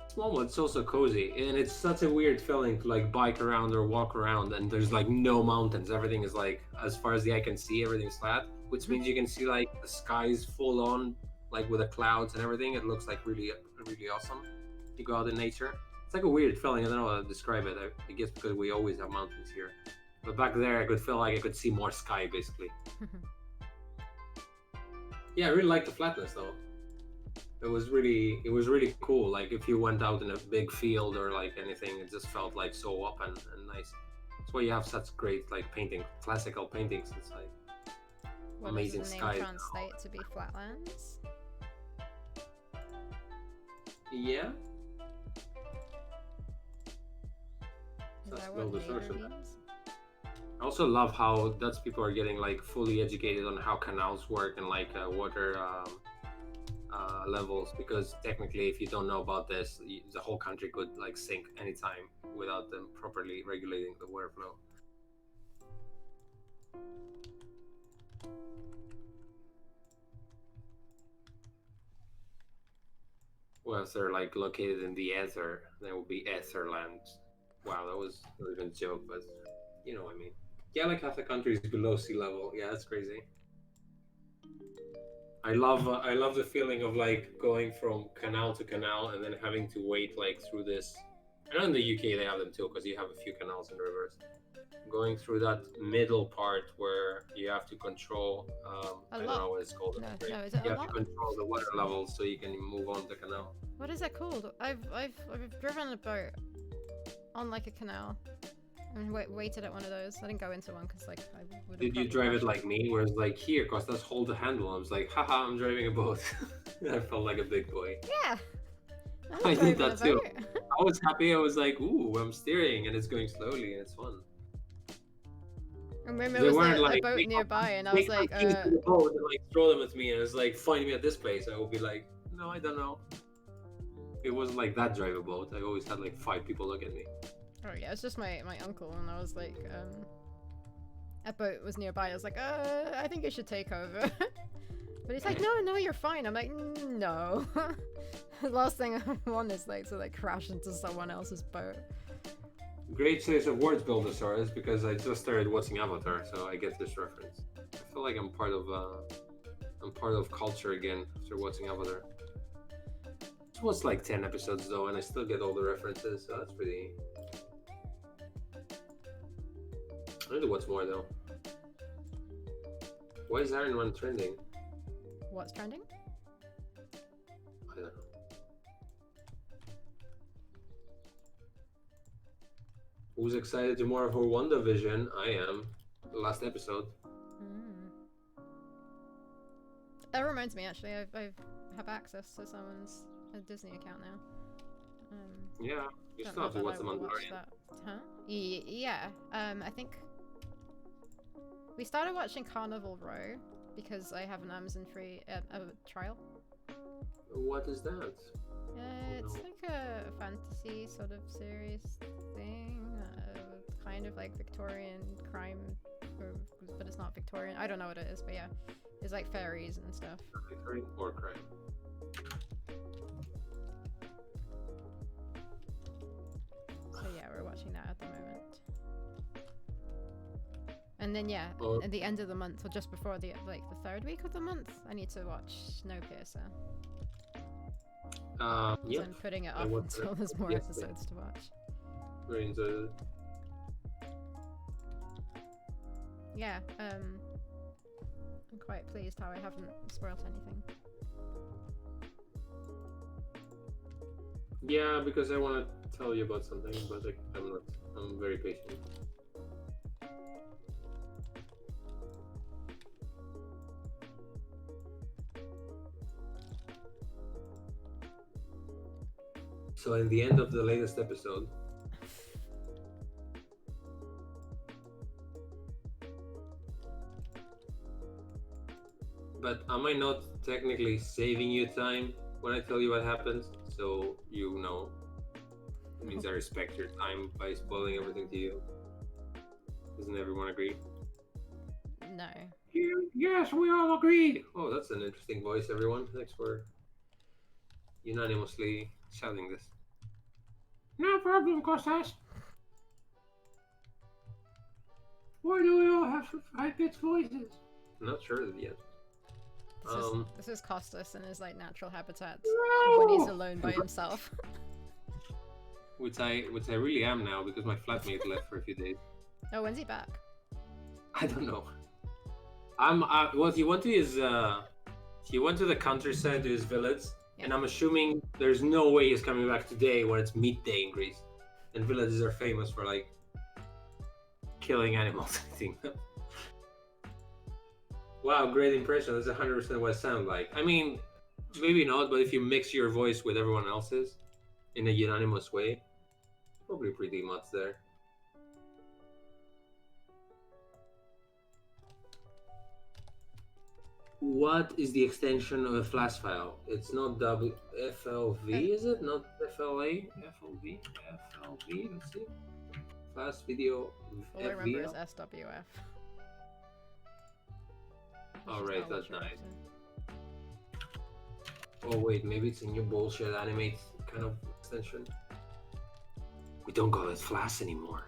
Small, but it's also cozy, and it's such a weird feeling to like bike around or walk around, and there's like no mountains. Everything is like, as far as the eye can see, everything's flat, which means you can see like the skies full on, like with the clouds and everything. It looks like really, really awesome. You go out in nature. It's like a weird feeling. I don't know how to describe it. I guess because we always have mountains here, but back there, I could feel like I could see more sky, basically. Yeah, I really like the flatness though. It was really cool. Like if you went out in a big field or like anything, it just felt like so up and nice. That's why you have such great like classical paintings. It's like What amazing does the name skies. translate to be flatlands? Yeah. Is That's that well what researched. neighbor means? I also love how Dutch people are getting like fully educated on how canals work and like water levels, because technically if you don't know about this, the whole country could like sink anytime without them properly regulating the water flow. Well, if they're like located in the ether, there will be etherlands. Wow, that was not even a joke, but you know what I mean. Yeah, like half the country is below sea level. Yeah, that's crazy. I love the feeling of like going from canal to canal and then having to wait like through this. I know in the UK they have them too because you have a few canals and rivers. Going through that middle part where you have to control. I don't know what it's called. No, is it You a have to lock? control the water levels so you can move on the canal. What is it called? I've driven a boat on like a canal. And waited at one of those. I didn't go into one because like I would. Did you drive it like me, where it's like here, Costas, hold the handle? I was like, haha, I'm driving a boat. I felt like a big boy. Yeah. I did that too. I was happy. I was like, ooh, I'm steering and it's going slowly and it's fun. I remember there was a boat nearby, and I was like, the boat and like throw them at me, and it's like, find me at this place. I would be like, no, I don't know. It wasn't like that drive a boat. I always had like 5 people look at me. Oh yeah, it's just my uncle, and I was like, a boat was nearby. I was like, I think I should take over. But he's like, no, you're fine. I'm like, no. The last thing I want is like to like crash into someone else's boat. Great choice of words, Buildosaurus, because I just started watching Avatar, so I get this reference. I feel like I'm part of culture again after watching Avatar. It was like 10 episodes though, and I still get all the references, so that's pretty. I need to watch more though. Why is Iron Man trending? What's trending? I don't know. Who's excited to more of her WandaVision? I am. The last episode. That reminds me, actually, I have access to someone's Disney account now. Yeah, you still have to watch The Mandalorian. Huh? Yeah. I think we started watching Carnival Row because I have an Amazon free trial. What is that? It's like a fantasy sort of series thing, kind of like Victorian crime, but it's not Victorian. I don't know what it is, but yeah, it's like fairies and stuff. Victorian or crime? So yeah, we're watching that at the moment. And then yeah, at the end of the month or just before the 3rd week of the month, I need to watch Snowpiercer. Yeah. I'm putting it off until there's more episodes to watch. Very enjoyed it. Yeah, I'm quite pleased how I haven't spoiled anything. Yeah, because I want to tell you about something, but I'm not. I'm very patient. So in the end of the latest episode, but am I not technically saving you time when I tell you what happens? So you know, it means I respect your time by spoiling everything to you. Doesn't everyone agree? No. Yes, we all agreed. Oh, that's an interesting voice, everyone. Thanks for unanimously shouting this. No problem, Costas. Why do we all have high-pitched voices? I'm not sure yet. This is Costas in his like natural habitat No! when he's alone by himself. Which I really am now because my flatmate left for a few days. Oh, when's he back? I don't know. What he went to is he went to the countryside to his village, and I'm assuming there's no way he's coming back today when it's meat day in Greece, and villages are famous for like killing animals. I think. Wow, great impression. That's 100% what it sounds like. I mean, maybe not, but if you mix your voice with everyone else's in a unanimous way, probably pretty much there. What is the extension of a Flash file? It's not FLV, is it? Not FLA? FLV? FLV? Let's see. Flash video. All I remember is SWF. Alright, that's nice. Oh wait, maybe it's a new bullshit animate kind of extension. We don't call it Flash anymore.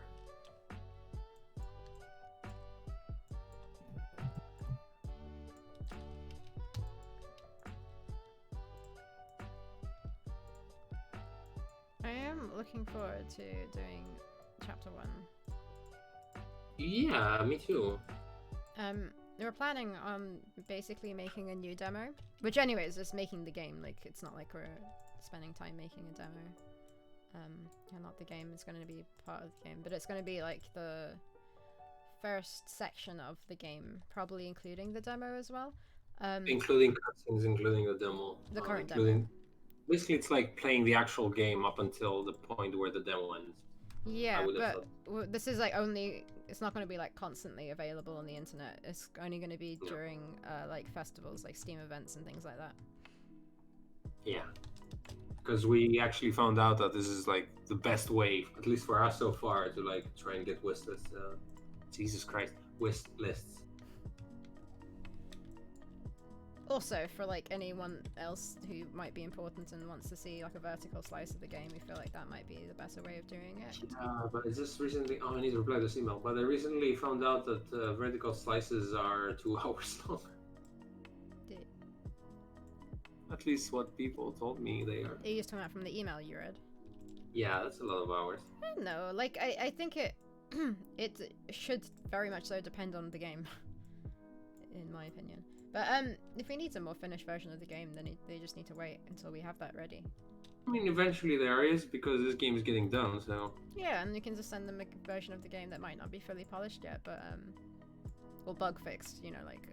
I am looking forward to doing chapter 1. Yeah, me too. We were planning on basically making a new demo, which anyways is making the game. Like, it's not like we're spending time making a demo. And not the game, it's going to be part of the game, but it's going to be like the first section of the game, probably including the demo as well. Including cutscenes, including the demo. The current demo. Basically, it's like playing the actual game up until the point where the demo ends. Yeah, but this is like only... It's not going to be like constantly available on the internet. It's only going to be during like festivals, like Steam events and things like that. Yeah, because we actually found out that this is like the best way, at least for us so far, to like try and get wish lists. Jesus Christ, wish lists. Also, for like anyone else who might be important and wants to see like a vertical slice of the game, we feel like that might be the better way of doing it. But I just recently... Oh, I need to reply to this email. But I recently found out that vertical slices are 2 hours long. At least what people told me they are. It used to come out from the email you read. Yeah, that's a lot of hours. I don't know, like I think it it should very much so depend on the game, in my opinion. But if we need a more finished version of the game, then they just need to wait until we have that ready. I mean, eventually there is, because this game is getting done, so... Yeah, and you can just send them a version of the game that might not be fully polished yet, but, or bug fixed, you know, like,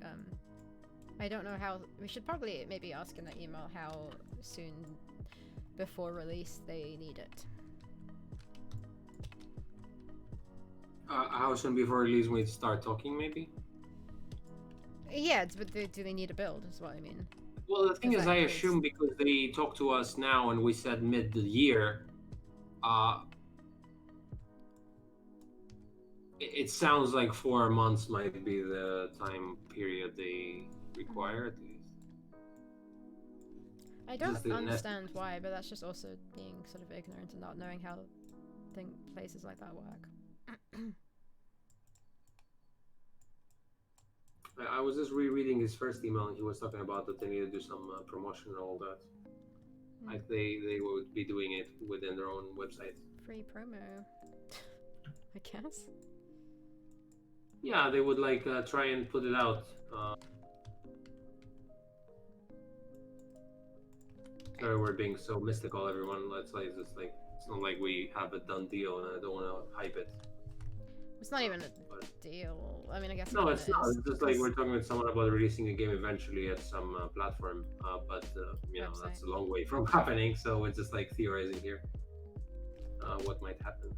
I don't know how... We should probably maybe ask in that email how soon before release they need it. How soon before release we start talking, maybe? Yeah, but do they need a build, is what I mean. Well, the thing is, I assume because they talked to us now and we said mid-year, it sounds like 4 months might be the time period they require, at least. I don't understand why, but that's just also being sort of ignorant and not knowing how places like that work. I was just rereading his first email, and he was talking about that they need to do some promotion and all that. Like they would be doing it within their own website. Free promo, I guess. Yeah, they would like try and put it out. Sorry, we're being so mystical, everyone. Let's like, it's not like we have a done deal, and I don't want to hype it. It's not even a But deal. I mean, I guess no, it it's not. is, It's just like we're talking with someone about releasing a game eventually at some platform, but you know website. that's a long way from happening. So it's just like theorizing here what might happen.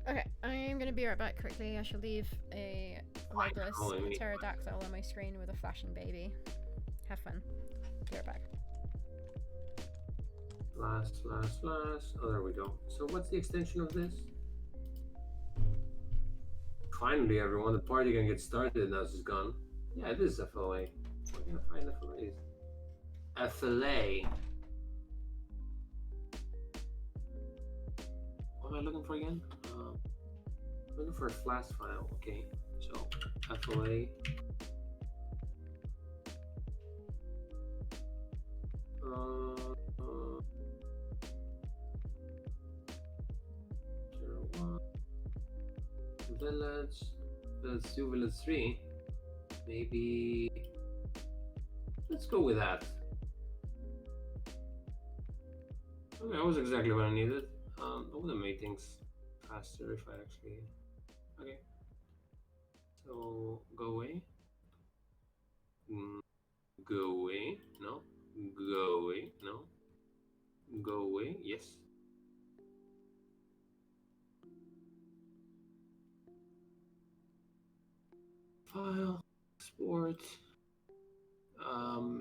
Okay, I'm gonna be right back quickly. I shall leave a legless calling me. pterodactyl on my screen with a flashing baby. Have fun. Be right back. Last. Oh, there we go. So what's the extension of this? Finally, everyone, the party can get started now this is gone. Yeah, it is FLA. We're gonna find FLAs. FLA. What am I looking for again? Looking for a flash file. Okay, so FLA. Village. Let's do Village 3. Maybe. Let's go with that. Okay, that was exactly what I needed. I would have made things faster if I actually. Okay. So go away. Go away. No. Go away. No. Go away. Yes. File. Export.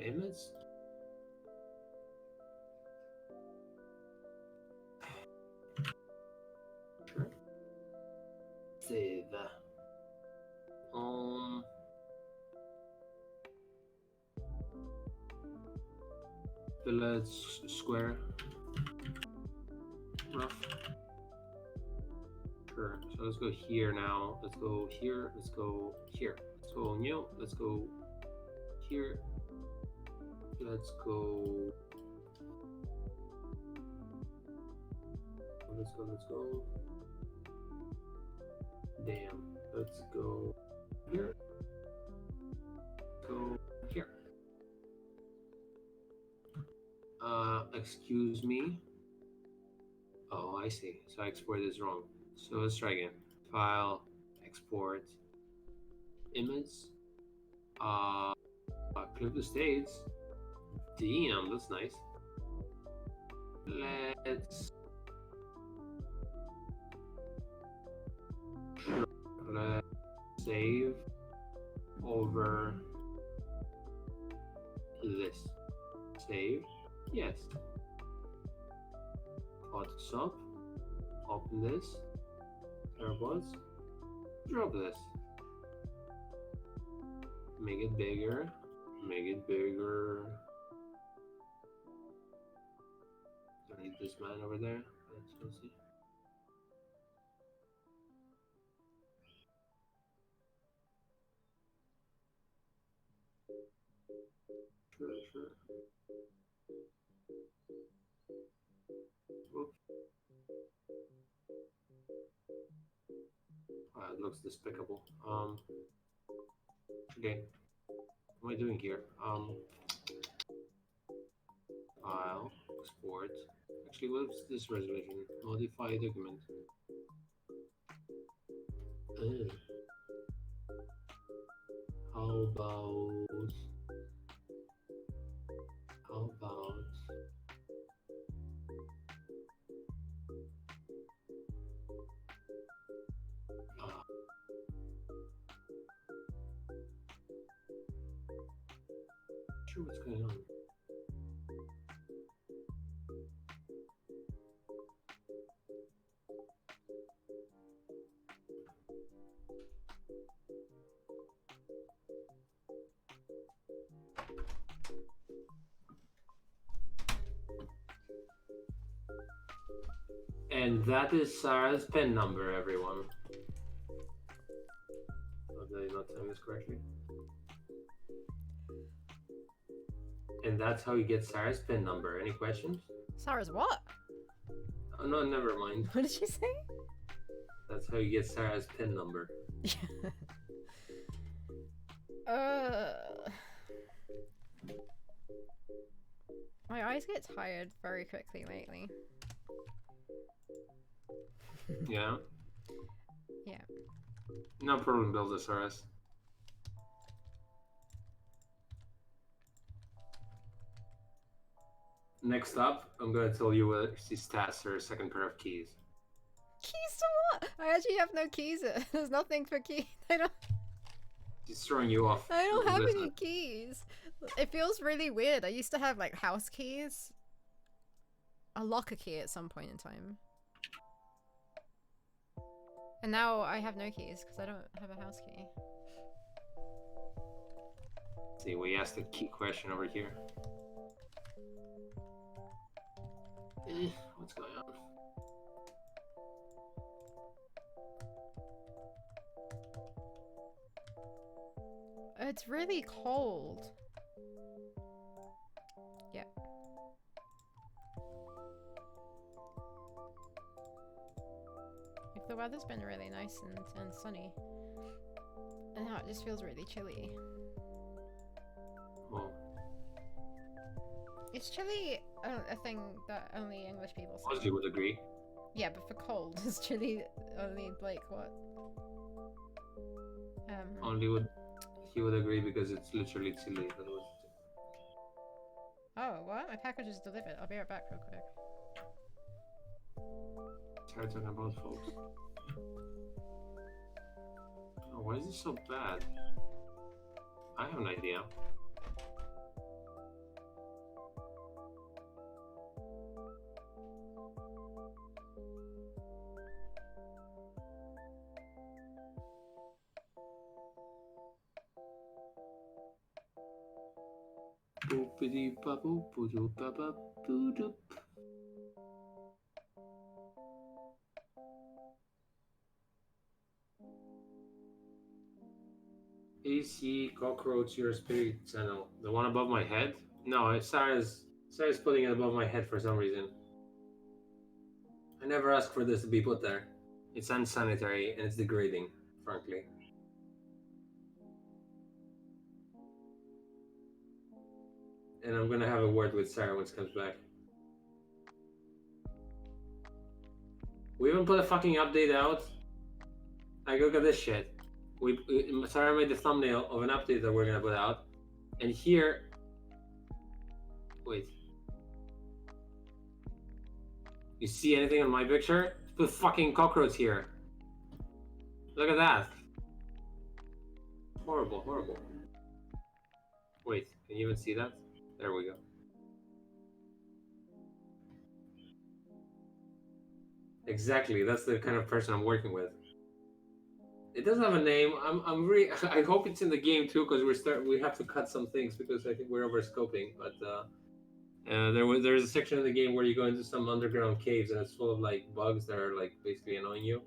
Image. Sure. Save. Village square. Rough. Sure. So let's go here now. Let's go here. Let's go here. Let's go new. Let's go here. Let's go. Let's go. Damn. Let's go here. Go here. Excuse me. Oh, I see. So I exported this wrong. So let's try again. File, export, image. Clip the states. Damn, that's nice. Let's save over this. Save. Yes. Hot sub. Open this. Theropods. Drop this. Make it bigger. Make it bigger. Don't need this man over there. Let's see. Sure. Oops. It looks despicable. Okay. What am I doing here? File, export. Actually, what's this resolution? Modify document. How about sure what's going on. And that is Sarah's PIN number, everyone. Oh, did I not time this correctly? And that's how you get Sarah's PIN number. Any questions? Sarah's what? Oh, no, never mind. What did she say? That's how you get Sarah's PIN number. My eyes get tired very quickly lately. Yeah? Yeah. No problem, Buildosaurus. Next up, I'm gonna tell you what these stats are a second pair of keys. Keys to what? I actually have no keys. There's nothing for keys. He's throwing you off. I don't have Listen. any keys. It feels really weird. I used to have like house keys. A locker key at some point in time. And now I have no keys because I don't have a house key. See, we asked a key question over here. What's going on? It's really cold. Yeah. Like the weather's been really nice and sunny. And now it just feels really chilly. Well, It's chilly, a thing that only English people say. Ozzy would agree. Yeah, but for cold, is chilly only like what? He would agree because it's literally chilly. But Oh, what? My package is delivered. I'll be right back real quick. Tired talking about, folks. Oh, why is this so bad? I have an idea. AC cockroach your spirit channel. The one above my head? No, Sarah's putting it above my head for some reason. I never asked for this to be put there. It's unsanitary and it's degrading, frankly. And I'm gonna have a word with Sarah when she comes back. We even put a fucking update out. Like, look at this shit. Sarah made the thumbnail of an update that we're gonna put out, and here, wait, you see anything on my picture? Put fucking cockroach here. Look at that. Horrible, horrible. Wait, can you even see that? There we go. Exactly, that's the kind of person I'm working with. It doesn't have a name. I'm really. I hope it's in the game too, because we have to cut some things because I think we're over scoping. But there's a section in the game where you go into some underground caves and it's full of like bugs that are like basically annoying you,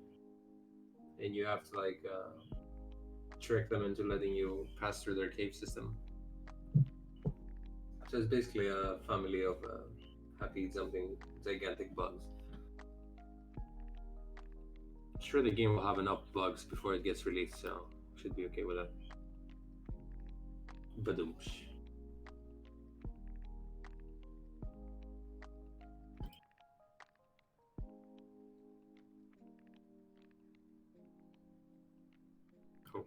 and you have to like trick them into letting you pass through their cave system. So it's basically a family of happy jumping gigantic bugs. Sure, the game will have enough bugs before it gets released, so should be okay with that. Badoomsh. Cool.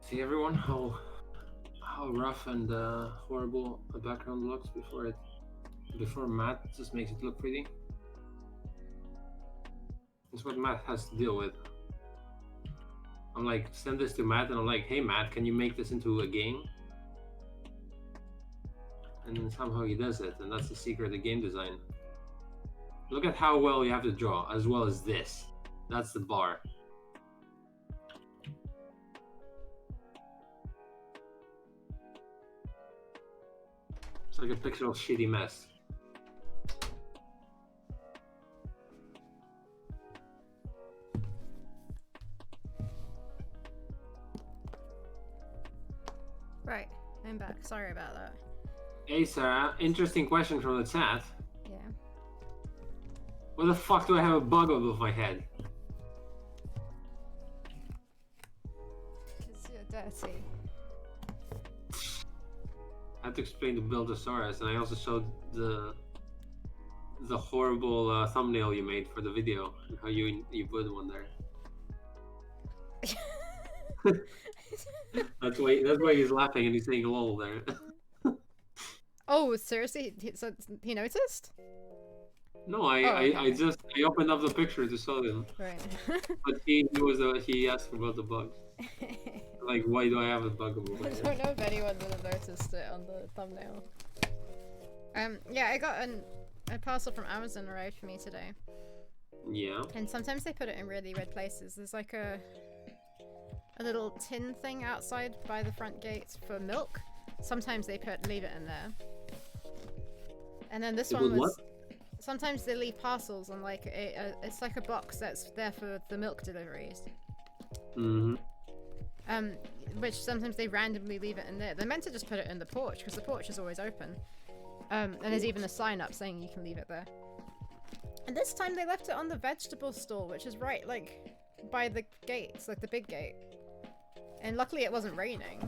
See everyone how rough and horrible the background looks before Matt just makes it look pretty. That's what Matt has to deal with. I'm like, send this to Matt and I'm like, hey Matt, can you make this into a game? And then somehow he does it, and that's the secret of game design. Look at how well you have to draw, as well as this. That's the bar. It's like a pixel shitty mess. Right, I'm back. Sorry about that. Hey Sarah, interesting question from the chat. Yeah. What the fuck do I have a bug above my head? Because you're dirty. I had to explain the Buildosaurus, and I also showed the horrible thumbnail you made for the video, and how you put one there. That's why he's laughing and he's saying lol there. Oh, seriously? He noticed? No, I opened up the picture to show him, Right. but he asked about the bugs. Like, why do I have a bug above my I head? don't know if anyone would have noticed it on the thumbnail. Yeah, I got a parcel from Amazon arrived for me today. Yeah. And sometimes they put it in really weird places. There's like a little tin thing outside by the front gate for milk. Sometimes they leave it in there. And then this one was... Sometimes they leave parcels on like it's like a box that's there for the milk deliveries. Mm-hmm. Which sometimes they randomly leave it in there. They're meant to just put it in the porch because the porch is always open. And there's even a sign up saying you can leave it there. And this time they left it on the vegetable stall, which is right like by the gates, like the big gate. And luckily it wasn't raining.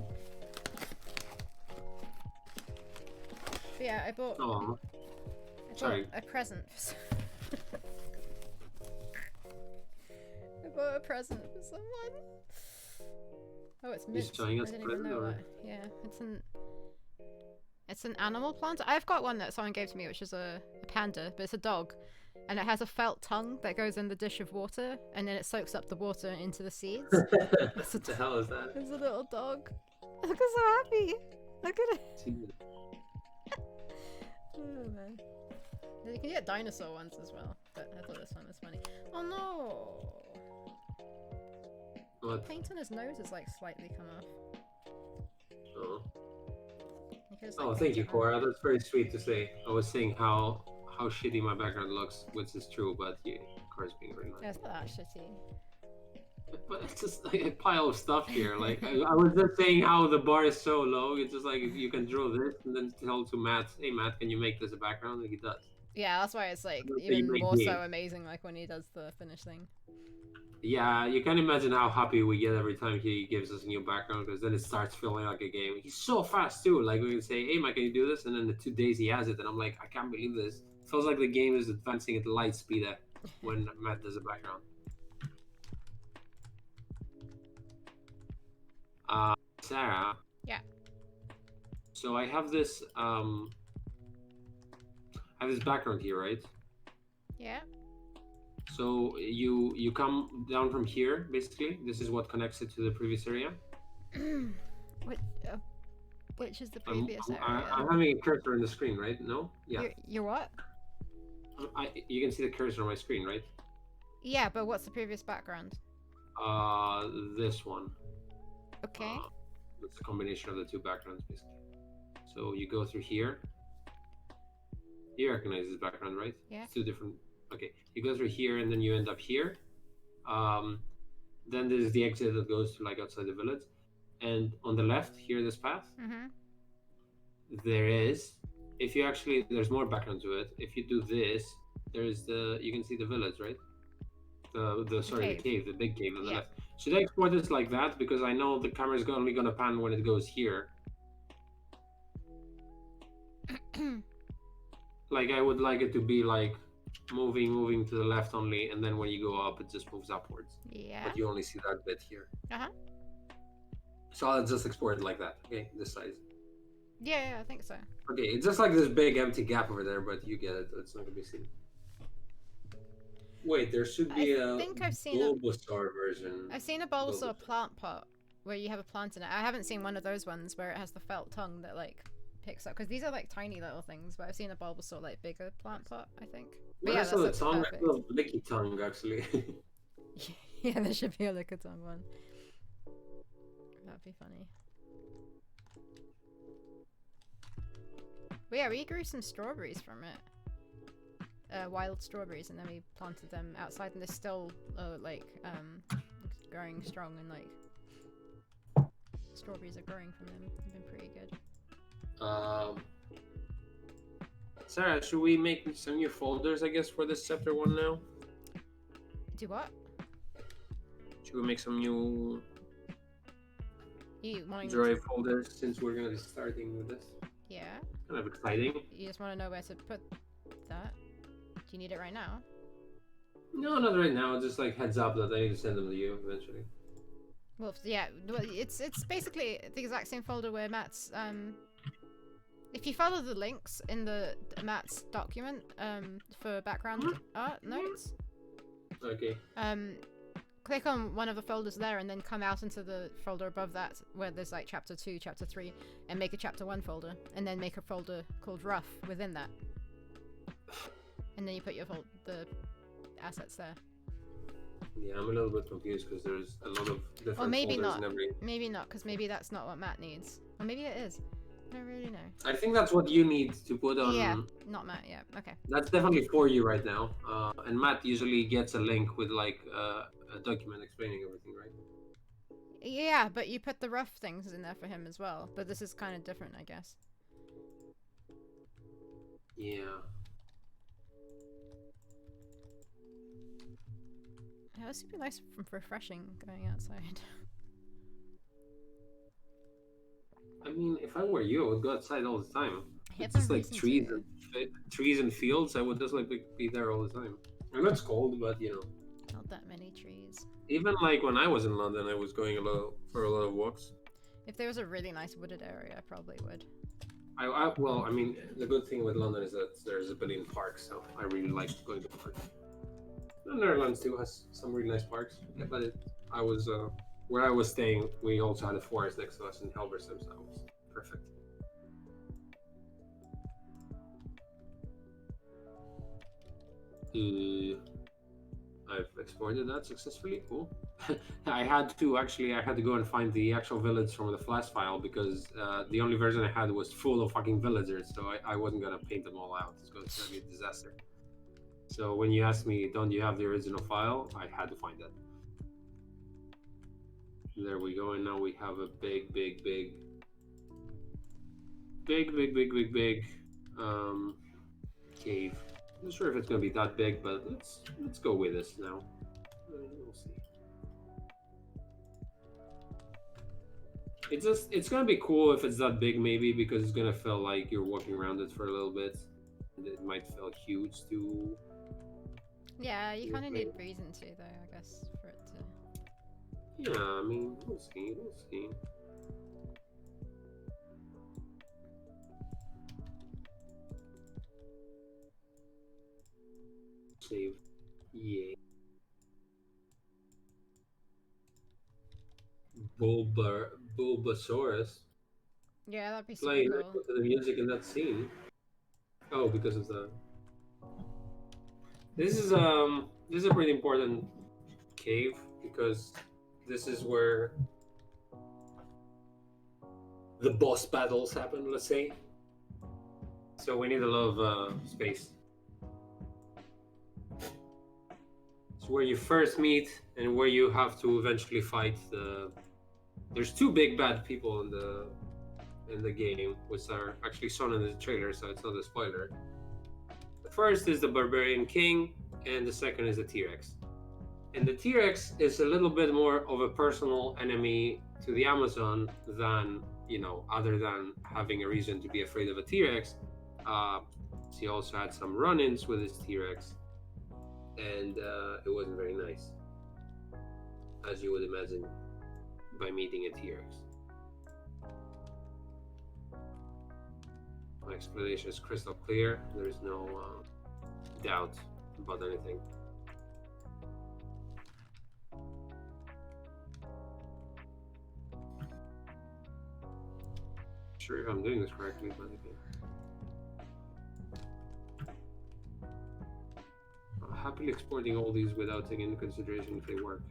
But yeah, I bought a present. I bought a present for someone. Oh, it's mint. He's showing us I didn't even know or... that. Yeah, it's an animal plant. I've got one that someone gave to me, which is a panda, but it's a dog. And it has a felt tongue that goes in the dish of water, and then it soaks up the water into the seeds. What the hell is that? It's a little dog. Look, it's so happy. Look at it. Oh man. You can get dinosaur ones as well, but I thought this one was funny. Oh no! What? The paint on his nose is like slightly come off. Oh. Like, Thank you, Cora. That's very sweet to say. I was saying how shitty my background looks, which is true, but yeah, Cora's being very nice. Yeah, it's not that shitty. But it's just like a pile of stuff here. Like I was just saying how the bar is so low. It's just like you can draw this and then tell to Matt, hey Matt, can you make this a background? Like he does. Yeah, that's why it's like even more so amazing, like when he does the finished thing. Yeah, you can imagine how happy we get every time he gives us a new background, because then it starts feeling like a game. He's so fast too. Like we can say, hey Matt, can you do this? And then the 2 days he has it, and I'm like, I can't believe this. It feels like the game is advancing at light speed when Matt does a background. Sarah. Yeah. So I have this background here, right? Yeah. So you come down from here, basically. This is what connects it to the previous area. Which is the previous area? I'm having a cursor on the screen, right? No? Yeah. You're what? You can see the cursor on my screen, right? Yeah, but what's the previous background? This one. Okay. It's a combination of the two backgrounds, basically. So you go through here. You recognize this background, right? Yeah. It's 2 different. Okay. You go through here, and then you end up here. Then there's the exit that goes to like outside the village, and on the left here, this path. Mm-hmm. There is. If you actually, there's more background to it. If you do this, there's you can see the village, right? The cave, the big cave on the left. Should I export this like that? Because I know the camera is only going to pan when it goes here. Like I would like it to be like moving to the left only, and then when you go up, it just moves upwards. Yeah. But you only see that bit here. Uh-huh. So I'll just export it like that. Okay, this size. Yeah, I think so. Okay, it's just like this big empty gap over there, but you get it. It's not going to be seen. Wait, there should be I think I've seen Bulbasaur version. I've seen a Bulbasaur plant pot where you have a plant in it. I haven't seen one of those ones where it has the felt tongue that like picks up, because these are like tiny little things, but I've seen a Bulbasaur like bigger plant pot, I think. But When yeah, I saw that's the like tongue, perfect. I love Licky Tongue actually. Yeah, there should be a Lickitung one. That'd be funny. But yeah, we grew some strawberries from it. Wild strawberries, and then we planted them outside, and they're still growing strong, and like strawberries are growing from them. They've been pretty good. Sarah, should we make some new folders, I guess, for this chapter 1 now? Do what? Should we make some new You wanting Droid folders since we're gonna be starting with this? Yeah. Kind of exciting. You just want to know where to put that? Do you need it right now? No, not right now. Just like heads up that I need to send them to you eventually. Well, yeah. Well, it's basically the exact same folder where Matt's If you follow the links in the Matt's document for background art notes. Okay. Click on one of the folders there, and then come out into the folder above that where there's like chapter 2, chapter 3, and make a chapter 1 folder, and then make a folder called rough within that, and then you put the assets there. Yeah, I'm a little bit confused because there's a lot of different or maybe folders not. and everything. Maybe not, because maybe that's not what Matt needs, or maybe it is. I don't really know. I think that's what you need to put on. Yeah, not Matt. Yeah, okay. That's definitely for you right now. And Matt usually gets a link with like a document explaining everything, right? Yeah, but you put the rough things in there for him as well. But this is kind of different, I guess. Yeah. Yeah, this would be nice and refreshing going outside. I mean, if I were you, I would go outside all the time. It's no just like reason trees and fields. I would just like be there all the time. I know it's cold, but you know. Not that many trees. Even like when I was in London, I was going for a lot of walks. If there was a really nice wooded area, I probably would. Well, I mean, the good thing with London is that there's a billion parks, so I really like going to parks. The Netherlands too has some really nice parks. Yeah, but where I was staying, we also had a forest next to us in Hilversum, so it was perfect. I've exported that successfully. Cool. I had to go and find the actual village from the flash file because the only version I had was full of fucking villagers, so I wasn't gonna paint them all out. It's gonna be a disaster. So when you asked me, don't you have the original file? I had to find that. There we go, and now we have a big cave. I'm not sure if it's gonna be that big, but let's go with this now. We'll see. It's gonna be cool if it's that big, maybe, because it's gonna feel like you're walking around it for a little bit, and it might feel huge too. Yeah, you kind of need reason to, though, I guess, for it to. Yeah, I mean, we'll see. Save. Yeah. Bulbasaurus. Yeah, that'd be super Playing cool. the music in that scene. Oh, because of the. This is a pretty important cave because this is where the boss battles happen. Let's say. So we need a lot of space. It's where you first meet and where you have to eventually fight the. There's two big bad people in the game, which are actually shown in the trailer, so it's not a spoiler. The first is the Barbarian King, and the second is the T-Rex. And the T-Rex is a little bit more of a personal enemy to the Amazon than, other than having a reason to be afraid of a T-Rex. She also had some run-ins with his T-Rex, and it wasn't very nice, as you would imagine, by meeting a T-Rex. My explanation is crystal clear. There's no doubt about anything. sure if I'm doing this correctly, but okay. I'm happily exporting all these without taking into consideration if they work.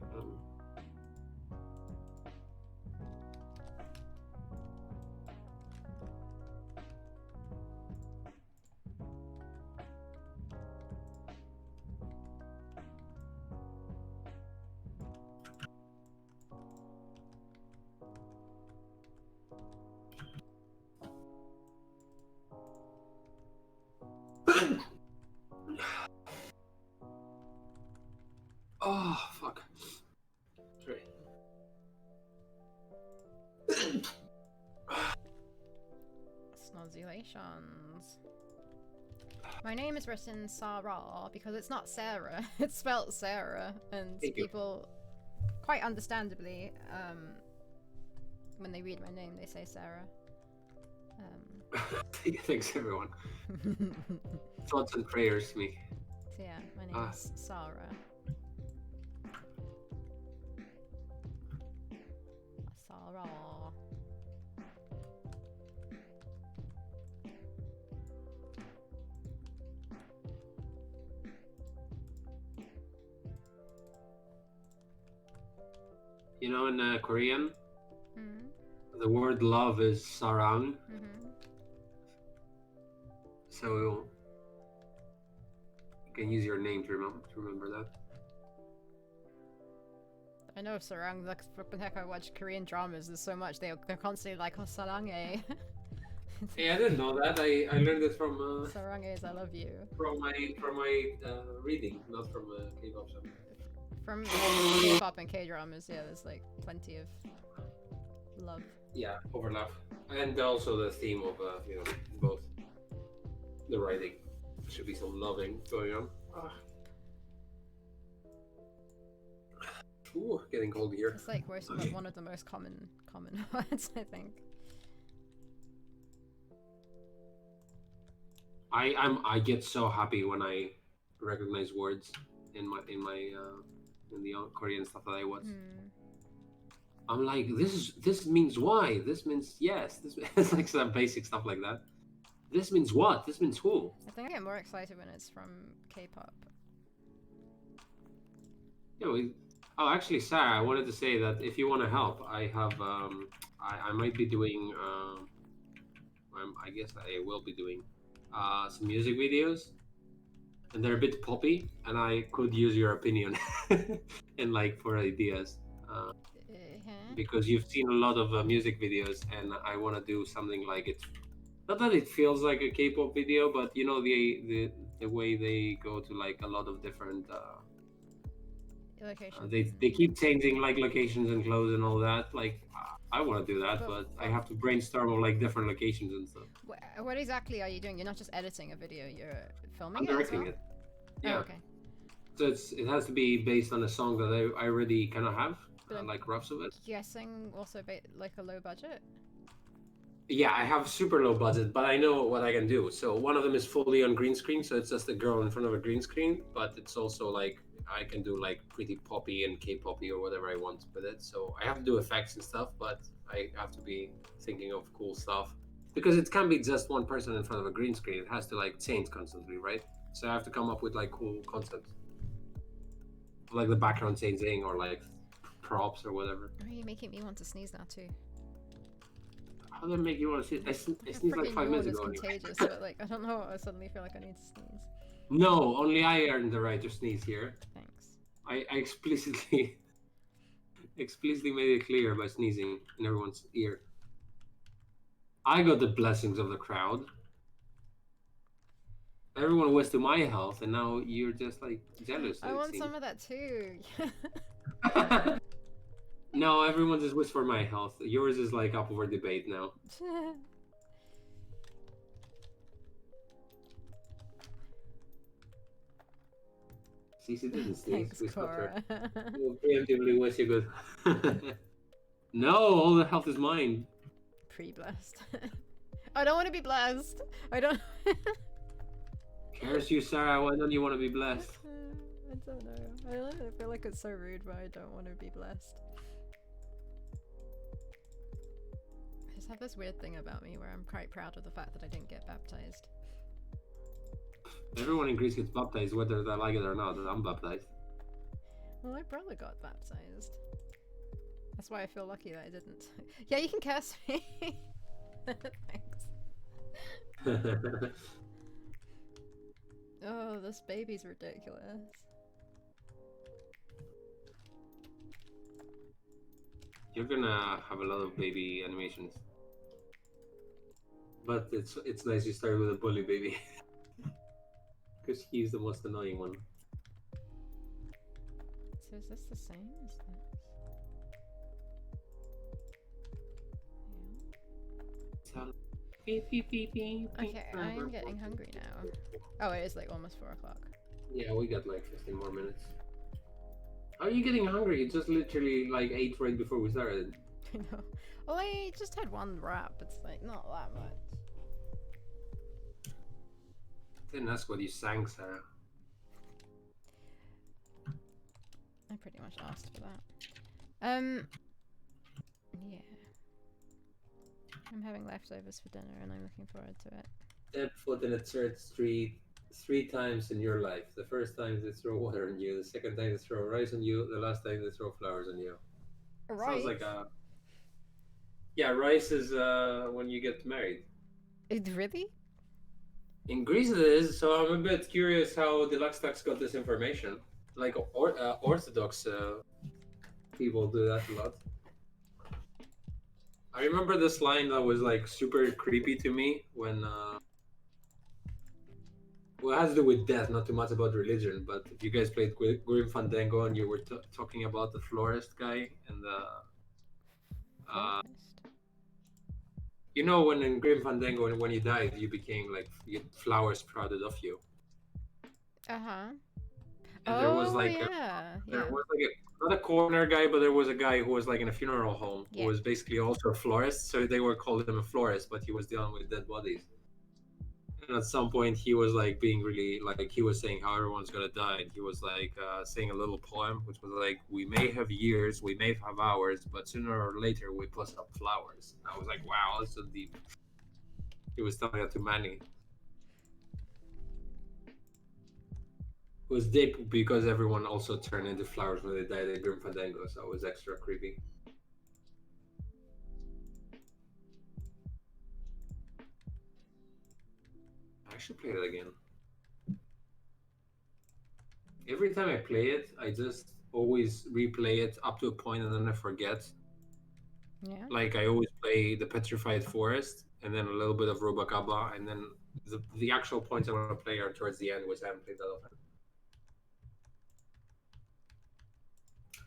Oh, fuck. Sorry. Snozulations. My name is written Sarah because it's not Sarah. It's spelt Sarah, and Thank you. people, quite understandably, when they read my name, they say Sarah. Thanks, everyone. Thoughts and prayers to me. So yeah, my name is Sarah. Sarah. You know, in Korean, Mm-hmm. the word love is sarang. Mm-hmm. So you can use your name to remember that. I know of sarang, like, for heck, I watch Korean dramas, there's so much, they're constantly like, oh, sarange. Hey, I didn't know that. I learned it from Sarange is I love you. from my reading, not from K-pop song. From K-pop and K-dramas, yeah, there's like plenty of love. Yeah, overlap, and also the theme of you know, both the writing. Should be some loving going on. Ooh, getting cold here. It's like one of the most common words, I think. I get so happy when I recognize words in the Korean stuff that I watch. I'm like, this means why, this means yes, this it's like some basic stuff like that. This means what? This means who? I think I get more excited when it's from K-pop. Yeah, oh, actually, Sarah, I wanted to say that if you want to help, I have I might be doing I guess I will be doing some music videos, and they're a bit poppy, and I could use your opinion and like for ideas. Because you've seen a lot of music videos, and I want to do something like it. Not that it feels like a K-pop video, but you know the way they go to like a lot of different locations. They keep changing like locations and clothes and all that. Like I want to do that, but I have to brainstorm on like different locations and stuff. What exactly are you doing? You're not just editing a video; you're filming I'm directing it. Yeah. Oh, okay. So it has to be based on a song that I already kind of have, like roughs of it. Guessing also like a low budget. Yeah, I have super low budget, but I know what I can do. So one of them is fully on green screen, so it's just a girl in front of a green screen, but it's also like I can do like pretty poppy and K-poppy or whatever I want with it. So I have to do effects and stuff, but I have to be thinking of cool stuff because it can't be just one person in front of a green screen. It has to like change constantly, right? So I have to come up with like cool concepts, like the background changing or like props or whatever. Are you making me want to sneeze now too? How did that make you want to sneeze? I sneezed like 5 minutes ago. It's contagious, but like I don't know. I suddenly feel like I need to sneeze. No, only I earned the right to sneeze here. Thanks. I explicitly made it clear by sneezing in everyone's ear. I got the blessings of the crowd. Everyone wished to my health, and now you're just like jealous. I want some of that too. No, everyone just wished for my health. Yours is like up for debate now. Cece didn't sneeze. Thanks, Cora. We'll preemptively wish you good. No, all the health is mine. Pre-blessed. I don't want to be blessed. I don't. Cares you, Sarah? Why don't you want to be blessed? I don't know. I feel like it's so rude, but I don't want to be blessed. I just have this weird thing about me where I'm quite proud of the fact that I didn't get baptized. Everyone in Greece gets baptized, whether they like it or not. I'm baptized. Well, my brother got baptized. That's why I feel lucky that I didn't. Yeah, you can curse me. Thanks. Oh, this baby's ridiculous. You're gonna have a lot of baby animations. But it's nice you start with a bully baby. Because he's the most annoying one. So is this the same as this? Okay, I'm getting hungry now. Oh, it is like almost 4 o'clock. Yeah, we got like 15 more minutes. How are you getting hungry? You just literally like ate right before we started. I know. Well, I just had one wrap. It's like not that much. Didn't ask what you sang, Sarah. I pretty much asked for that. Yeah. I'm having leftovers for dinner and I'm looking forward to it. Step foot in a church street 3 times in your life. The first time they throw water on you, the second time they throw rice on you, the last time they throw flowers on you. Rice? Sounds like a... Yeah, rice is when you get married. Really? In Greece it is, so I'm a bit curious how Deluxe Tax got this information. Like Orthodox people do that a lot. I remember this line that was like super creepy to me when well, it has to do with death, not too much about religion. But if you guys played Grim Fandango and you were talking about the florist guy and the you know, when in Grim Fandango, when you died, you became like flowers sprouted off you. Uh-huh. And there was like there was like not a coroner guy, but there was a guy who was like in a funeral home who Yeah. was basically also a florist. So they were called him a florist, but he was dealing with dead bodies. And at some point, he was like being really like he was saying how everyone's gonna die. And he was like saying a little poem, which was like, "We may have years, we may have hours, but sooner or later we plus up flowers." And I was like, "Wow, that's so deep." He was telling that to Manny. It was deep because everyone also turned into flowers when they died at Grim Fandango, so it was extra creepy. I should play it again. Every time I play it, I just always replay it up to a point and then I forget. Yeah. Like I always play the Petrified Forest and then a little bit of Robacaba, and then the actual points I want to play are towards the end, which I haven't played that often.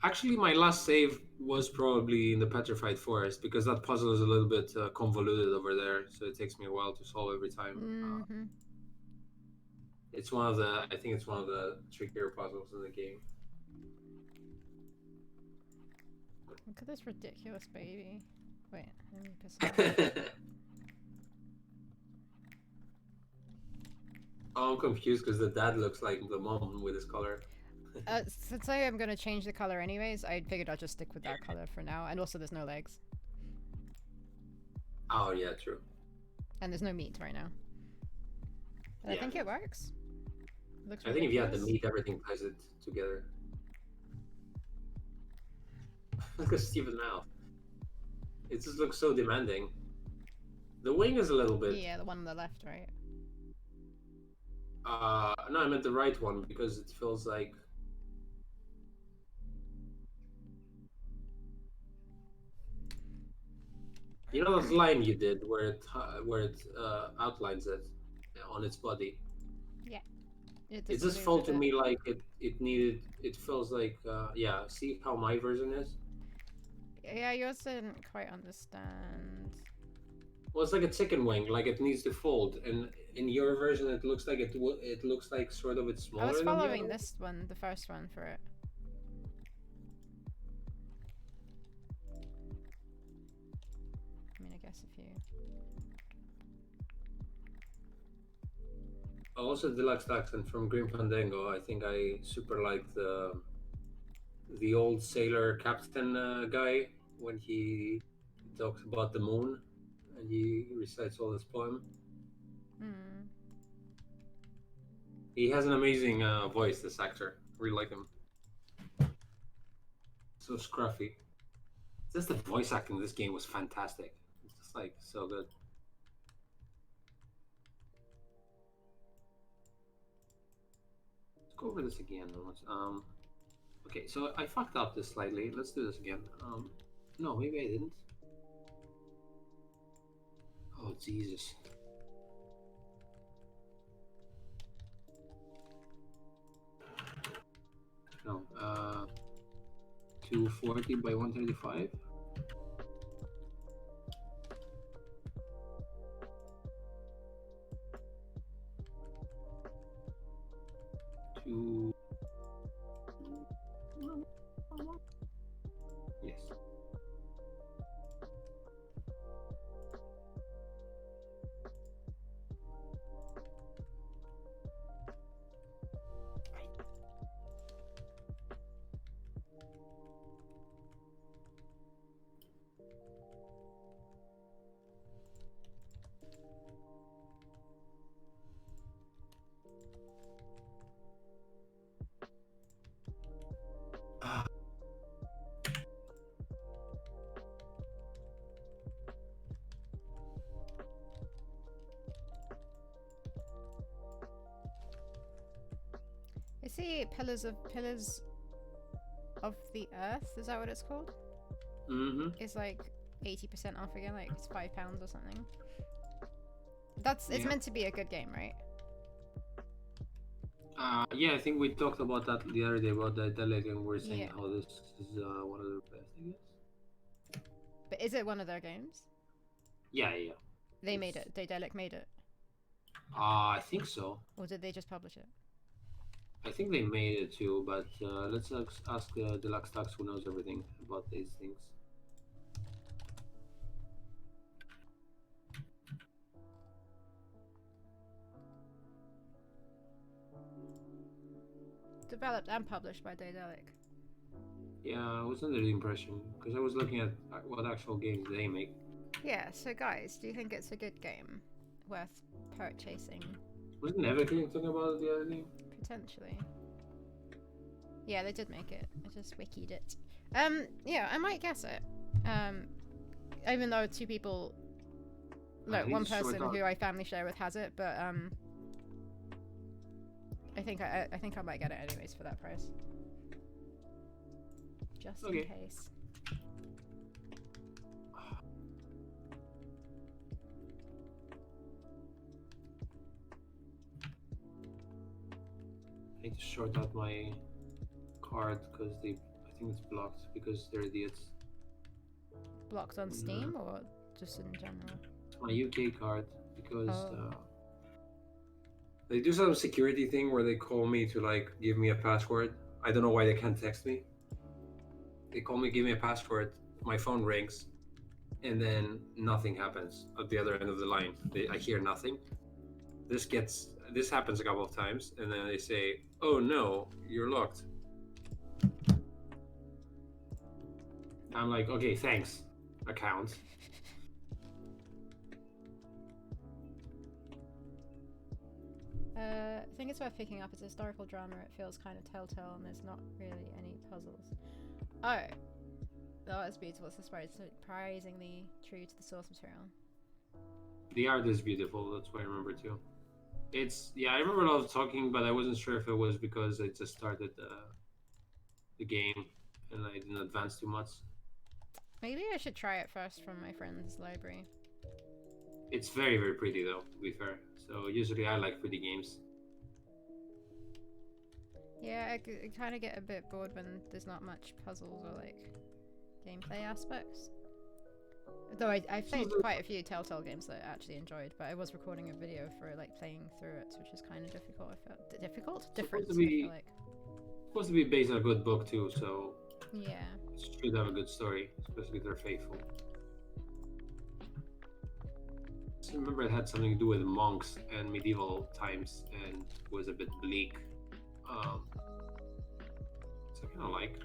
Actually, my last save was probably in the Petrified Forest because that puzzle is a little bit convoluted over there, so it takes me a while to solve every time. Mm-hmm. It's one of the, I think it's one of the trickier puzzles in the game. Look at this ridiculous baby. Wait, let me piss it Oh, I'm confused because the dad looks like the mom with his color. Since I am gonna change the color anyways, I figured I'll just stick with that color for now. And also, there's no legs. Oh yeah, true. And there's no meat right now. But I think it works. It looks I think if you had the ridiculous. meat, everything ties it together. Look at Steven's mouth. It just looks so demanding. The wing is a little bit. Yeah, the one on the left, right? No, I meant the right one because it feels like. You know that line you did where it outlines it on its body. Yeah. It just felt to me like it needed. It feels like yeah. See how my version is. Yeah, yours didn't quite understand. Well, it's like a chicken wing, like it needs to fold, and in your version, it looks like it looks like sort of it's smaller. I was than the following other this one, the first one for it. I mean, I guess if you. Also, Deluxe Accent from Grim Fandango. I think I super like the old sailor captain guy when he talks about the moon. and he recites all this poem. Hmm. He has an amazing voice, this actor. Really like him. So scruffy. Just the voice acting in this game was fantastic. It's just like so good. Let's go over this again. Okay, so I fucked up this slightly. Let's do this again. No, maybe I didn't. Oh Jesus. No, 240 by 135. Two. Yes. Is the Pillars of the Earth? Is that what it's called? Mm-hmm. It's like 80% off again. Like it's £5 or something. It's Yeah. meant to be a good game, right? Yeah, I think we talked about that the other day about the Dalek, and we're saying Yeah. how this is one of the best, I guess. But is it one of their games? Yeah. They made it. Daedalic made it. I think so. Or did they just publish it? I think they made it too, but let's ask Deluxe Tax, who knows everything about these things. Developed and published by Daedalic. Yeah, I was under the impression, because I was looking at what actual games they make. Yeah, so guys, do you think it's a good game? Worth purchasing? Wasn't Everking talking about it the other day? Potentially. Yeah, they did make it. I just wikied it. Yeah, I might guess it. Even though two people... Look, one person who I family share with has it, but I think I might get it anyways for that price. Just in case. I need to sort out my card because I think it's blocked because they're idiots. Blocked on Steam or just in general? It's my UK card because they do some security thing where they call me to like give me a password. I don't know why they can't text me. They call me, give me a password. My phone rings, and then nothing happens at the other end of the line. I hear nothing. This happens a couple of times, and then they say, "Oh no, you're locked." I'm like, "Okay, thanks, account." I think it's worth picking up. It's a historical drama. It feels kind of telltale, and there's not really any puzzles. Oh, it's beautiful. It's surprisingly true to the source material. The art is beautiful. That's what I remember too. I remember a lot of talking, but I wasn't sure if it was because I just started the game and I didn't advance too much. Maybe I should try it first from my friend's library. It's very, very pretty though, to be fair. So usually I like pretty games. Yeah, I kind of get a bit bored when there's not much puzzles or like gameplay aspects. Though I played quite a few Telltale games that I actually enjoyed, but I was recording a video for like playing through it, which is kind of difficult. I felt different. I feel like. Supposed to be based on a good book too, so yeah, it should have a good story, especially if they're faithful. I remember it had something to do with monks and medieval times, and was a bit bleak. So I kind of like.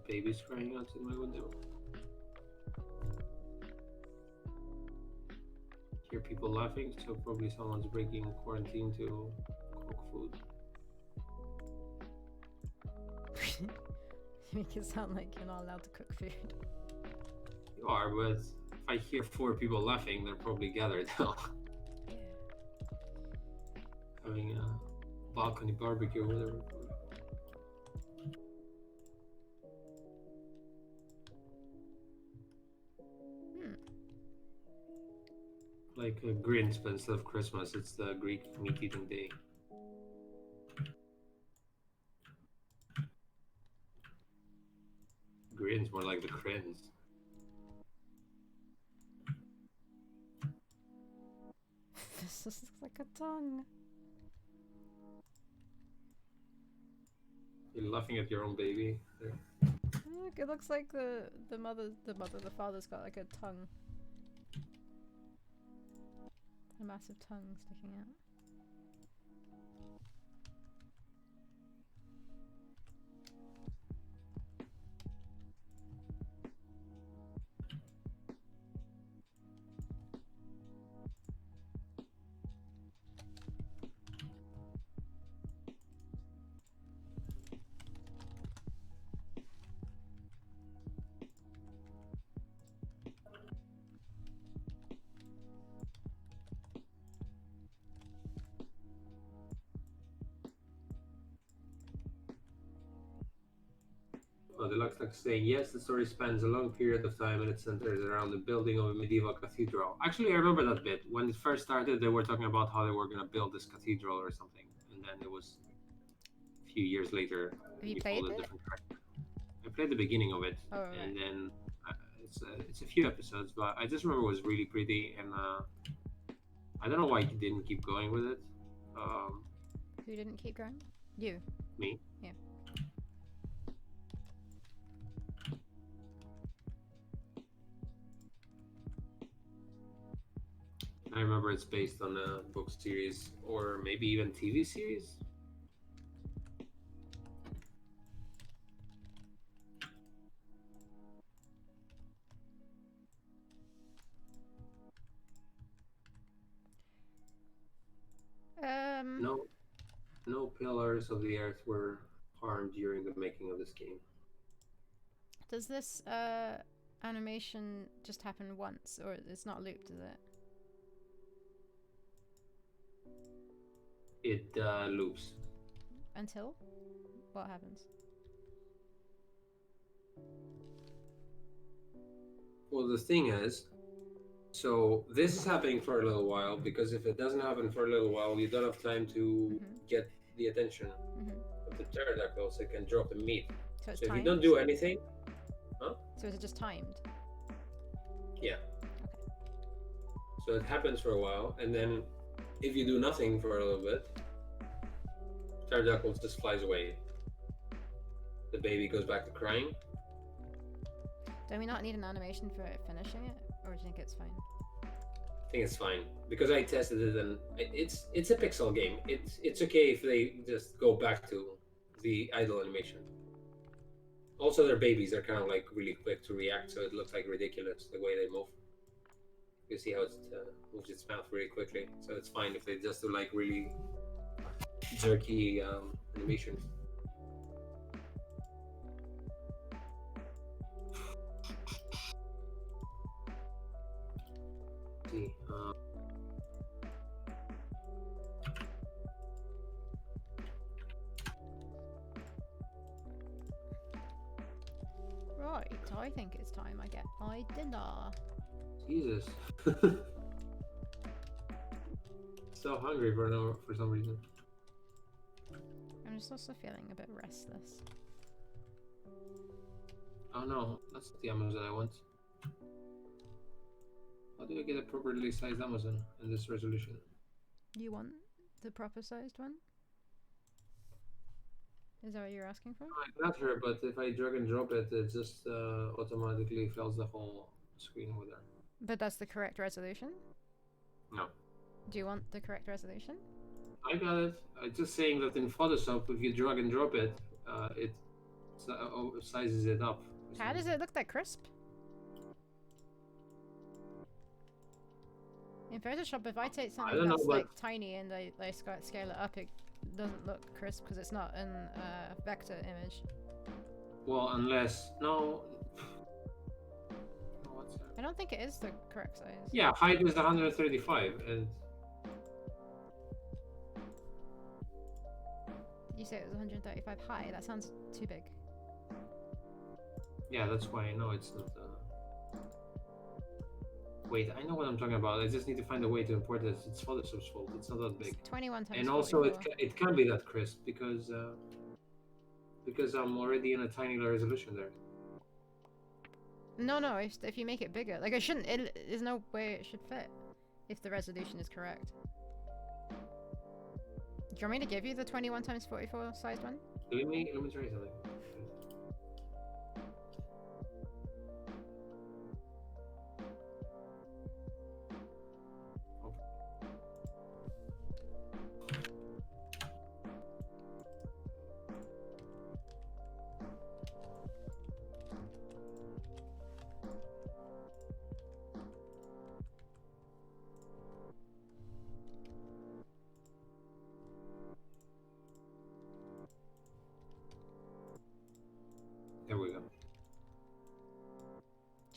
babies crying outside my window. Hear people laughing, so probably someone's breaking quarantine to cook food. You make it sound like you're not allowed to cook food. You are, but if I hear 4 people laughing, they're probably gathered now. Yeah. Having a balcony barbecue or whatever. Like a Grinch, but instead of Christmas, it's the Greek meat-eating day. Grinch, more like the Crins. This looks like a tongue. You're laughing at your own baby. Look, it looks like the father's got like a tongue. A massive tongue sticking out. Oh, the looks like saying, yes, the story spans a long period of time and it centers around the building of a medieval cathedral. Actually, I remember that bit. When it first started, they were talking about how they were going to build this cathedral or something. And then it was a few years later. Have you played it? Different character. I played the beginning of it. Oh, right. And then it's a few episodes, but I just remember it was really pretty. And I don't know why he didn't keep going with it. Who didn't keep going? You. Me. Yeah. I remember it's based on a book series or maybe even TV series. No pillars of the earth were harmed during the making of this game. Does this animation just happen once, or it's not looped, is it? It loops. Until? What happens? Well, the thing is, so this is happening for a little while, because if it doesn't happen for a little while, you don't have time to get the attention of the pterodactyl, so it can drop the meat. So it's if timed? you don't do anything, So is it just timed? Yeah. Okay. So it happens for a while, and then if you do nothing for a little bit, pterodactyl just flies away. The baby goes back to crying. Do we not need an animation for it finishing it, or do you think it's fine? I think it's fine because I tested it, and it's a pixel game. It's okay if they just go back to the idle animation. Also, their babies are kind of like really quick to react, so it looks like ridiculous the way they move. You see how it moves its mouth really quickly, so it's fine if they just do like really jerky animations. See, Right, I think it's time I get my dinner. Jesus. So hungry for some reason. I'm just also feeling a bit restless. Oh no, that's not the Amazon I want. How do I get a properly sized Amazon in this resolution? You want the proper sized one? Is that what you're asking for? I got her, but if I drag and drop it, it just automatically fills the whole screen with her. But that's the correct resolution? No. Do you want the correct resolution? I got it. I'm just saying that in Photoshop, if you drag and drop it, it sizes it up. How does it look that crisp? In Photoshop, if I take something don't know, that's but- like tiny and I scale it up, it doesn't look crisp because it's not an vector image. Well, unless no. Oh, what's that? I don't think it is the correct size. Yeah, height is 135, and You say it was 135 high. That sounds too big. yeah, that's why I know it's not. Wait, I know what I'm talking about. I just need to find a way to import this. It's Photoshop's fault. It's not that big. It's 21 times And also, 44. it can't be that crisp because I'm already in a tiny resolution there. No, if you make it bigger, like it shouldn't. There's no way it should fit if the resolution is correct. Do you want me to give you the 21 times 44 sized one? Let me try something. There we go.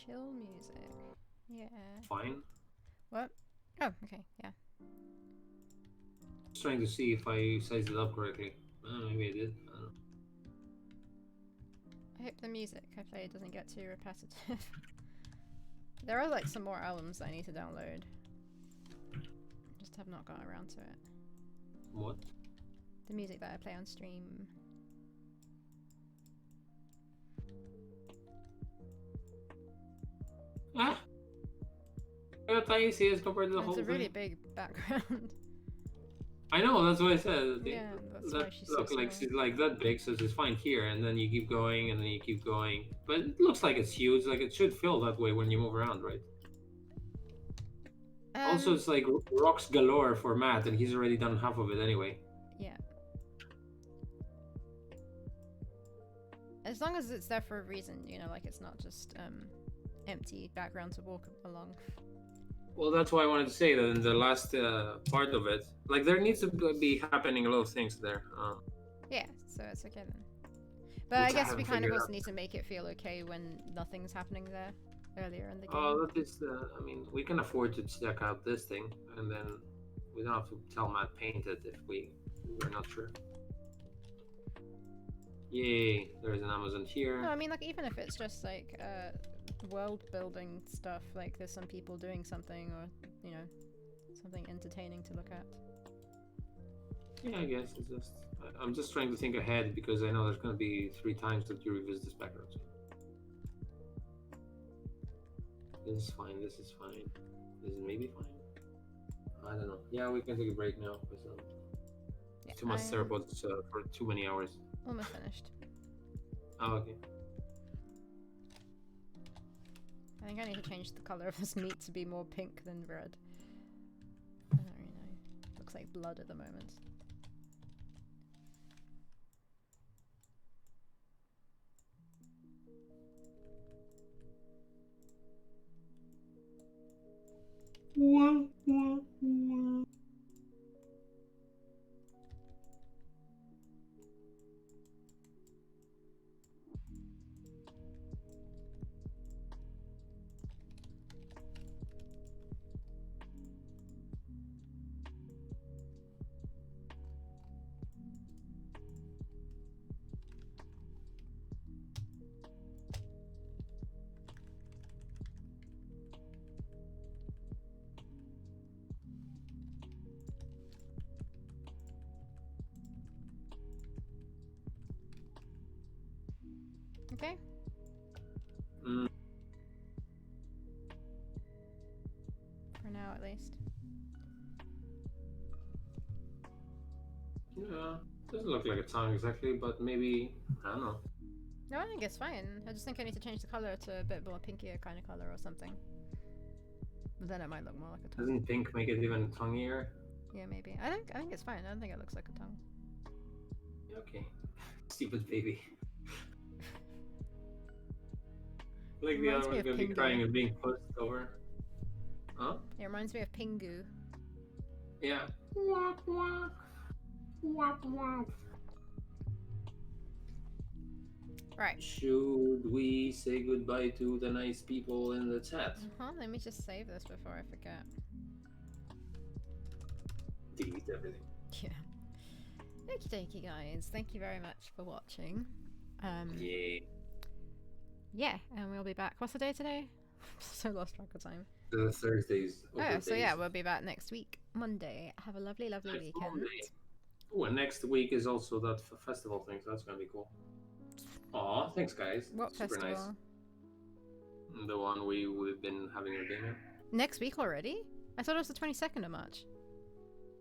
Chill music. Yeah. Fine. What? Oh, okay, yeah. Just trying to see if I sized it up correctly. Maybe I did. I don't know. I hope the music I play doesn't get too repetitive. There are like some more albums I need to download. Just have not got around to it. What? The music that I play on stream. Ah! Look how tiny it is compared to the whole It's a thing. really big background. I know, that's what I said. Yeah, that's why she's so look, like small. she's like that big, so it's fine here, and then you keep going, and then you keep going. But it looks like it's huge. Like it should feel that way when you move around, right? Also, it's like rocks galore for Matt, and he's already done half of it anyway. Yeah. As long as it's there for a reason, you know, like it's not just empty background to walk along. Well, that's why I wanted to say that in the last part of it, like there needs to be happening a lot of things there. Yeah, so it's okay then. But I Which I guess we haven't kind of figured also out. need to make it feel okay when nothing's happening there earlier in the game. Oh, that is. I mean, we can afford to check out this thing, and then we don't have to tell Matt paint it if we're not sure. Yay! There's an Amazon here. No, I mean, like, even if it's just like world building stuff, like there's some people doing something, or you know, something entertaining to look at. Yeah, I guess it's just. I'm just trying to think ahead because I know there's going to be 3 times that you revisit this background. So. This is fine. This is fine. This is maybe fine. I don't know. Yeah, we can take a break now because Yeah, too much I'm Theropods for too many hours. almost finished. Oh, okay. I think I need to change the color of this meat to be more pink than red. I don't really know. Looks like blood at the moment. Okay. Mm, For now, at least. yeah, doesn't look like a tongue exactly, but maybe I don't know. No, I think it's fine. I just think I need to change the color to a bit more pinkier kind of color or something. But then it might look more like a tongue. Doesn't pink make it even tonguier? Yeah, maybe. I think it's fine. I don't think it looks like a tongue. Okay. Stupid baby. Like the Reminds other me one's of gonna be Pingu. crying and being pushed over. Huh? It reminds me of Pingu. Yeah. Wop, wop. Wop, wop. Right. Should we say goodbye to the nice people in the chat? Let me just save this before I forget. Delete everything. Yeah. Okie dokie, guys. Thank you very much for watching. Yay. Yeah, and we'll be back. What's the day today? So lost track of time. The Thursdays. Oh, so yeah, we'll be back next week, Monday. Have a lovely, lovely Next weekend. Monday. Oh, and next week is also that festival thing, so that's gonna be cool. Aw, thanks guys. What Super festival? Nice. The one we've been having a game at. Next week already? I thought it was the 22nd of March.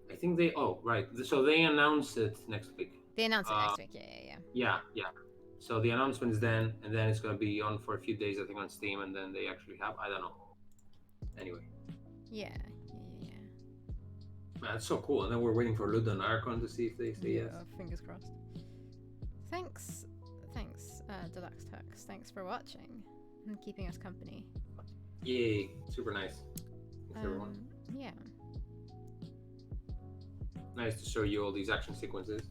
I think they. Oh, right. So they announce it next week. They announce it next week. Yeah. Yeah. So the announcement is then, and then it's gonna be on for a few days, I think, on Steam, and then they actually have. I don't know. Anyway. Yeah. Man, that's so cool. And then we're waiting for Ludo and Archon to see if they say yes. Fingers crossed. Thanks, Deluxe Tux. Thanks for watching and keeping us company. Yay! Super nice. Thanks everyone. Yeah. Nice to show you all these action sequences.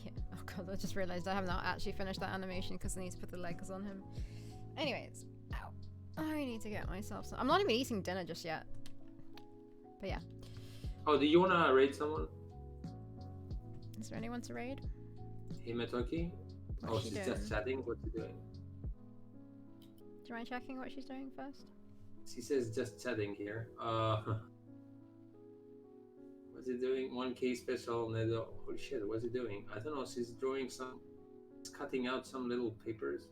Yeah. Oh god, I just realized I have not actually finished that animation because I need to put the legs on him. Anyways, ow. I need to get myself some. I'm not even eating dinner just yet. But yeah. Oh, do you wanna raid someone? Is there anyone to raid? Himetoki? Oh, What's she she's doing? just chatting. What's she doing? Do you mind checking what she's doing first? She says just chatting here. What's he doing? 1K special. Nedo. Holy shit! What's he doing? I don't know. She's drawing some. She's cutting out some little papers.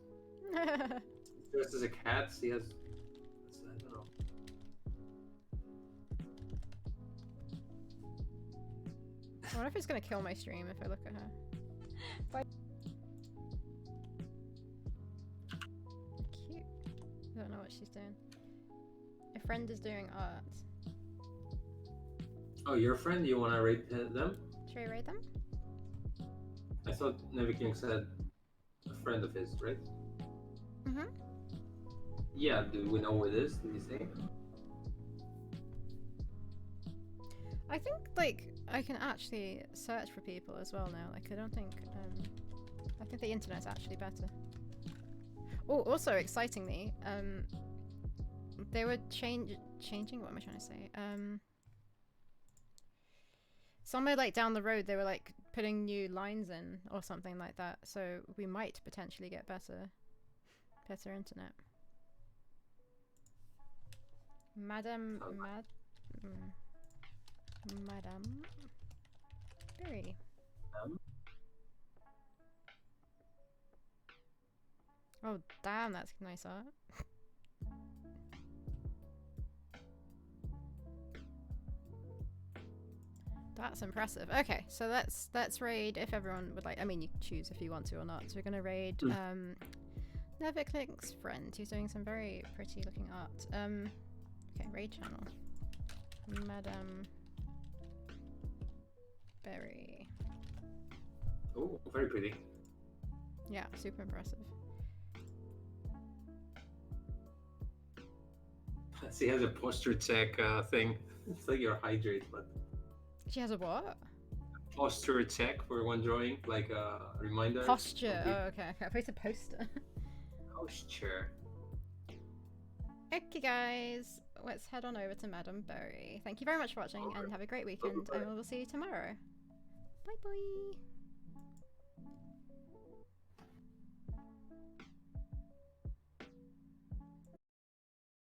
Dressed as a cat. She has. I don't know. I wonder if it's gonna kill my stream if I look at her. Bye. Cute. I don't know what she's doing. A friend is doing art. Oh, your friend? You wanna rate them? Should I raid them? I thought Neviking said a friend of his, right? Mm-hmm. Yeah. Do we know who it is? Did he say? I think, like, I can actually search for people as well now. Like, I don't think, I think the internet's actually better. Oh, also, excitingly, they were changing, what am I trying to say? Somewhere, like, down the road, they were, like, putting new lines in or something like that. So we might potentially get better internet. Madam Berry. Oh damn, that's nice art. That's impressive. Okay, so let's raid if everyone would like. I mean, you choose if you want to or not. So we're gonna raid Neverclick's friend, who's doing some very pretty looking art. Okay, raid channel. Madam Berry. Oh, very pretty. Yeah, super impressive. She has a posture check thing. It's like your hydrate, but She has a what? posture check for one drawing, like a reminder. Posture. Oh, okay. I thought you said poster. Posture. Okay, guys, let's head on over to Madam Berry. Thank you very much for watching, and have a great weekend, and we'll see you tomorrow. Bye bye.